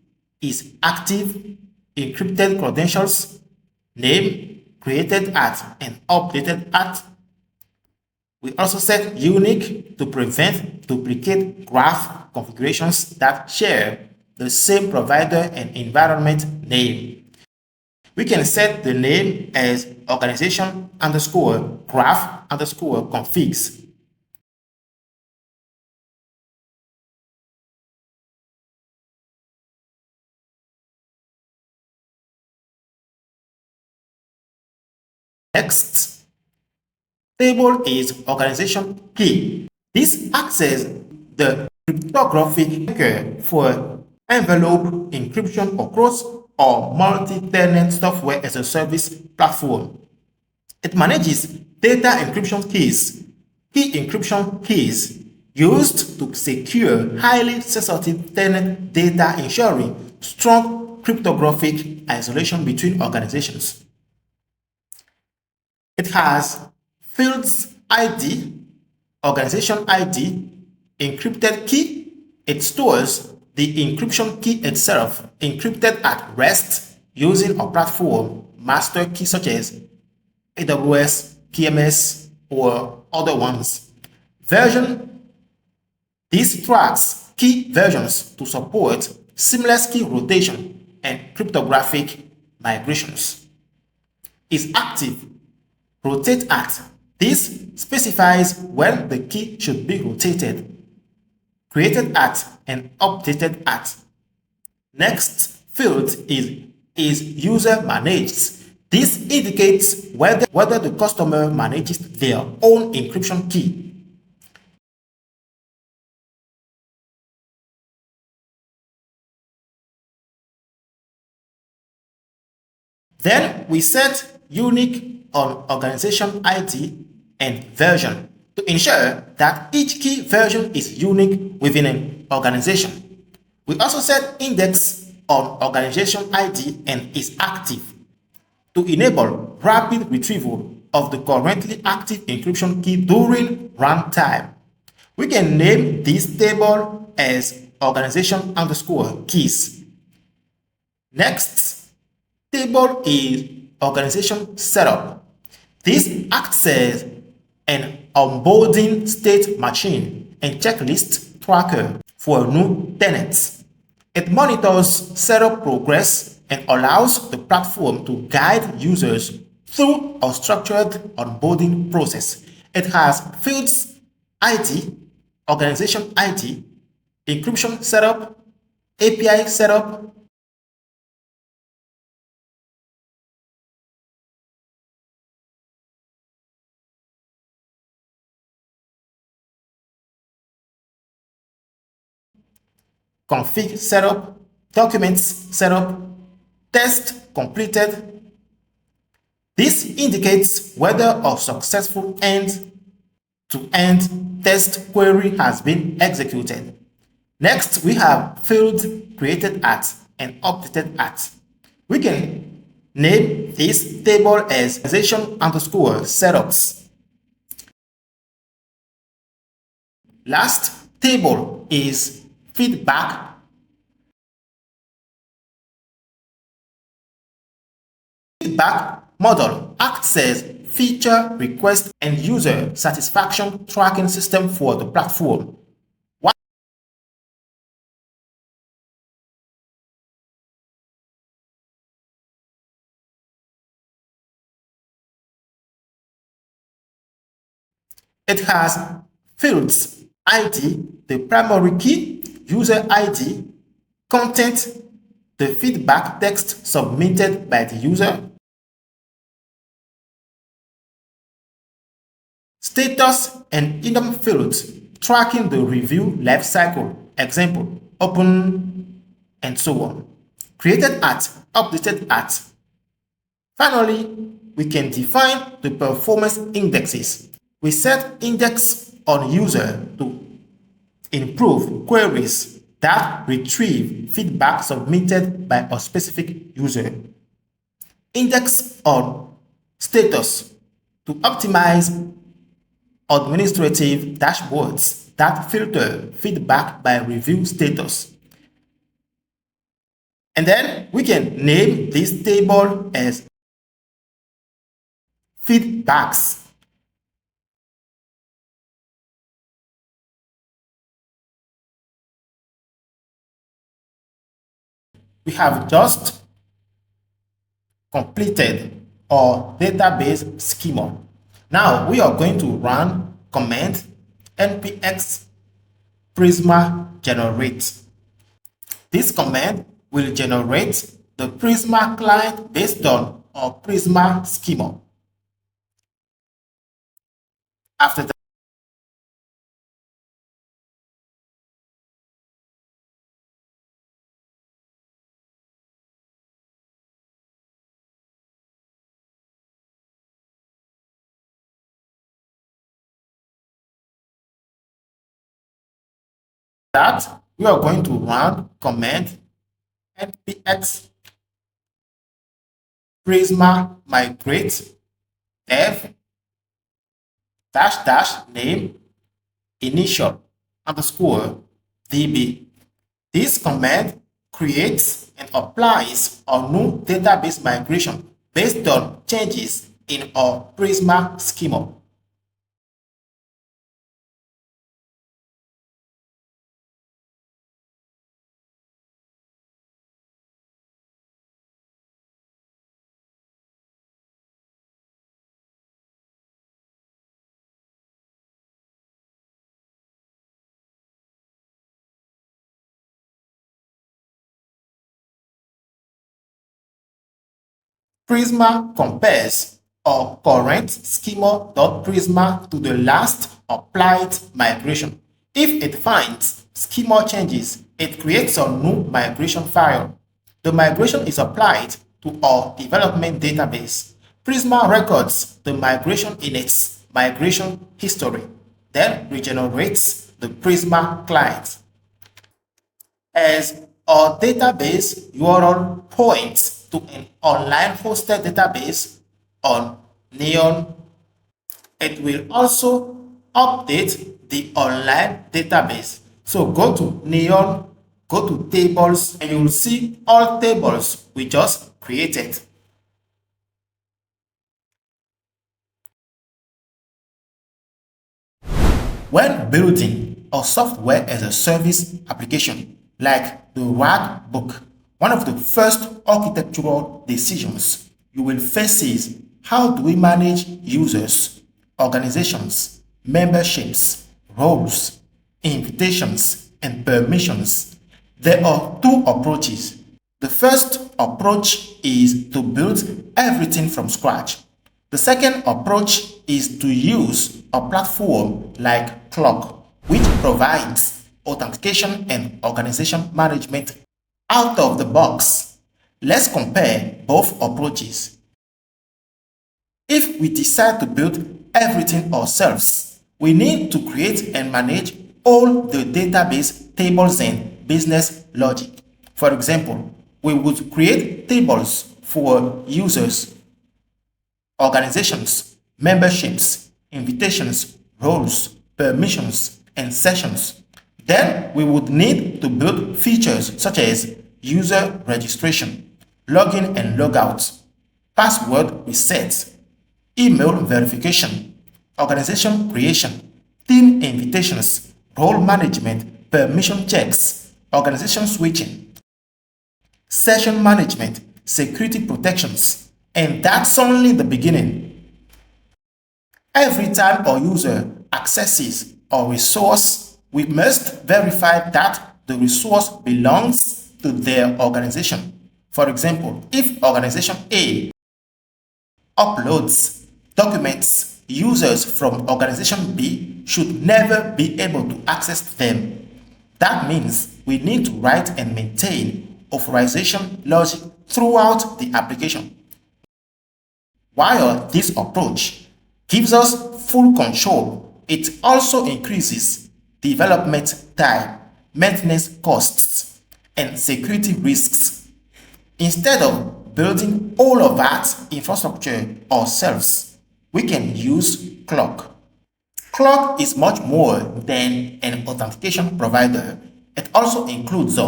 is active, encrypted credentials, name, created at and updated at. We also set unique to prevent duplicate graph configurations that share the same provider and environment name. We can set the name as organization underscore graph underscore configs. Next table is organization key. This acts as the cryptographic anchor for envelope encryption across our multi-tenant software as a service platform. It manages data encryption keys, key encryption keys used to secure highly sensitive tenant data, ensuring strong cryptographic isolation between organizations. It has fields ID, organization ID, encrypted key. It stores the encryption key itself, encrypted at rest using a platform master key such as AWS, PMS, or other ones. Version. This tracks key versions to support seamless key rotation and cryptographic migrations. Is active. Rotate at. This specifies when the key should be rotated, created at, and updated at. Next field is user managed. This indicates whether the customer manages their own encryption key. Then we set unique on organization ID and version to ensure that each key version is unique within an organization. We also set index on organization ID and is active to enable rapid retrieval of the currently active encryption key during runtime. We can name this table as organization underscore keys. Next table is organization setup. This acts as an onboarding state machine and checklist tracker for new tenants. It monitors setup progress and allows the platform to guide users through a structured onboarding process. It has fields ID, organization ID, encryption setup, API setup, config setup, documents setup, test completed. This indicates whether a successful end-to-end test query has been executed. Next, we have fields created at and updated at. We can name this table as organization_setups. Last table is feedback. Feedback model acts as feature request and user satisfaction tracking system for the platform. It has fields: ID, the primary key, user ID, content, the feedback text submitted by the user, status and item fields tracking the review lifecycle, example, open, and so on. Created at, updated at. Finally, we can define the performance indexes. We set index on user to improve queries that retrieve feedback submitted by a specific user. Index on status to optimize administrative dashboards that filter feedback by review status. And then we can name this table as feedbacks. We have just completed our database schema. Now we are going to run command npx prisma generate. This command will generate the Prisma client based on our Prisma schema. After that, we are going to run command npx prisma migrate dev --name initial underscore db. This command creates and applies a new database migration based on changes in our Prisma schema. Prisma compares our current schema.prisma to the last applied migration. If it finds schema changes, it creates a new migration file. The migration is applied to our development database. Prisma records the migration in its migration history, then regenerates the Prisma client. As our database URL points to an online hosted database on Neon, it will also update the online database. So go to Neon, go to tables, and you will see all tables we just created. When building a software as a service application like the RAG book, one of the first architectural decisions you will face is, how do we manage users, organizations, memberships, roles, invitations, and permissions? There are two approaches. The first approach is to build everything from scratch. The second approach is to use a platform like Clerk, which provides authentication and organization management out of the box. Let's compare both approaches. If we decide to build everything ourselves, we need to create and manage all the database tables and business logic. For example, we would create tables for users, organizations, memberships, invitations, roles, permissions, and sessions. Then we would need to build features such as user registration, login and logout, password resets, email verification, organization creation, team invitations, role management, permission checks, organization switching, session management, security protections, and that's only the beginning. Every time a user accesses a resource, we must verify that the resource belongs to their organization. For example, if organization A uploads documents, users from organization B should never be able to access them. That means we need to write and maintain authorization logic throughout the application. While this approach gives us full control, it also increases development time, maintenance costs, and security risks. Instead of building all of that infrastructure ourselves, we can use Clerk. Clerk is much more than an authentication provider. It also includes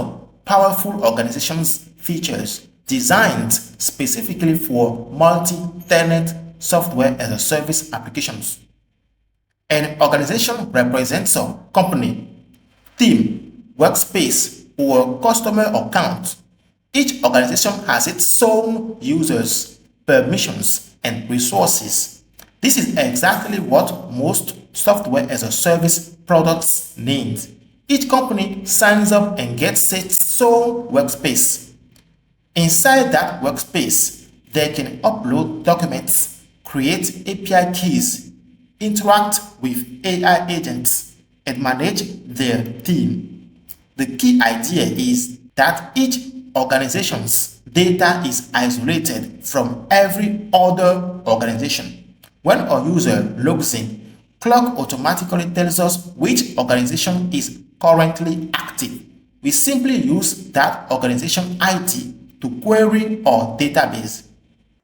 powerful organizations features designed specifically for multi-tenant software as a service applications. An organization represents a company, team, workspace, or customer account. Each organization has its own users, permissions, and resources. This is exactly what most software as a service products need. Each company signs up and gets its own workspace. Inside that workspace, they can upload documents, create API keys, interact with AI agents, and manage their team. The key idea is that each organization's data is isolated from every other organization. When a user logs in, Clerk automatically tells us which organization is currently active. We simply use that organization ID to query our database.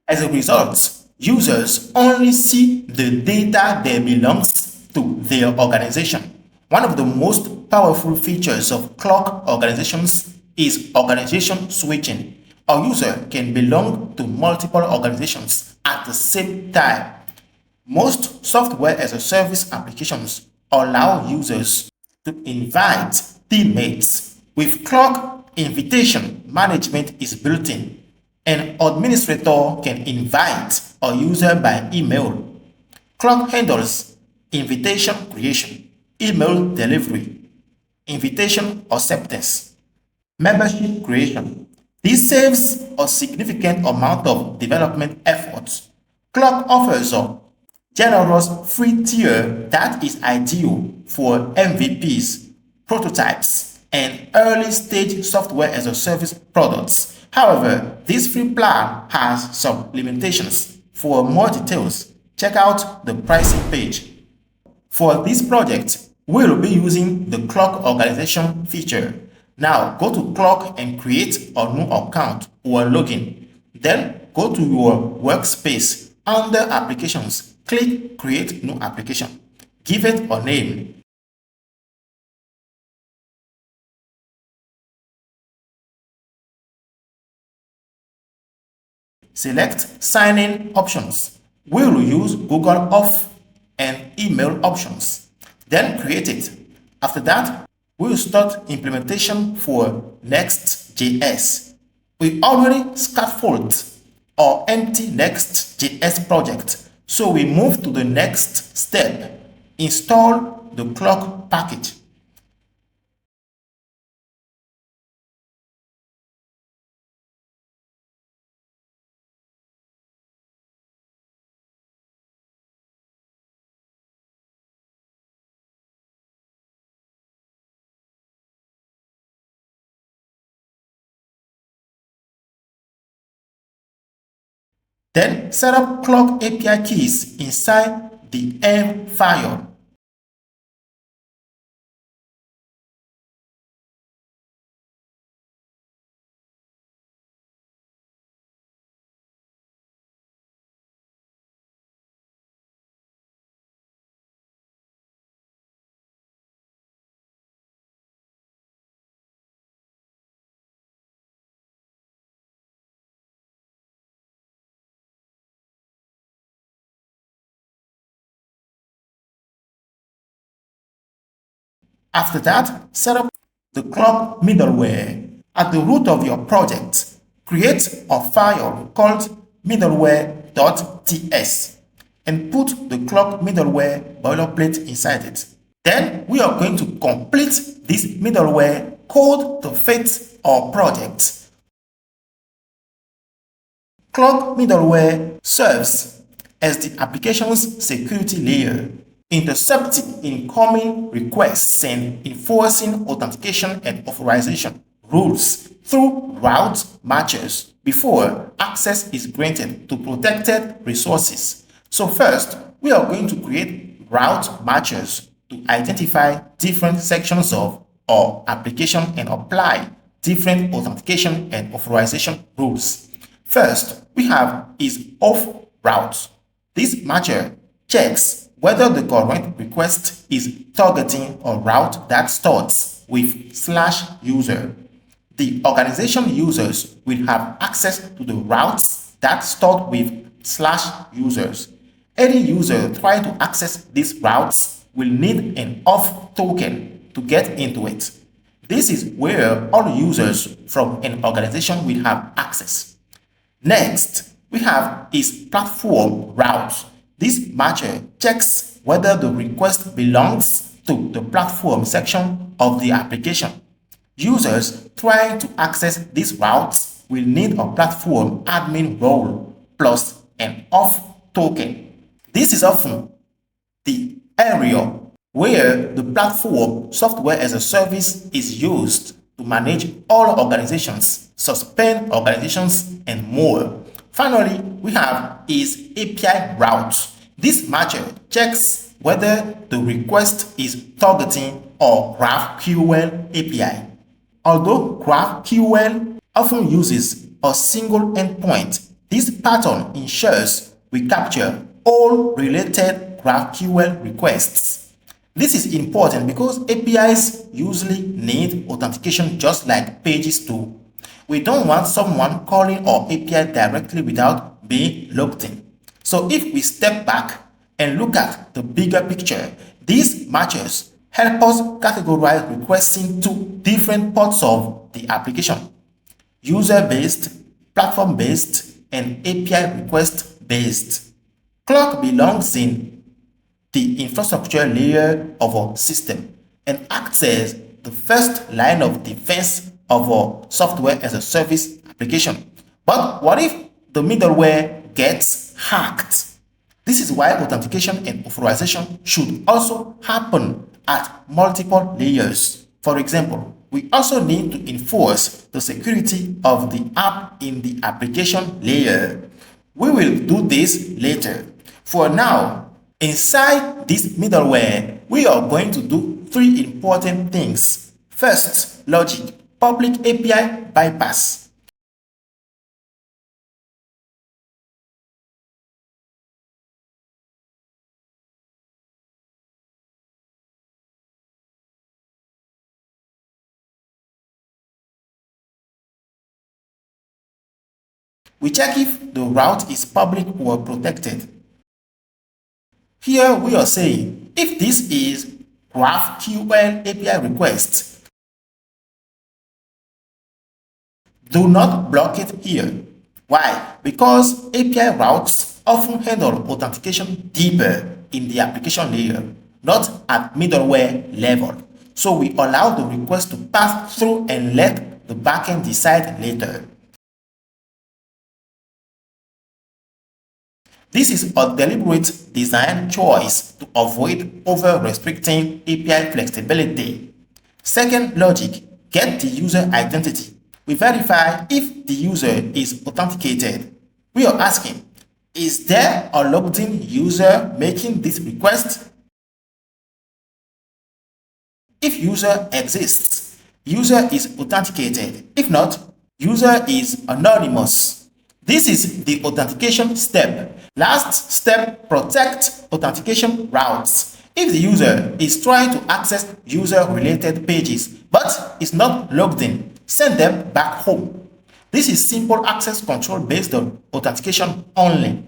As a result, users only see the data that belongs to their organization. One of the most powerful features of Clerk organizations is organization switching. A user can belong to multiple organizations at the same time. Most software as a service applications allow users to invite teammates. With Clerk, invitation management is built in. An administrator can invite a user by email. Clerk handles invitation creation, email delivery, invitation acceptance, membership creation. This saves a significant amount of development efforts. Clerk offers a generous free tier that is ideal for MVPs, prototypes, and early-stage software as a service products. However, this free plan has some limitations. For more details, check out the pricing page. For this project, we will be using the Clerk organization feature. Now go to Clerk and create a new account or login. Then go to your workspace. Under Applications, click Create New Application. Give it a name. Select Sign-in options. We will use Google Auth and email options. Then create it. After that, we will start implementation for Next.js. We already scaffolded our empty Next.js project, so we move to the next step. Install the Clerk package. Then set up Clock API keys inside the env file. After that, set up the Clock middleware. At the root of your project, create a file called middleware.ts and put the Clock middleware boilerplate inside it. Then we are going to complete this middleware code to fit our project. Clock middleware serves as the application's security layer, intercepting incoming requests and enforcing authentication and authorization rules through route matchers before access is granted to protected resources. So first, we are going to create route matchers to identify different sections of our application and apply different authentication and authorization rules. First, we have is off route. This matcher checks whether the current request is targeting a route that starts with /user. The organization users will have access to the routes that start with /users. Any user trying to access these routes will need an auth token to get into it. This is where all users from an organization will have access. Next, we have is platform route. This matcher checks whether the request belongs to the platform section of the application. Users trying to access these routes will need a platform admin role plus an auth token. This is often the area where the platform software as a service is used to manage all organizations, suspend organizations, and more. Finally, we have is API route. This matcher checks whether the request is targeting or GraphQL API. Although GraphQL often uses a single endpoint, this pattern ensures we capture all related GraphQL requests. This is important because APIs usually need authentication just like pages do. We don't want someone calling our API directly without being logged in. So if we step back and look at the bigger picture, these matches help us categorize requests into different parts of the application: user-based, platform-based, and API request-based. Clock belongs in the infrastructure layer of our system and acts as the first line of defense of our software as a service application. But what if the middleware gets hacked? This is why authentication and authorization should also happen at multiple layers. For example, we also need to enforce the security of the app in the application layer. We will do this later. For now, inside this middleware, we are going to do three important things. First, logic, public API bypass. We check if the route is public or protected. Here we are saying if this is GraphQL API request, do not block it here. Why? Because API routes often handle authentication deeper in the application layer, not at middleware level. So we allow the request to pass through and let the backend decide later. This is a deliberate design choice to avoid over-restricting API flexibility. Second logic, get the user identity. We verify if the user is authenticated. We are asking, Is there a logged in user making this request? If user exists, user is authenticated. If not, user is anonymous. This is the authentication step. Last step, protect authentication routes. If the user is trying to access user-related pages but is not logged in, send them back home. This is simple access control based on authentication only.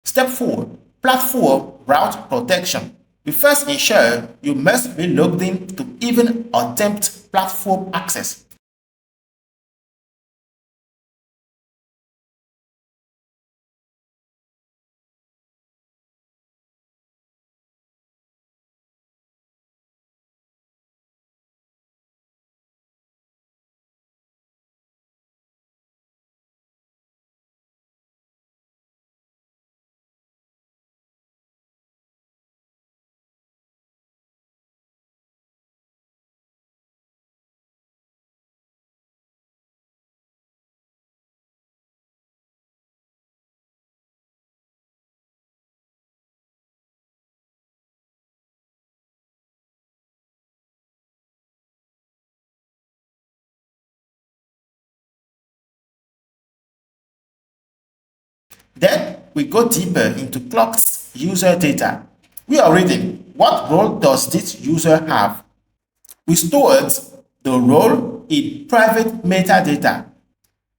Step 4. Platform route protection. We first ensure you must be logged in to even attempt platform access. Then we go deeper into Clerk's user data. We are reading, what role does this user have? We stored the role in private metadata.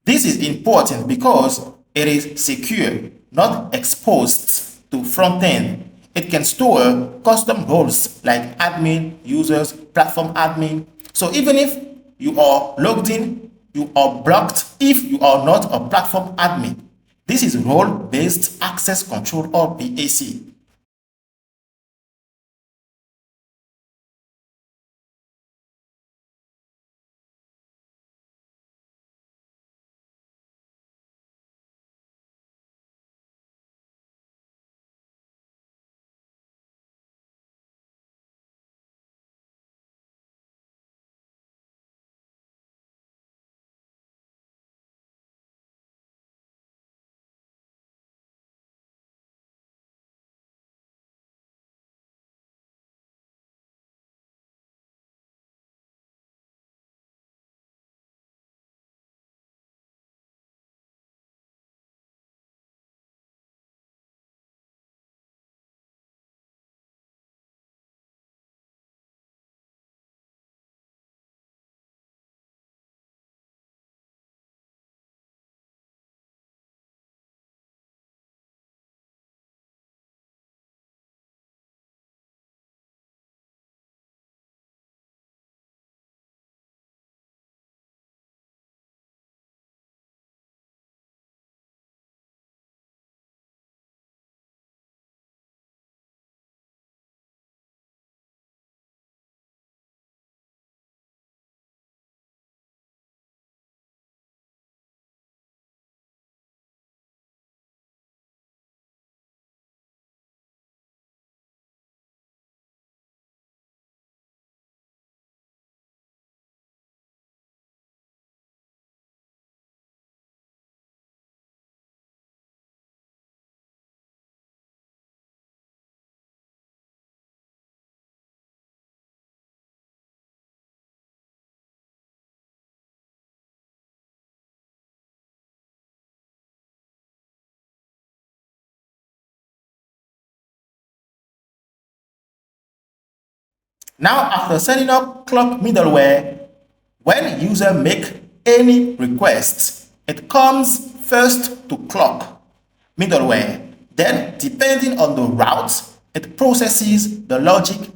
This is important because it is secure, not exposed to front-end. It can store custom roles like admin, users, platform admin. So even if you are logged in, you are blocked if you are not a platform admin. This is role-based access control or BAC. Now, after setting up Clerk middleware, when user make any request, it comes first to Clerk middleware. Then, depending on the route, it processes the logic.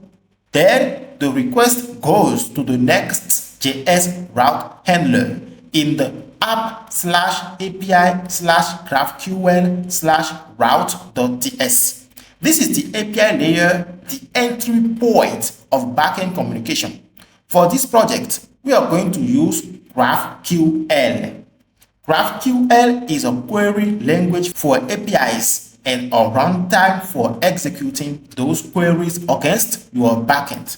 Then, the request goes to the Next.js route handler in the app/API/GraphQL/route.ts. This is the API layer, the entry point of backend communication. For this project, we are going to use GraphQL. GraphQL is a query language for APIs and a runtime for executing those queries against your backend.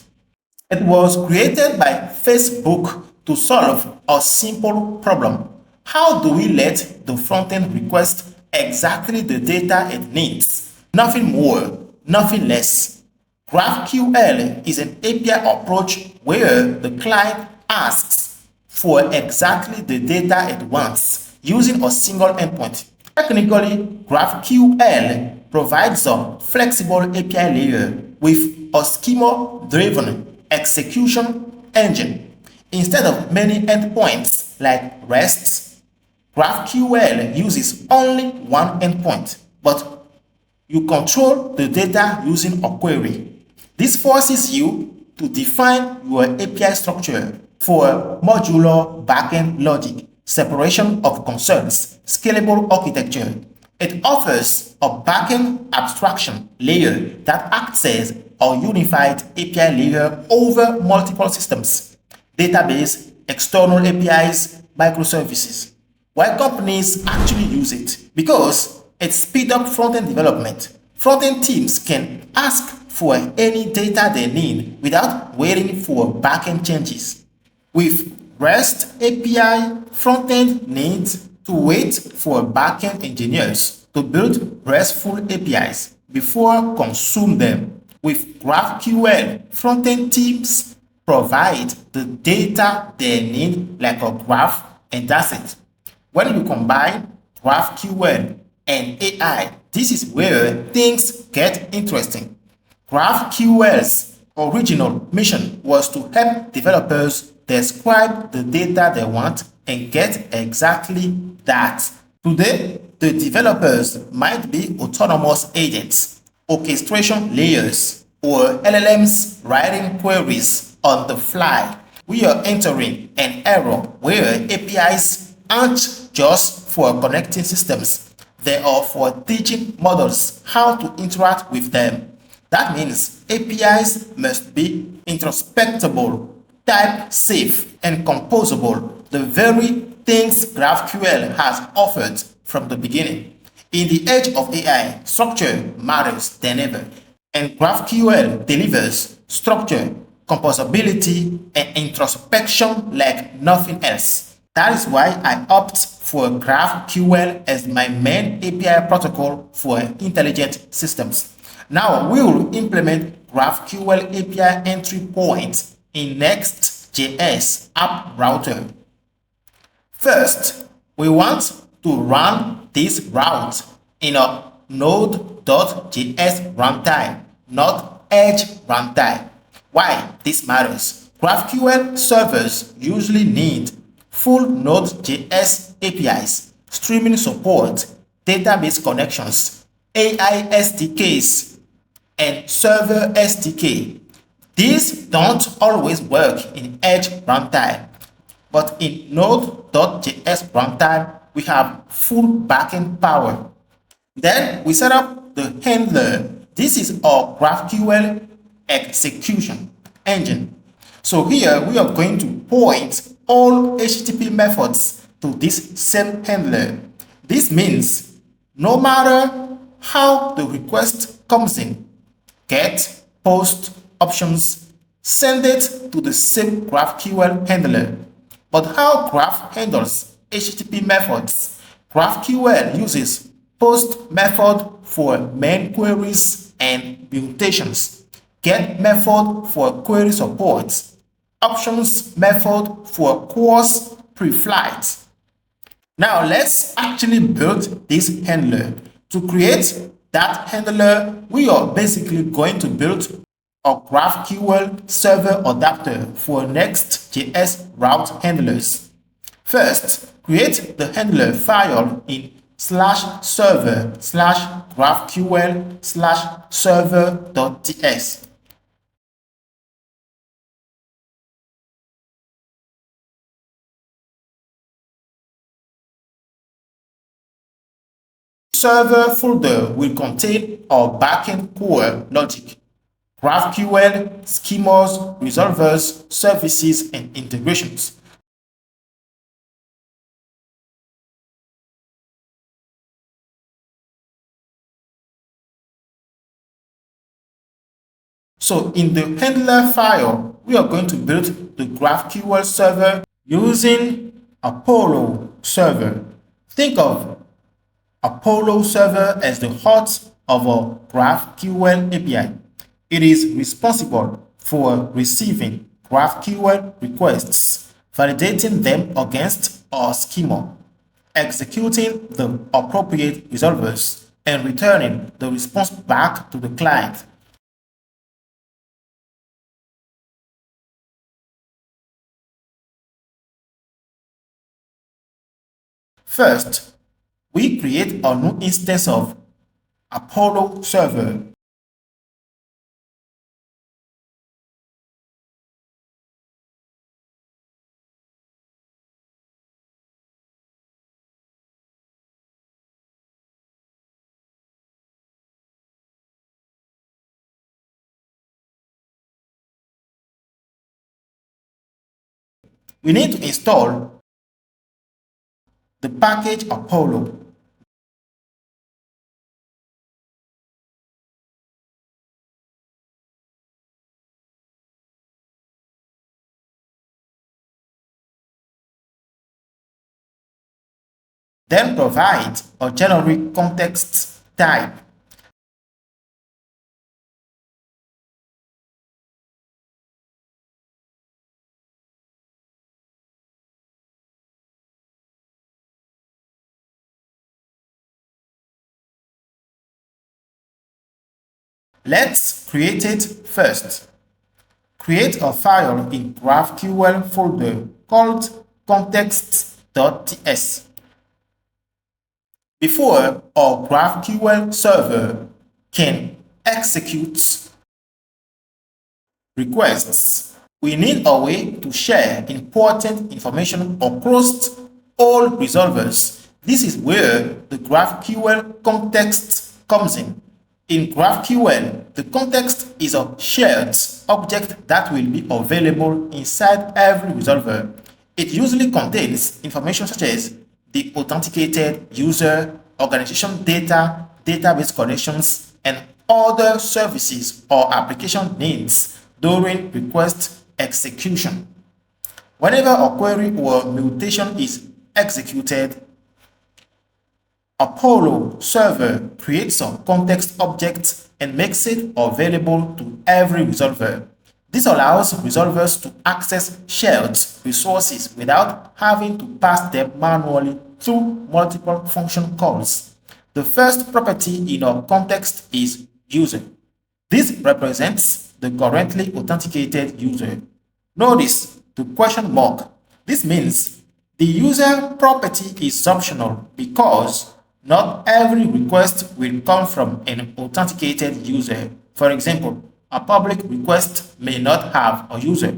It was created by Facebook to solve a simple problem. How do we let the frontend request exactly the data it needs? Nothing more, nothing less. GraphQL is an API approach where the client asks for exactly the data it wants using a single endpoint. Technically, GraphQL provides a flexible API layer with a schema-driven execution engine. Instead of many endpoints like REST, GraphQL uses only one endpoint, but you control the data using a query. This forces you to define your API structure for modular backend logic, separation of concerns, scalable architecture. It offers a backend abstraction layer that acts as a unified API layer over multiple systems, database, external APIs, microservices. Why companies actually use it? Because it speeds up front-end development. Front-end teams can ask for any data they need without waiting for backend changes. With REST API, front-end needs to wait for backend engineers to build RESTful APIs before consume them. With GraphQL, front-end teams provide the data they need like a graph, and that's it. When you combine GraphQL and AI, this is where things get interesting. GraphQL's original mission was to help developers describe the data they want and get exactly that. Today, the developers might be autonomous agents, orchestration layers, or LLMs writing queries on the fly. We are entering an era where APIs aren't just for connecting systems, they are for teaching models how to interact with them. That means APIs must be introspectable, type safe, and composable, the very things GraphQL has offered from the beginning. In the age of AI, structure matters than ever, and GraphQL delivers structure, composability, and introspection like nothing else. That is why I opt for GraphQL as my main API protocol for intelligent systems. Now we will implement GraphQL API entry points in Next.js App Router. First, we want to run this route in a Node.js runtime, not Edge runtime. Why this matters? GraphQL servers usually need full Node.js APIs, streaming support, database connections, AI SDKs, and server SDK. These don't always work in Edge runtime, but in Node.js runtime, we have full backend power. Then we set up the handler. This is our GraphQL execution engine. So here we are going to point all HTTP methods to this same handler. This means no matter how the request comes in, get, post, options, send it to the same GraphQL handler. But how Graph handles HTTP methods? GraphQL uses post method for main queries and mutations, get method for query support, options method for course pre-flight. Now let's actually build this handler. To create that handler, we are basically going to build a GraphQL server adapter for Next.js route handlers. First, create the handler file in /server/GraphQL/server.ts. server folder will contain our backend core logic, GraphQL, schemas, resolvers, services, and integrations. So in the handler file, we are going to build the GraphQL server using Apollo server. Think of Apollo server as the heart of our GraphQL API. It is responsible for receiving GraphQL requests, validating them against our schema, executing the appropriate resolvers, and returning the response back to the client. First, we create a new instance of Apollo server. We need to install the package Apollo. Then provide a generic context type. Let's create it first. Create a file in GraphQL folder called context.ts. Before our GraphQL server can execute requests, we need a way to share important information across all resolvers. This is where the GraphQL context comes in. In GraphQL, the context is a shared object that will be available inside every resolver. It usually contains information such as the authenticated user, organization data, database connections, and other services or application needs during request execution. Whenever a query or mutation is executed, Apollo server creates a context object and makes it available to every resolver. This allows resolvers to access shared resources without having to pass them manually through multiple function calls. The first property in our context is user. This represents the currently authenticated user. Notice the question mark. This means the user property is optional because not every request will come from an authenticated user. For example, a public request may not have a user.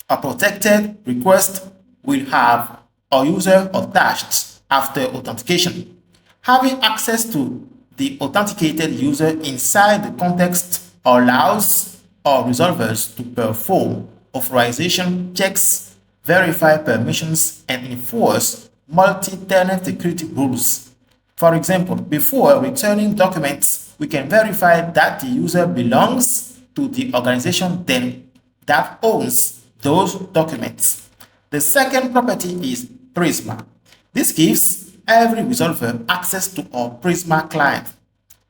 A protected request will have a user attached after authentication. Having access to the authenticated user inside the context allows our resolvers to perform authorization checks, verify permissions, and enforce multi-tenant security rules. For example, before returning documents, we can verify that the user belongs to the organization that owns those documents. The second property is Prisma. This gives every resolver access to our Prisma client.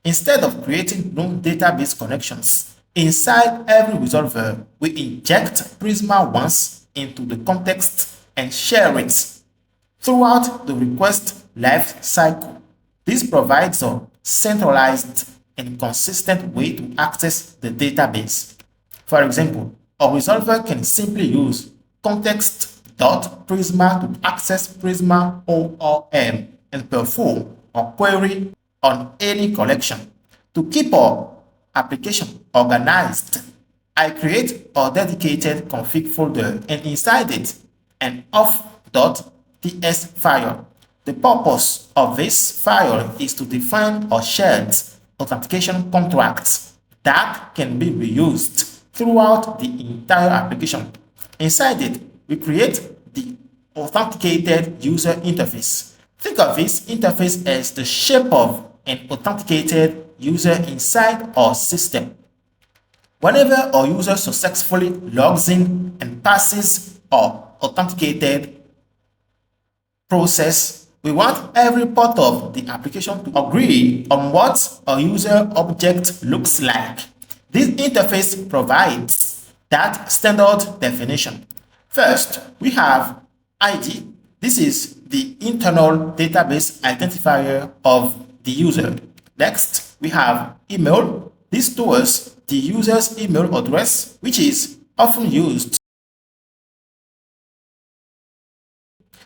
Instead of creating new database connections, inside every resolver, we inject Prisma once into the context and share it throughout the request life cycle. This provides a centralized and consistent way to access the database. For example, a resolver can simply use context.prisma to access Prisma ORM and perform a query on any collection. To keep our application organized, I create a dedicated config folder and inside it an auth.ts file. The The purpose of this file is to define or shared authentication contracts that can be reused throughout the entire application. Inside it, we create the authenticated user interface. Think of this interface as the shape of an authenticated user inside our system. Whenever our user successfully logs in and passes our authenticated process, we want every part of the application to agree on what a user object looks like. This interface provides that standard definition. First, we have ID. This is the internal database identifier of the user. Next, we have email. This stores the user's email address, which is often used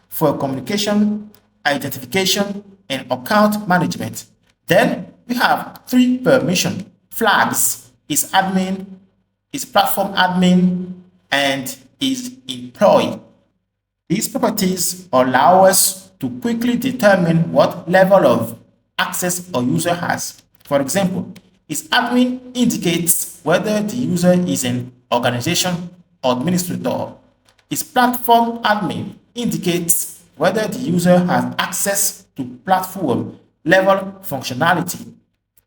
for communication, identification, and account management. Then we have three permission flags: is admin, is platform admin, and is employee. These properties allow us to quickly determine what level of access a user has. For example, is admin indicates whether the user is an organization administrator. Is platform admin indicates whether the user has access to platform level functionality.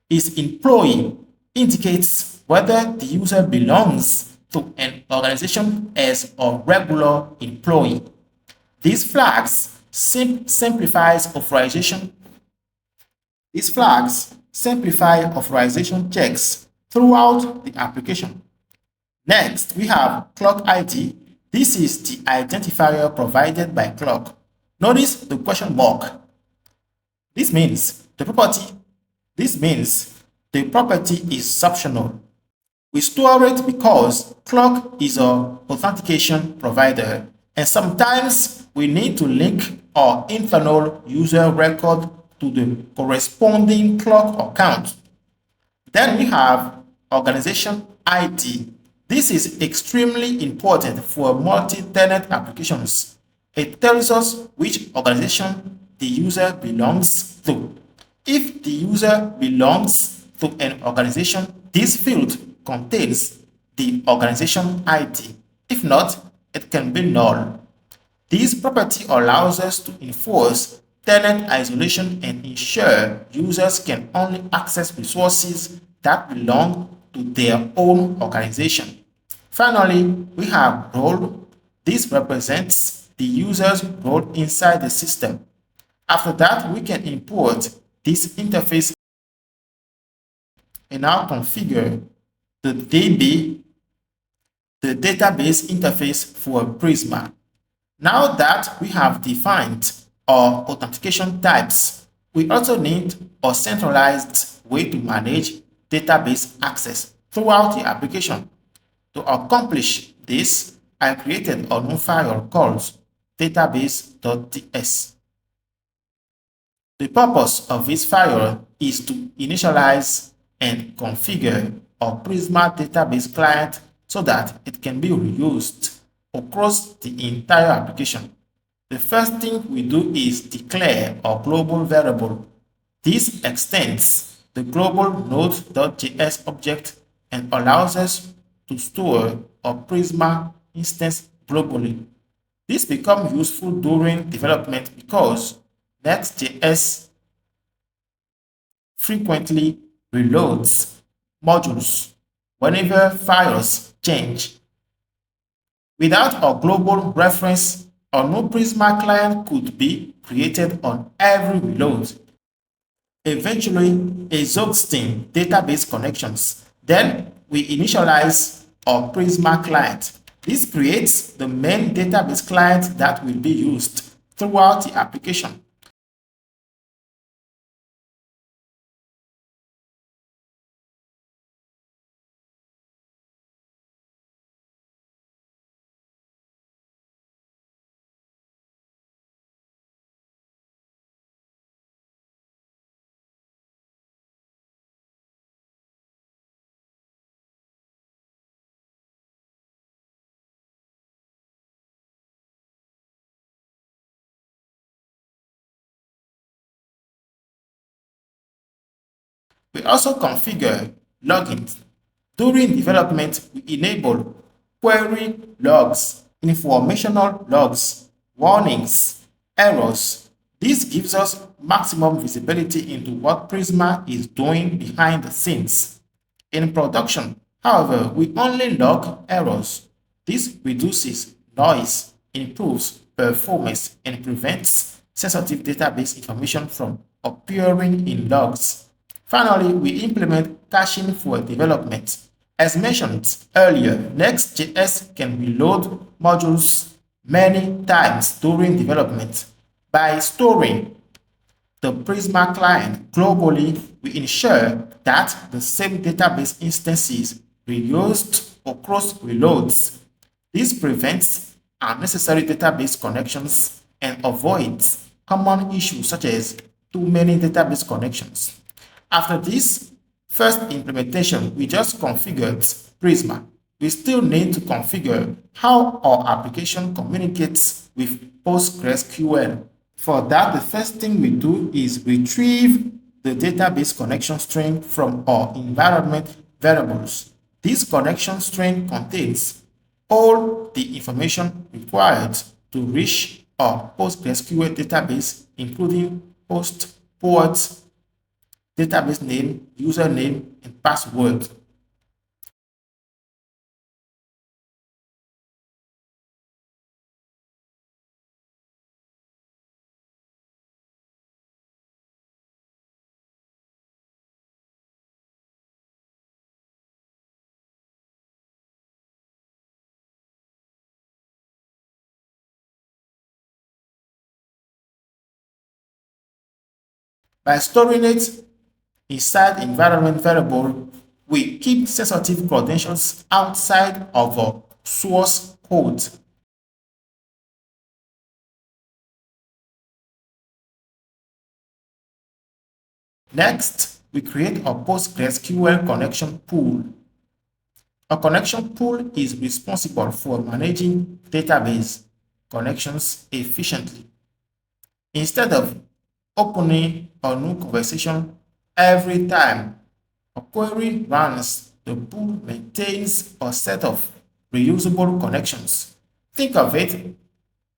Is employee indicates whether the user belongs to an organization as a regular employee. These flags simplify authorization checks throughout the application. Next, we have Clerk ID. This is the identifier provided by Clerk. Notice the question mark. This means the property is optional. We store it because Clerk is an authentication provider, and sometimes we need to link our internal user record to the corresponding Clerk account. Then we have Organization ID. This is extremely important for multi-tenant applications. It tells us which organization the user belongs to. If the user belongs to an organization, this field contains the organization ID. If not, it can be null. This property allows us to enforce tenant isolation and ensure users can only access resources that belong to their own organization. Finally, we have role. This represents the user's role inside the system. After that, we can import this interface and now configure the database interface for Prisma. Now that we have defined our authentication types, we also need a centralized way to manage database access throughout the application. To accomplish this, I created a new file called database.ts. The purpose of this file is to initialize and configure a Prisma database client so that it can be reused across the entire application. The first thing we do is declare a global variable. This extends the global node.js object and allows us to store a Prisma instance globally. This becomes useful during development because Next.js frequently reloads modules whenever files change. Without a global reference, a new Prisma client could be created on every reload, eventually exhausting database connections. Then we initialize our Prisma client. This creates the main database client that will be used throughout the application. We also configure logins. During development, we enable query logs, informational logs, warnings, errors. This gives us maximum visibility into what Prisma is doing behind the scenes. In production, however, we only log errors. This reduces noise, improves performance, and prevents sensitive database information from appearing in logs. Finally, we implement caching for development. As mentioned earlier, Next.js can reload modules many times during development. By storing the Prisma client globally, we ensure that the same database instances reused across reloads. This prevents unnecessary database connections and avoids common issues such as too many database connections. After this first implementation, we just configured Prisma. We still need to configure how our application communicates with PostgreSQL. For that, the first thing we do is retrieve the database connection string from our environment variables. This connection string contains all the information required to reach our PostgreSQL database, including host, port, database name, username, and password. By storing it inside environment variable, we keep sensitive credentials outside of our source code. Next, we create a PostgreSQL connection pool. A connection pool is responsible for managing database connections efficiently. Instead of opening a new conversation every time a query runs, the pool maintains a set of reusable connections. Think of it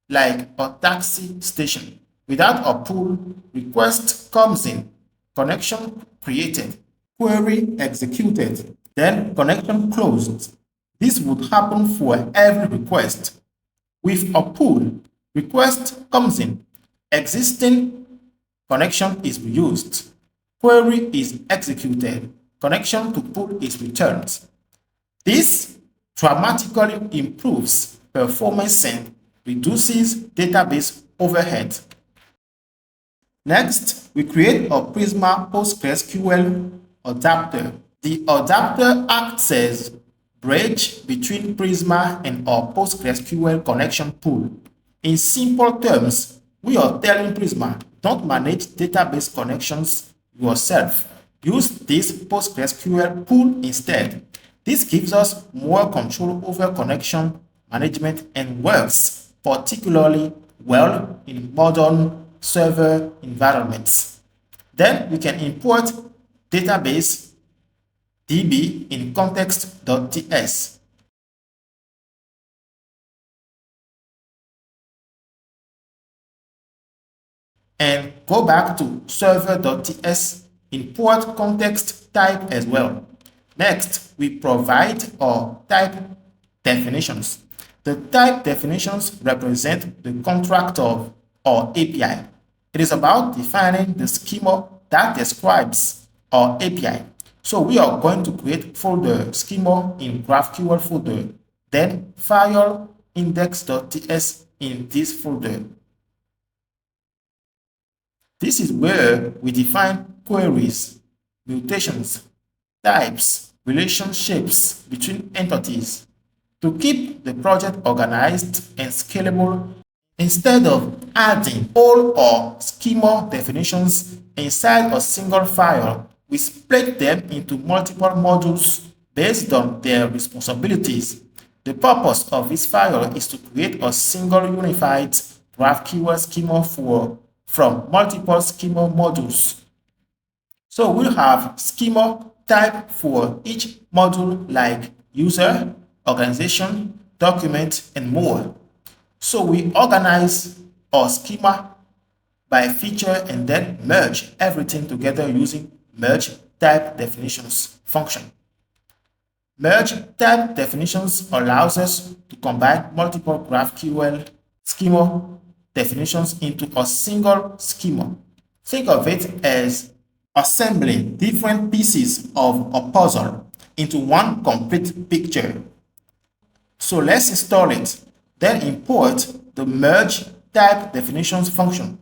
like a taxi station. Without a pool, request comes in, connection created, query executed, then connection closed. This would happen for every request. With a pool, request comes in, existing connection is reused, query is executed, connection to pool is returned. This dramatically improves performance and reduces database overhead. Next, we create a Prisma PostgreSQL adapter. The adapter acts as bridge between Prisma and our PostgreSQL connection pool. In simple terms, we are telling Prisma, don't manage database connections yourself. Use this PostgreSQL pool instead. This gives us more control over connection management and works particularly well in modern server environments. Then we can import database DB in context.ts. And go back to server.ts, import context type as well. Next, we provide our type definitions. The type definitions represent the contract of our API. It is about defining the schema that describes our API. So we are going to create folder schema in GraphQl folder, then file index.ts in this folder. This is where we define queries, mutations, types, relationships between entities to keep the project organized and scalable. Instead of adding all our schema definitions inside a single file, we split them into multiple modules based on their responsibilities. The purpose of this file is to create a single unified GraphQL schema from multiple schema modules. So we'll have schema type for each module like user, organization, document, and more. So we organize our schema by feature and then merge everything together using merge type definitions function. Merge type definitions allows us to combine multiple GraphQL schema definitions into a single schema. Think of it as assembling different pieces of a puzzle into one complete picture. So let's install it, then import the merge type definitions function.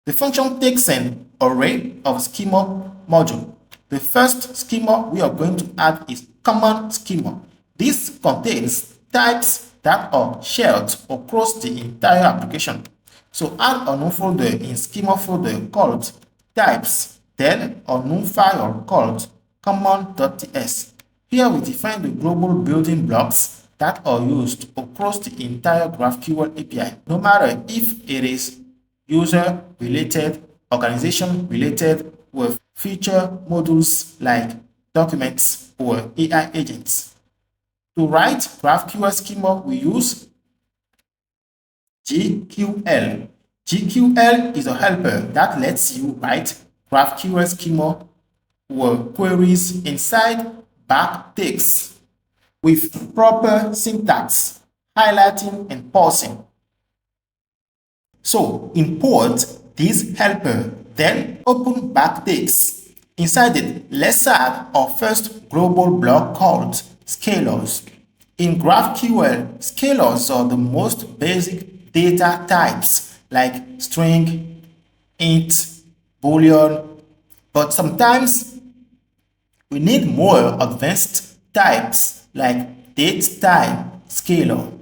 The function takes an array of schema module. The first schema we are going to add is common schema. This contains types that are shared across the entire application. So add a new folder in schema folder called types, then a new file called common.ts. Here we define the global building blocks that are used across the entire GraphQL API, no matter if it is user related, organization related with feature modules like documents or AI agents. To write GraphQL schema, we use GQL. GQL is a helper that lets you write GraphQL schema or queries inside backticks with proper syntax, highlighting and pausing. So import this helper, then open backticks. Inside it, let's add our first global block called scalars. In GraphQL, scalars are the most basic data types like string, int, boolean, but sometimes we need more advanced types like datetime scalar.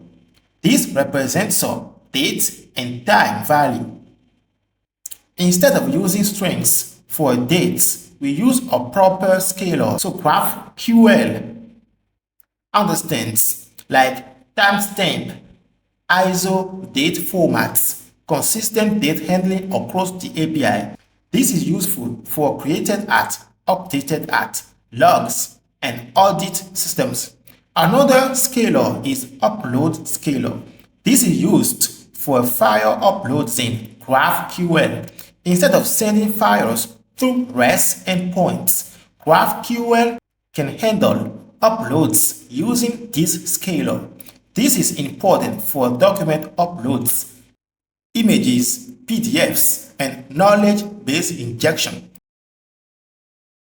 This represents a date and time value. Instead of using strings for dates, we use a proper scalar. So GraphQL understands like timestamp, ISO date formats, consistent date handling across the API. This is useful for created at, updated at, logs, and audit systems. Another scalar is upload scalar. This is used for file uploads in GraphQL. Instead of sending files through REST endpoints, GraphQL can handle uploads using this scalar. This is important for document uploads, images, PDFs, and knowledge base injection.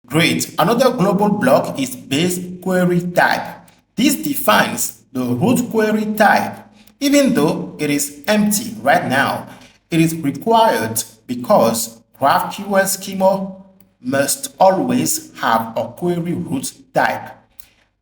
Great. Another global block is base query type. This defines the root query type. Even though it is empty right now, it is required because GraphQL schema must always have a query root type.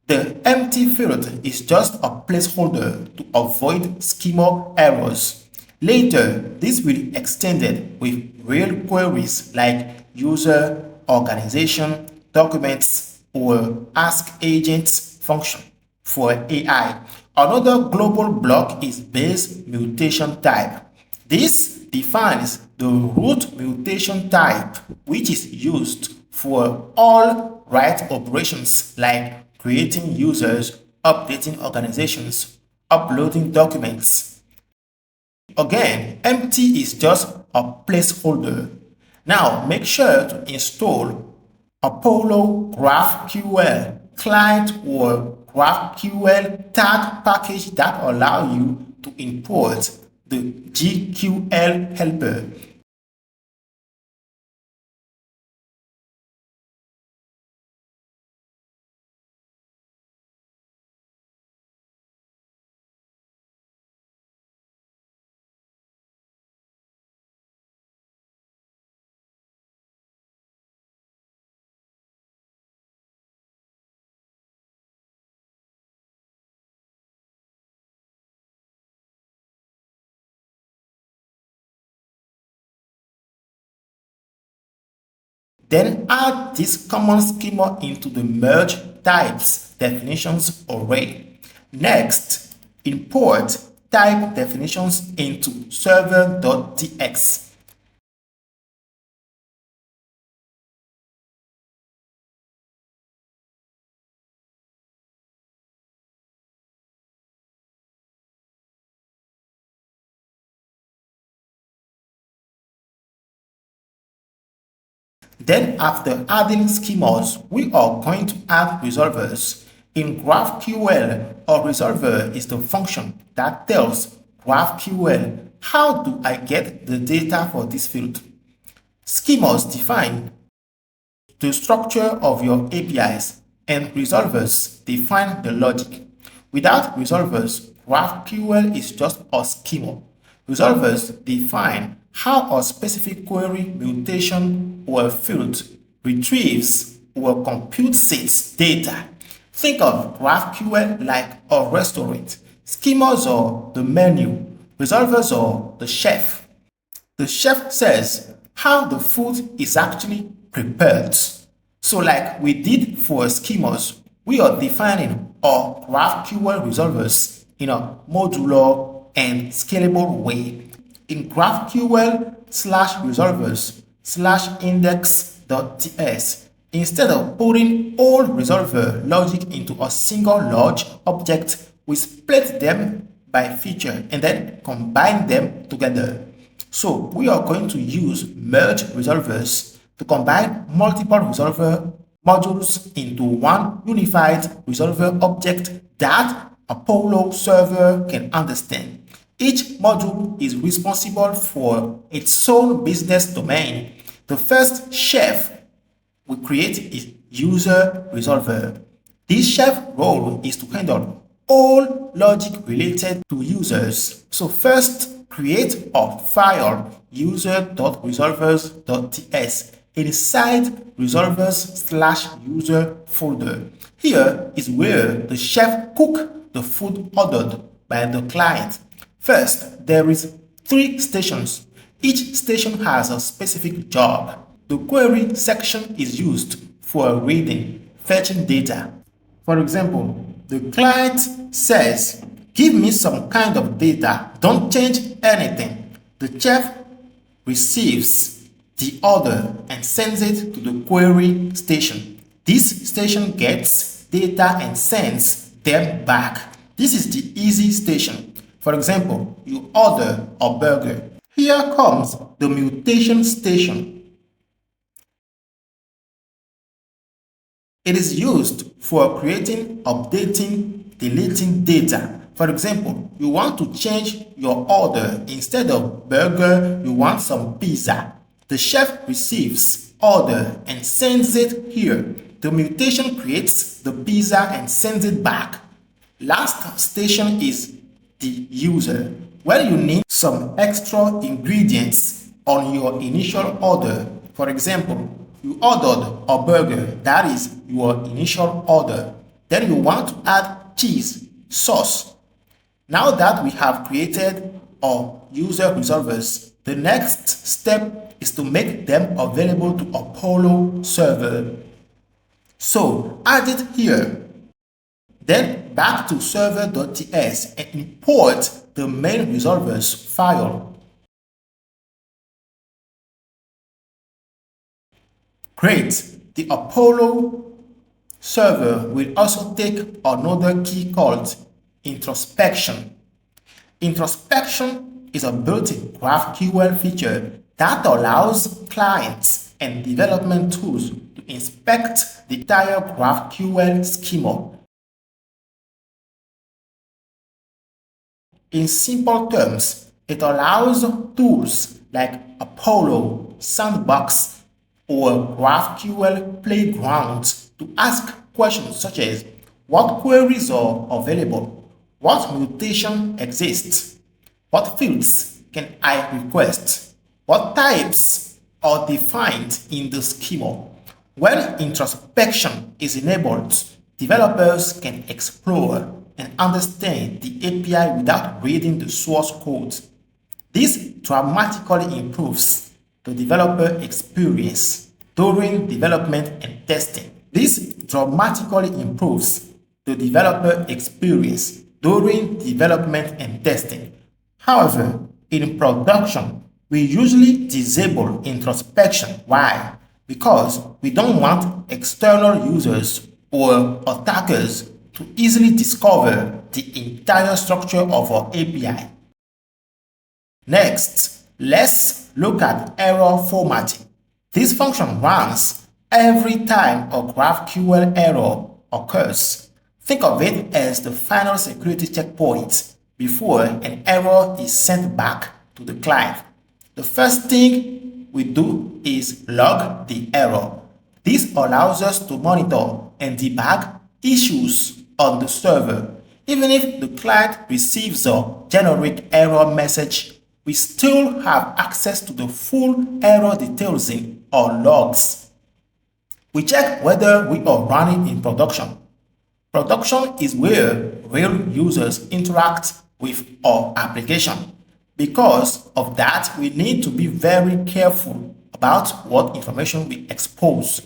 The empty field is just a placeholder to avoid schema errors. Later, this will be extended with real queries like user, organization, documents, or ask agents function. For AI, another global block is base mutation type. This defines the root mutation type, which is used for all write operations like creating users, updating organizations, uploading documents. Again, empty is just a placeholder. Now make sure to install Apollo GraphQL client or GraphQL tag package that allow you to import the GQL helper Then add this common schema into the merge types definitions array. Next, import type definitions into server.tx. Then after adding schemas, we are going to add resolvers. In GraphQL, a resolver is the function that tells GraphQL how do I get the data for this field. Schemas define the structure of your APIs, and resolvers define the logic. Without resolvers, GraphQL is just a schema. Resolvers define how a specific query, mutation, or a field retrieves or computes data. Think of GraphQL like a restaurant. Schemas are the menu. Resolvers are the chef. The chef says how the food is actually prepared. So like we did for schemas, we are defining our GraphQL resolvers in a modular and scalable way. In GraphQL/resolvers/index.ts, instead of putting all resolver logic into a single large object, we split them by feature and then combine them together. So we are going to use merge resolvers to combine multiple resolver modules into one unified resolver object that Apollo server can understand. Each module is responsible for its own business domain. The first chef we create is user resolver. This chef role is to handle all logic related to users. So first, create a file user.resolvers.ts inside resolvers/user folder. Here is where the chef cooks the food ordered by the client. First, there is 3 stations. Each station has a specific job. The query section is used for reading, fetching data. For example, the client says, "Give me some kind of data, don't change anything." The chef receives the order and sends it to the query station. This station gets data and sends them back. This is the easy station. For example, you order a burger. Here comes the mutation station. It is used for creating, updating, deleting data. For example, you want to change your order. Instead of burger, you want some pizza. The chef receives order and sends it here. The mutation creates the pizza and sends it back. Last station is the user. When you need some extra ingredients on your initial order, for example, you ordered a burger, that is your initial order. Then you want to add cheese, sauce. Now that we have created our user resolvers, the next step is to make them available to Apollo server. So add it here. Then back to server.ts and import the main resolvers file. Great! The Apollo server will also take another key called introspection. Introspection is a built-in GraphQL feature that allows clients and development tools to inspect the entire GraphQL schema. In simple terms, it allows tools like Apollo, Sandbox, or GraphQL Playground to ask questions such as what queries are available, what mutation exists, what fields can I request, what types are defined in the schema. When introspection is enabled, developers can explore and understand the API without reading the source code. This dramatically improves the developer experience. during development and testing. This dramatically improves the developer experience during development and testing. However, in production, we usually disable introspection. Why? Because we don't want external users or attackers to easily discover the entire structure of our API. Next, let's look at error formatting. This function runs every time a GraphQL error occurs. Think of it as the final security checkpoint before an error is sent back to the client. The first thing we do is log the error. This allows us to monitor and debug issues on the server. Even if the client receives a generic error message, we still have access to the full error details in our logs. We check whether we are running in production. Production is where real users interact with our application. Because of that, we need to be very careful about what information we expose.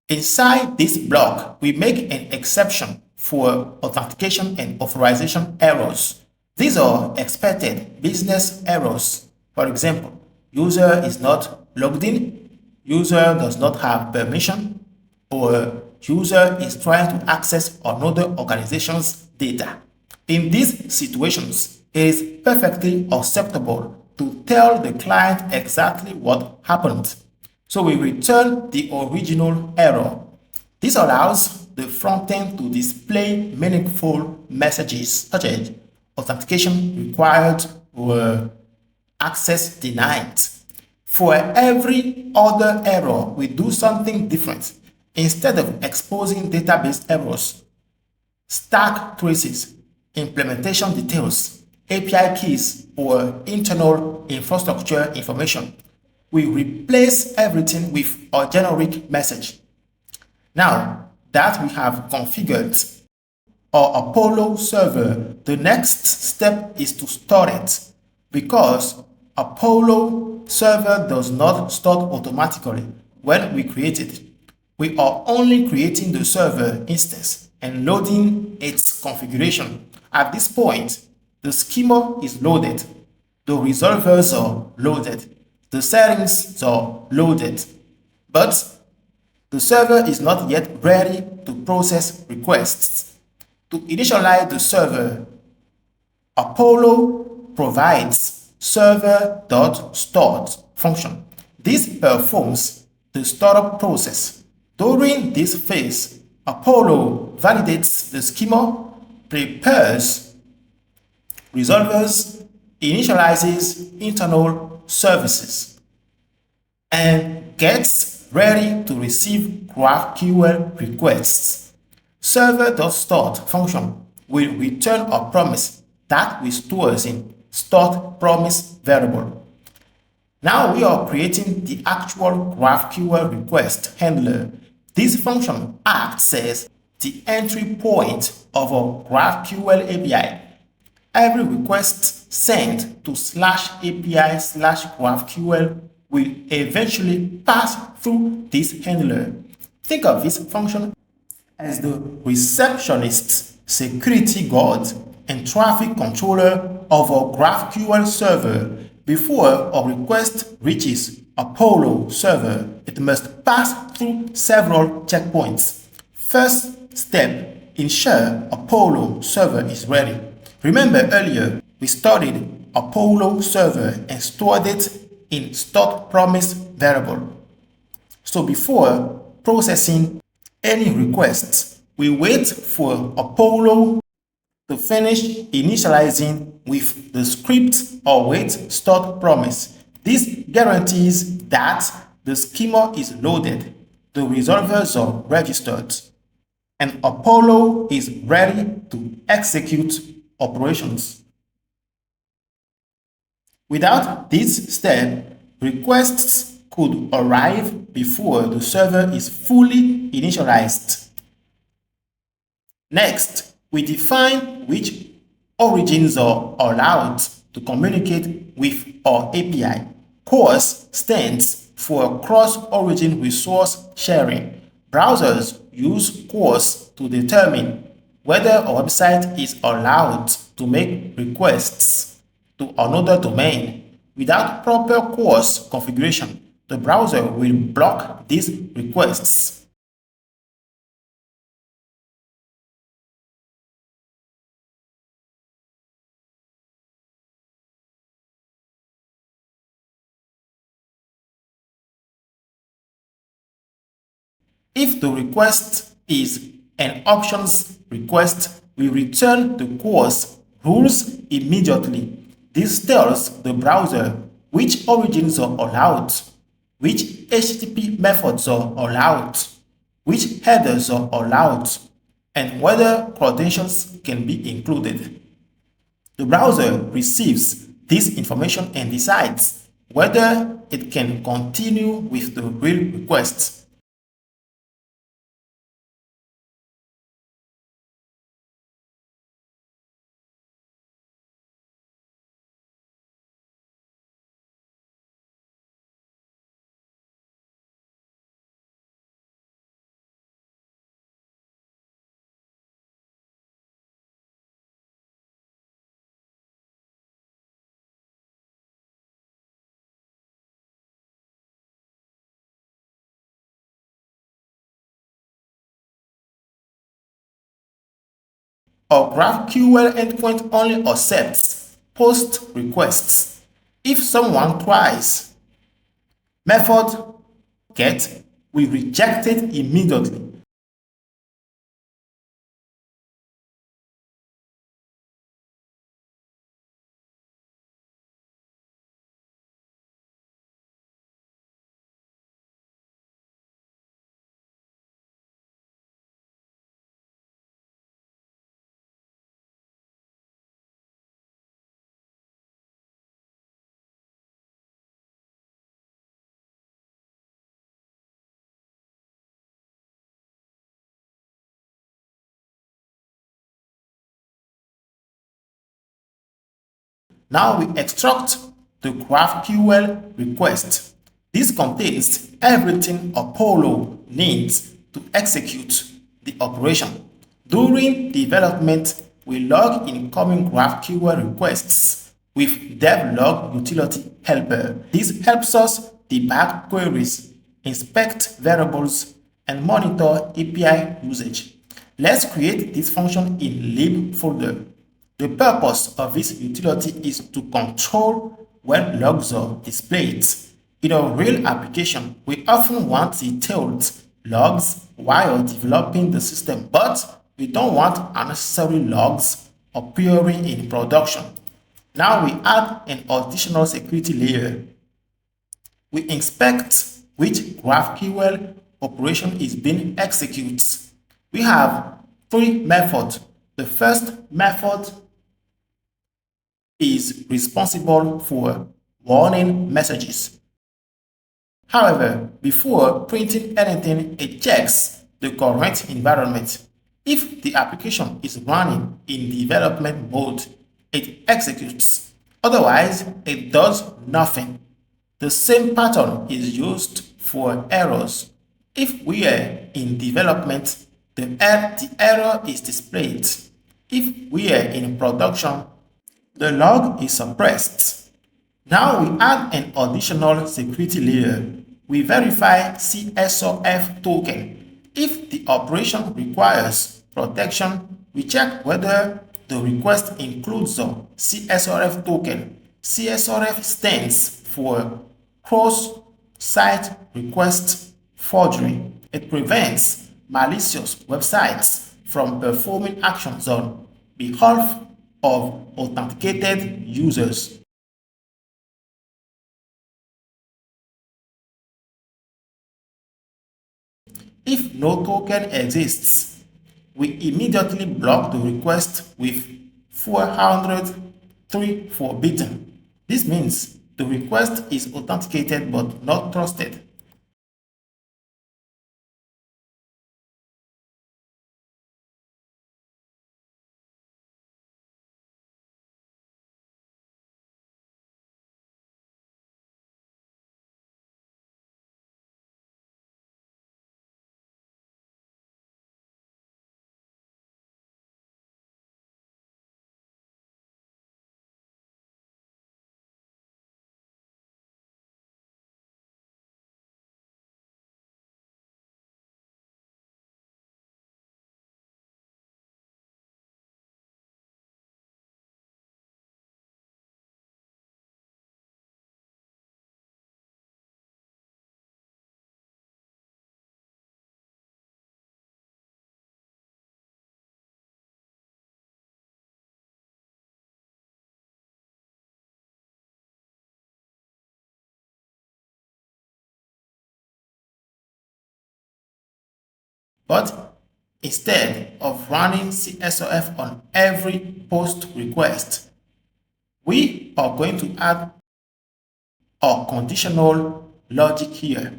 Inside this block, we make an exception for authentication and authorization errors. These are expected business errors. For example, user is not logged in, user does not have permission, or user is trying to access another organization's data. In these situations, it is perfectly acceptable to tell the client exactly what happened. So we return the original error. This allows the frontend to display meaningful messages such as authentication required or access denied. For every other error, we do something different. Instead of exposing database errors, stack traces, implementation details, API keys, or internal infrastructure information, we replace everything with a generic message. Now that we have configured our Apollo server, the next step is to store it. Because Apollo server does not start automatically when we create it. We are only creating the server instance and loading its configuration. At this point, the schema is loaded, the resolvers are loaded, the settings are loaded, but the server is not yet ready to process requests. To initialize the server, Apollo provides server.start function. This performs the startup process. During this phase, Apollo validates the schema, prepares resolvers, initializes internal services, and gets ready to receive GraphQL requests. Server.start function will return a promise that we store in start promise variable. Now we are creating the actual GraphQL request handler. This function acts as the entry point of a GraphQL API. Every request sent to /API/GraphQL will eventually pass through this handler. Think of this function as the receptionist, security guard, and traffic controller of a GraphQL server. Before a request reaches Apollo server, it must pass through several checkpoints. First step, ensure Apollo server is ready. Remember earlier, we studied Apollo server and stored it in start promise variable. So before processing any requests, we wait for Apollo to finish initializing with the script await start promise. This guarantees that the schema is loaded, the resolvers are registered, and Apollo is ready to execute operations. Without this step, requests could arrive before the server is fully initialized. Next, we define which origins are allowed to communicate with our API. Course stands for cross-origin resource sharing. Browsers use CORS to determine whether a website is allowed to make requests to another domain. Without proper CORS configuration, the browser will block these requests. If the request is an options request, we return the CORS rules immediately. This tells the browser which origins are allowed, which HTTP methods are allowed, which headers are allowed, and whether credentials can be included. The browser receives this information and decides whether it can continue with the real request. A GraphQL endpoint only accepts post requests. If someone tries method get, we reject it immediately. Now we extract the GraphQL request. This contains everything Apollo needs to execute the operation. During development, we log incoming GraphQL requests with devlog utility helper. This helps us debug queries, inspect variables, and monitor API usage. Let's create this function in lib folder. The purpose of this utility is to control when logs are displayed. In a real application, we often want detailed logs while developing the system, but we don't want unnecessary logs appearing in production. Now we add an additional security layer. We inspect which GraphQL operation is being executed. We have three methods. The first method is responsible for warning messages. However, before printing anything, it checks the current environment. If the application is running in development mode, it executes. Otherwise, it does nothing. The same pattern is used for errors. If we are in development, the error is displayed. If we are in production, the log is suppressed. Now we add an additional security layer. We verify CSRF token. If the operation requires protection, we check whether the request includes a CSRF token. CSRF stands for Cross-Site Request Forgery. It prevents malicious websites from performing actions on behalf of authenticated users. If no token exists, we immediately block the request with 403 forbidden. This means the request is authenticated but not trusted. But instead of running CSOF on every post request, we are going to add a conditional logic here.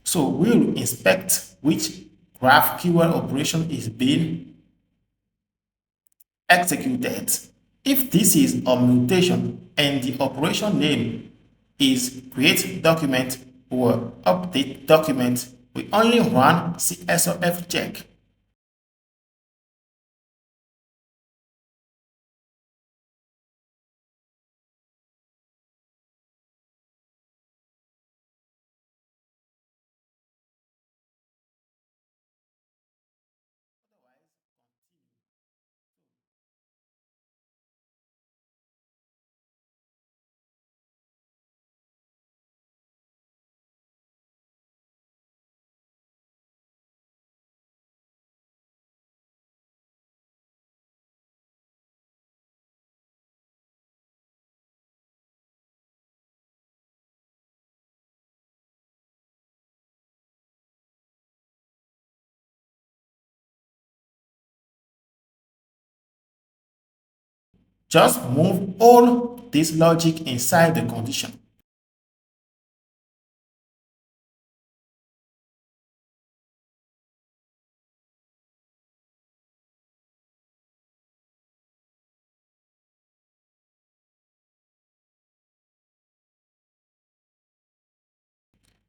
So we'll inspect which GraphQL operation is being executed. If this is a mutation and the operation name is create document or update document, we only run CSOF check. Just move all this logic inside the condition.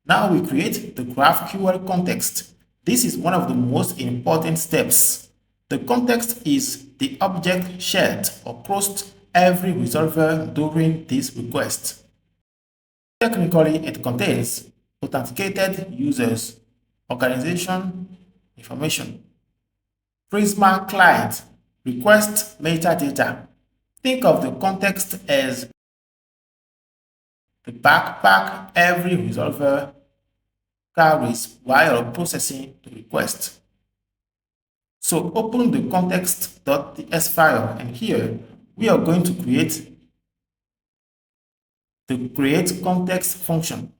Now we create the GraphQL context. This is one of the most important steps. The context is the object shared across every resolver during this request. Technically, it contains authenticated users, organization information, Prisma client, request metadata. Think of the context as the backpack every resolver carries while processing the request. So open the context.ts file, and here we are going to create the create context function.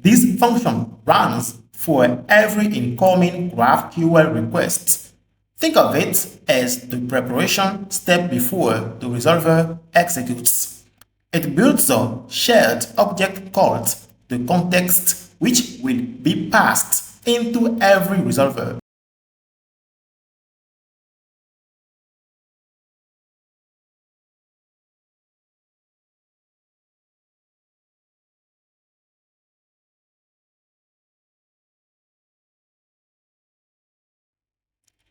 This function runs for every incoming GraphQL request. Think of it as the preparation step before the resolver executes. It builds a shared object called the context, which will be passed into every resolver.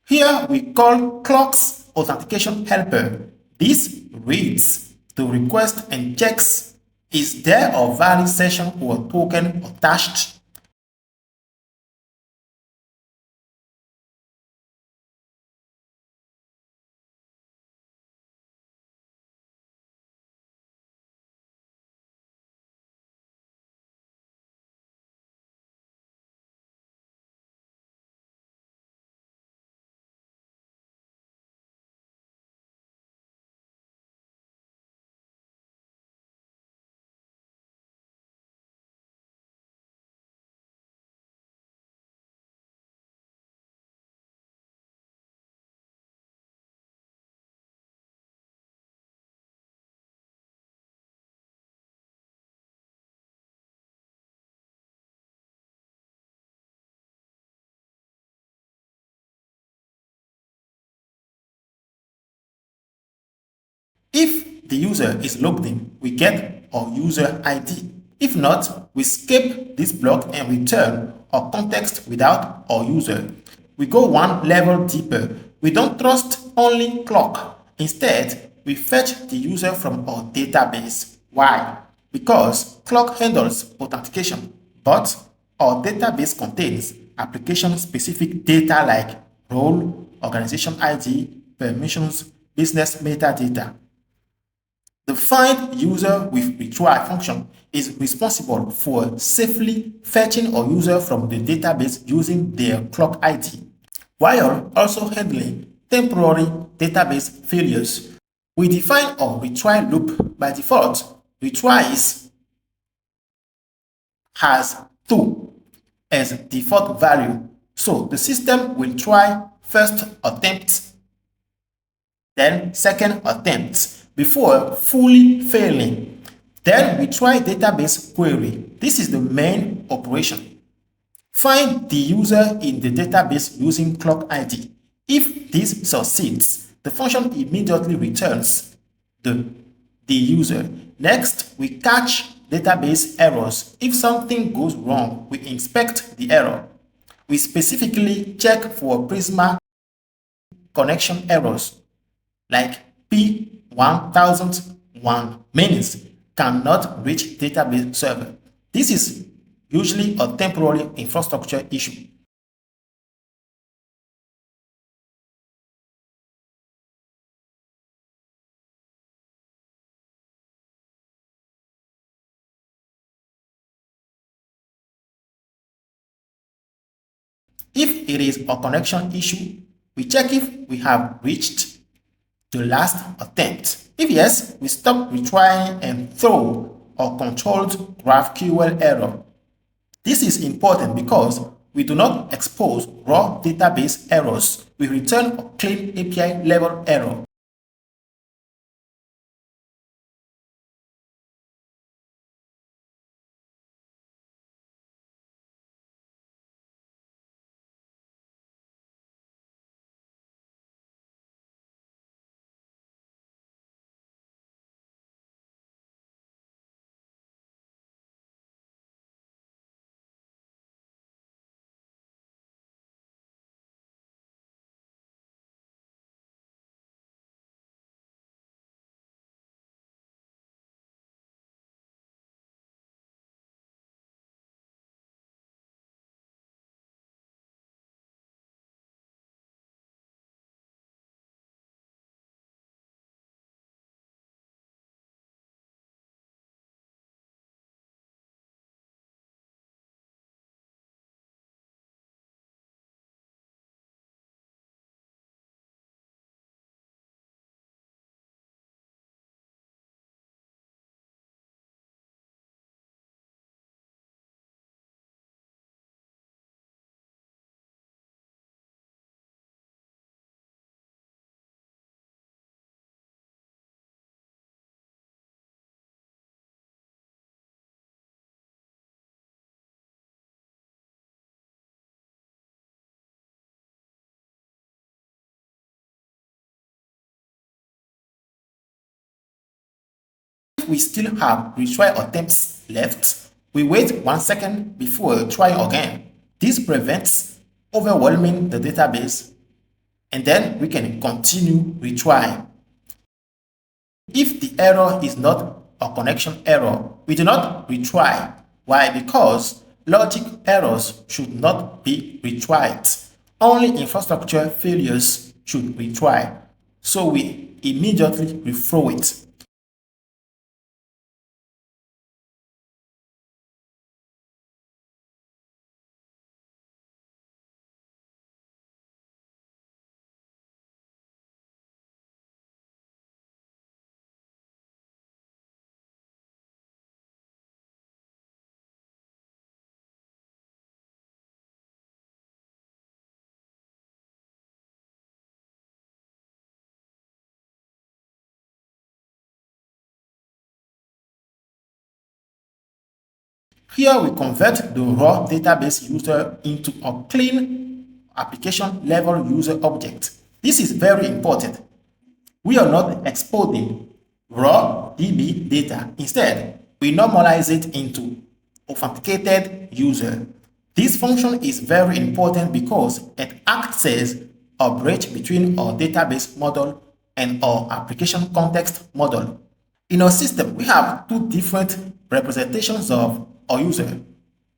Here we call Clerk's authentication helper. This reads the request and checks is there a valid session or token attached. If the user is logged in, we get our user ID. If not, we skip this block and return our context without our user. We go one level deeper. We don't trust only Clerk. Instead, we fetch the user from our database. Why? Because Clerk handles authentication, but our database contains application-specific data like role, organization ID, permissions, business metadata. The find user with retry function is responsible for safely fetching a user from the database using their Clerk ID, while also handling temporary database failures. We define a retry loop. By default, retries has 2 as default value. So the system will try first attempt, then second attempt before fully failing. Then we try database query. This is the main operation. Find the user in the database using clock ID. If this succeeds, the function immediately returns the user. Next, we catch database errors. If something goes wrong, we inspect the error. We specifically check for Prisma connection errors like P1001 means cannot reach database server. This is usually a temporary infrastructure issue. If it is a connection issue, we check if we have reached the last attempt. If yes, we stop retrying and throw a controlled GraphQl error. This is important because we do not expose raw database errors. We return a clean API level error. If we still have retry attempts left, we wait 1 second before trying again. This prevents overwhelming the database, and then we can continue retrying. If the error is not a connection error, we do not retry. Why? Because logic errors should not be retried. Only infrastructure failures should retry. So we immediately rethrow it. Here we convert the raw database user into a clean application level user object. This is very important. We are not exporting raw DB data. Instead, we normalize it into authenticated user. This function is very important because it acts as a bridge between our database model and our application context model. In our system, we have two different representations of our user.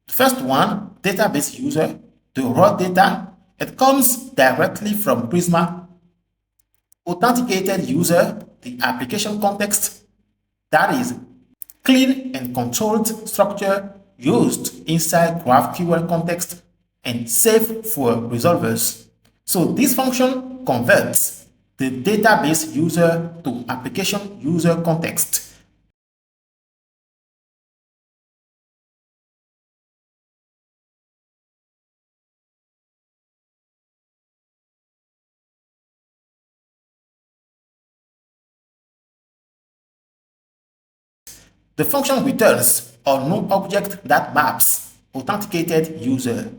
The first one, database user, the raw data, it comes directly from Prisma. Authenticated user, the application context, that is clean and controlled structure used inside GraphQL context and safe for resolvers. So this function converts the database user to application user context. The function returns a new object that maps authenticated user.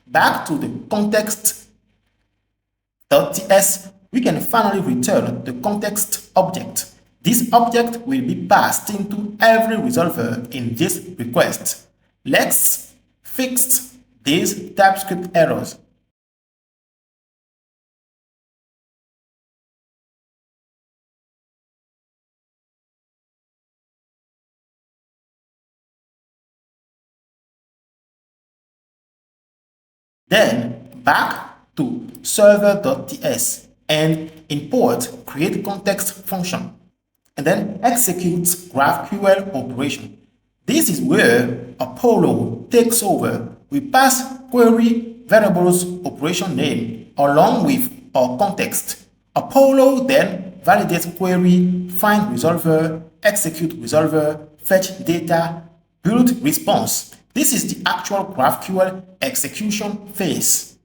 Back to the context.ts, we can finally return the context object. This object will be passed into every resolver in this request. Let's fix these TypeScript errors. Then back to server.ts and import create context function and then execute GraphQL operation. This is where Apollo takes over. We pass query variables operation name along with our context. Apollo then validates query, find resolver, execute resolver, fetch data, build response. This is the actual GraphQL execution phase.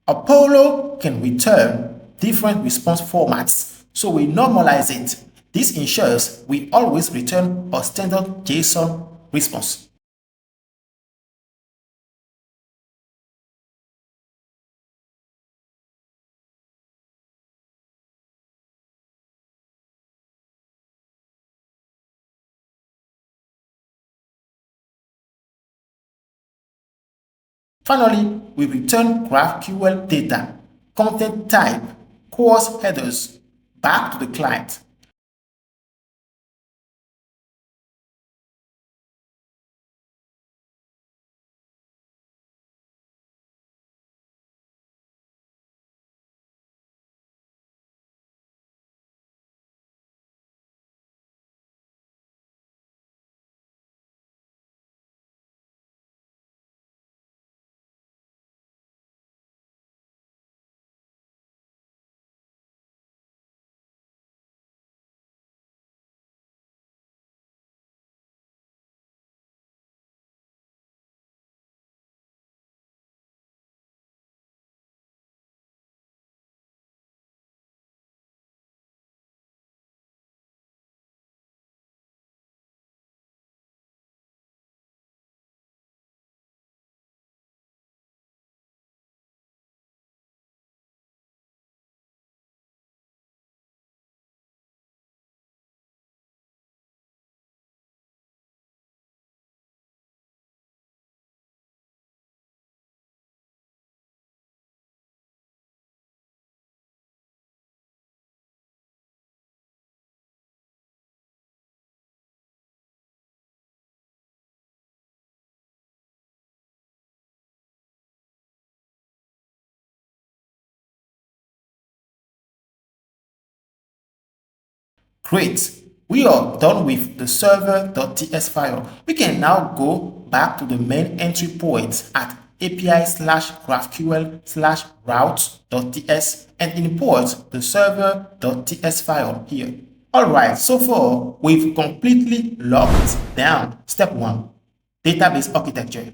Apollo can return different response formats, so we normalize it. This ensures we always return a standard JSON response. Finally, we return GraphQL data, content type, course headers back to the client. Great. We are done with the server.ts file. We can now go back to the main entry point at api/graphql/routes.ts and import the server.ts file here. Alright, so far we've completely locked down step 1, database architecture.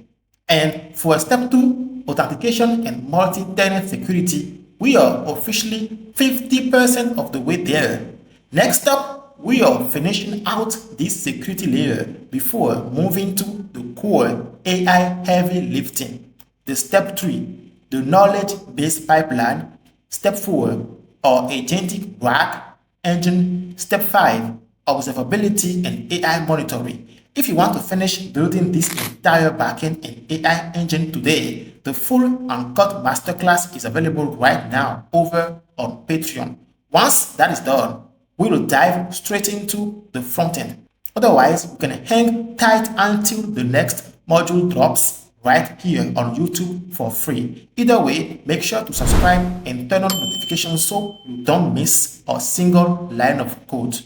And for step 2, authentication and multi-tenant security, we are officially 50% of the way there. Next up, we are finishing out this security layer before moving to the core AI heavy lifting. The step 3, the knowledge-based pipeline. Step 4, our agentic RAG engine. Step 5, observability and AI monitoring. If you want to finish building this entire backend and AI engine today, the full uncut masterclass is available right now over on Patreon. Once that is done, we will dive straight into the front end. Otherwise, you can hang tight until the next module drops right here on YouTube for free. Either way, make sure to subscribe and turn on notifications so you don't miss a single line of code.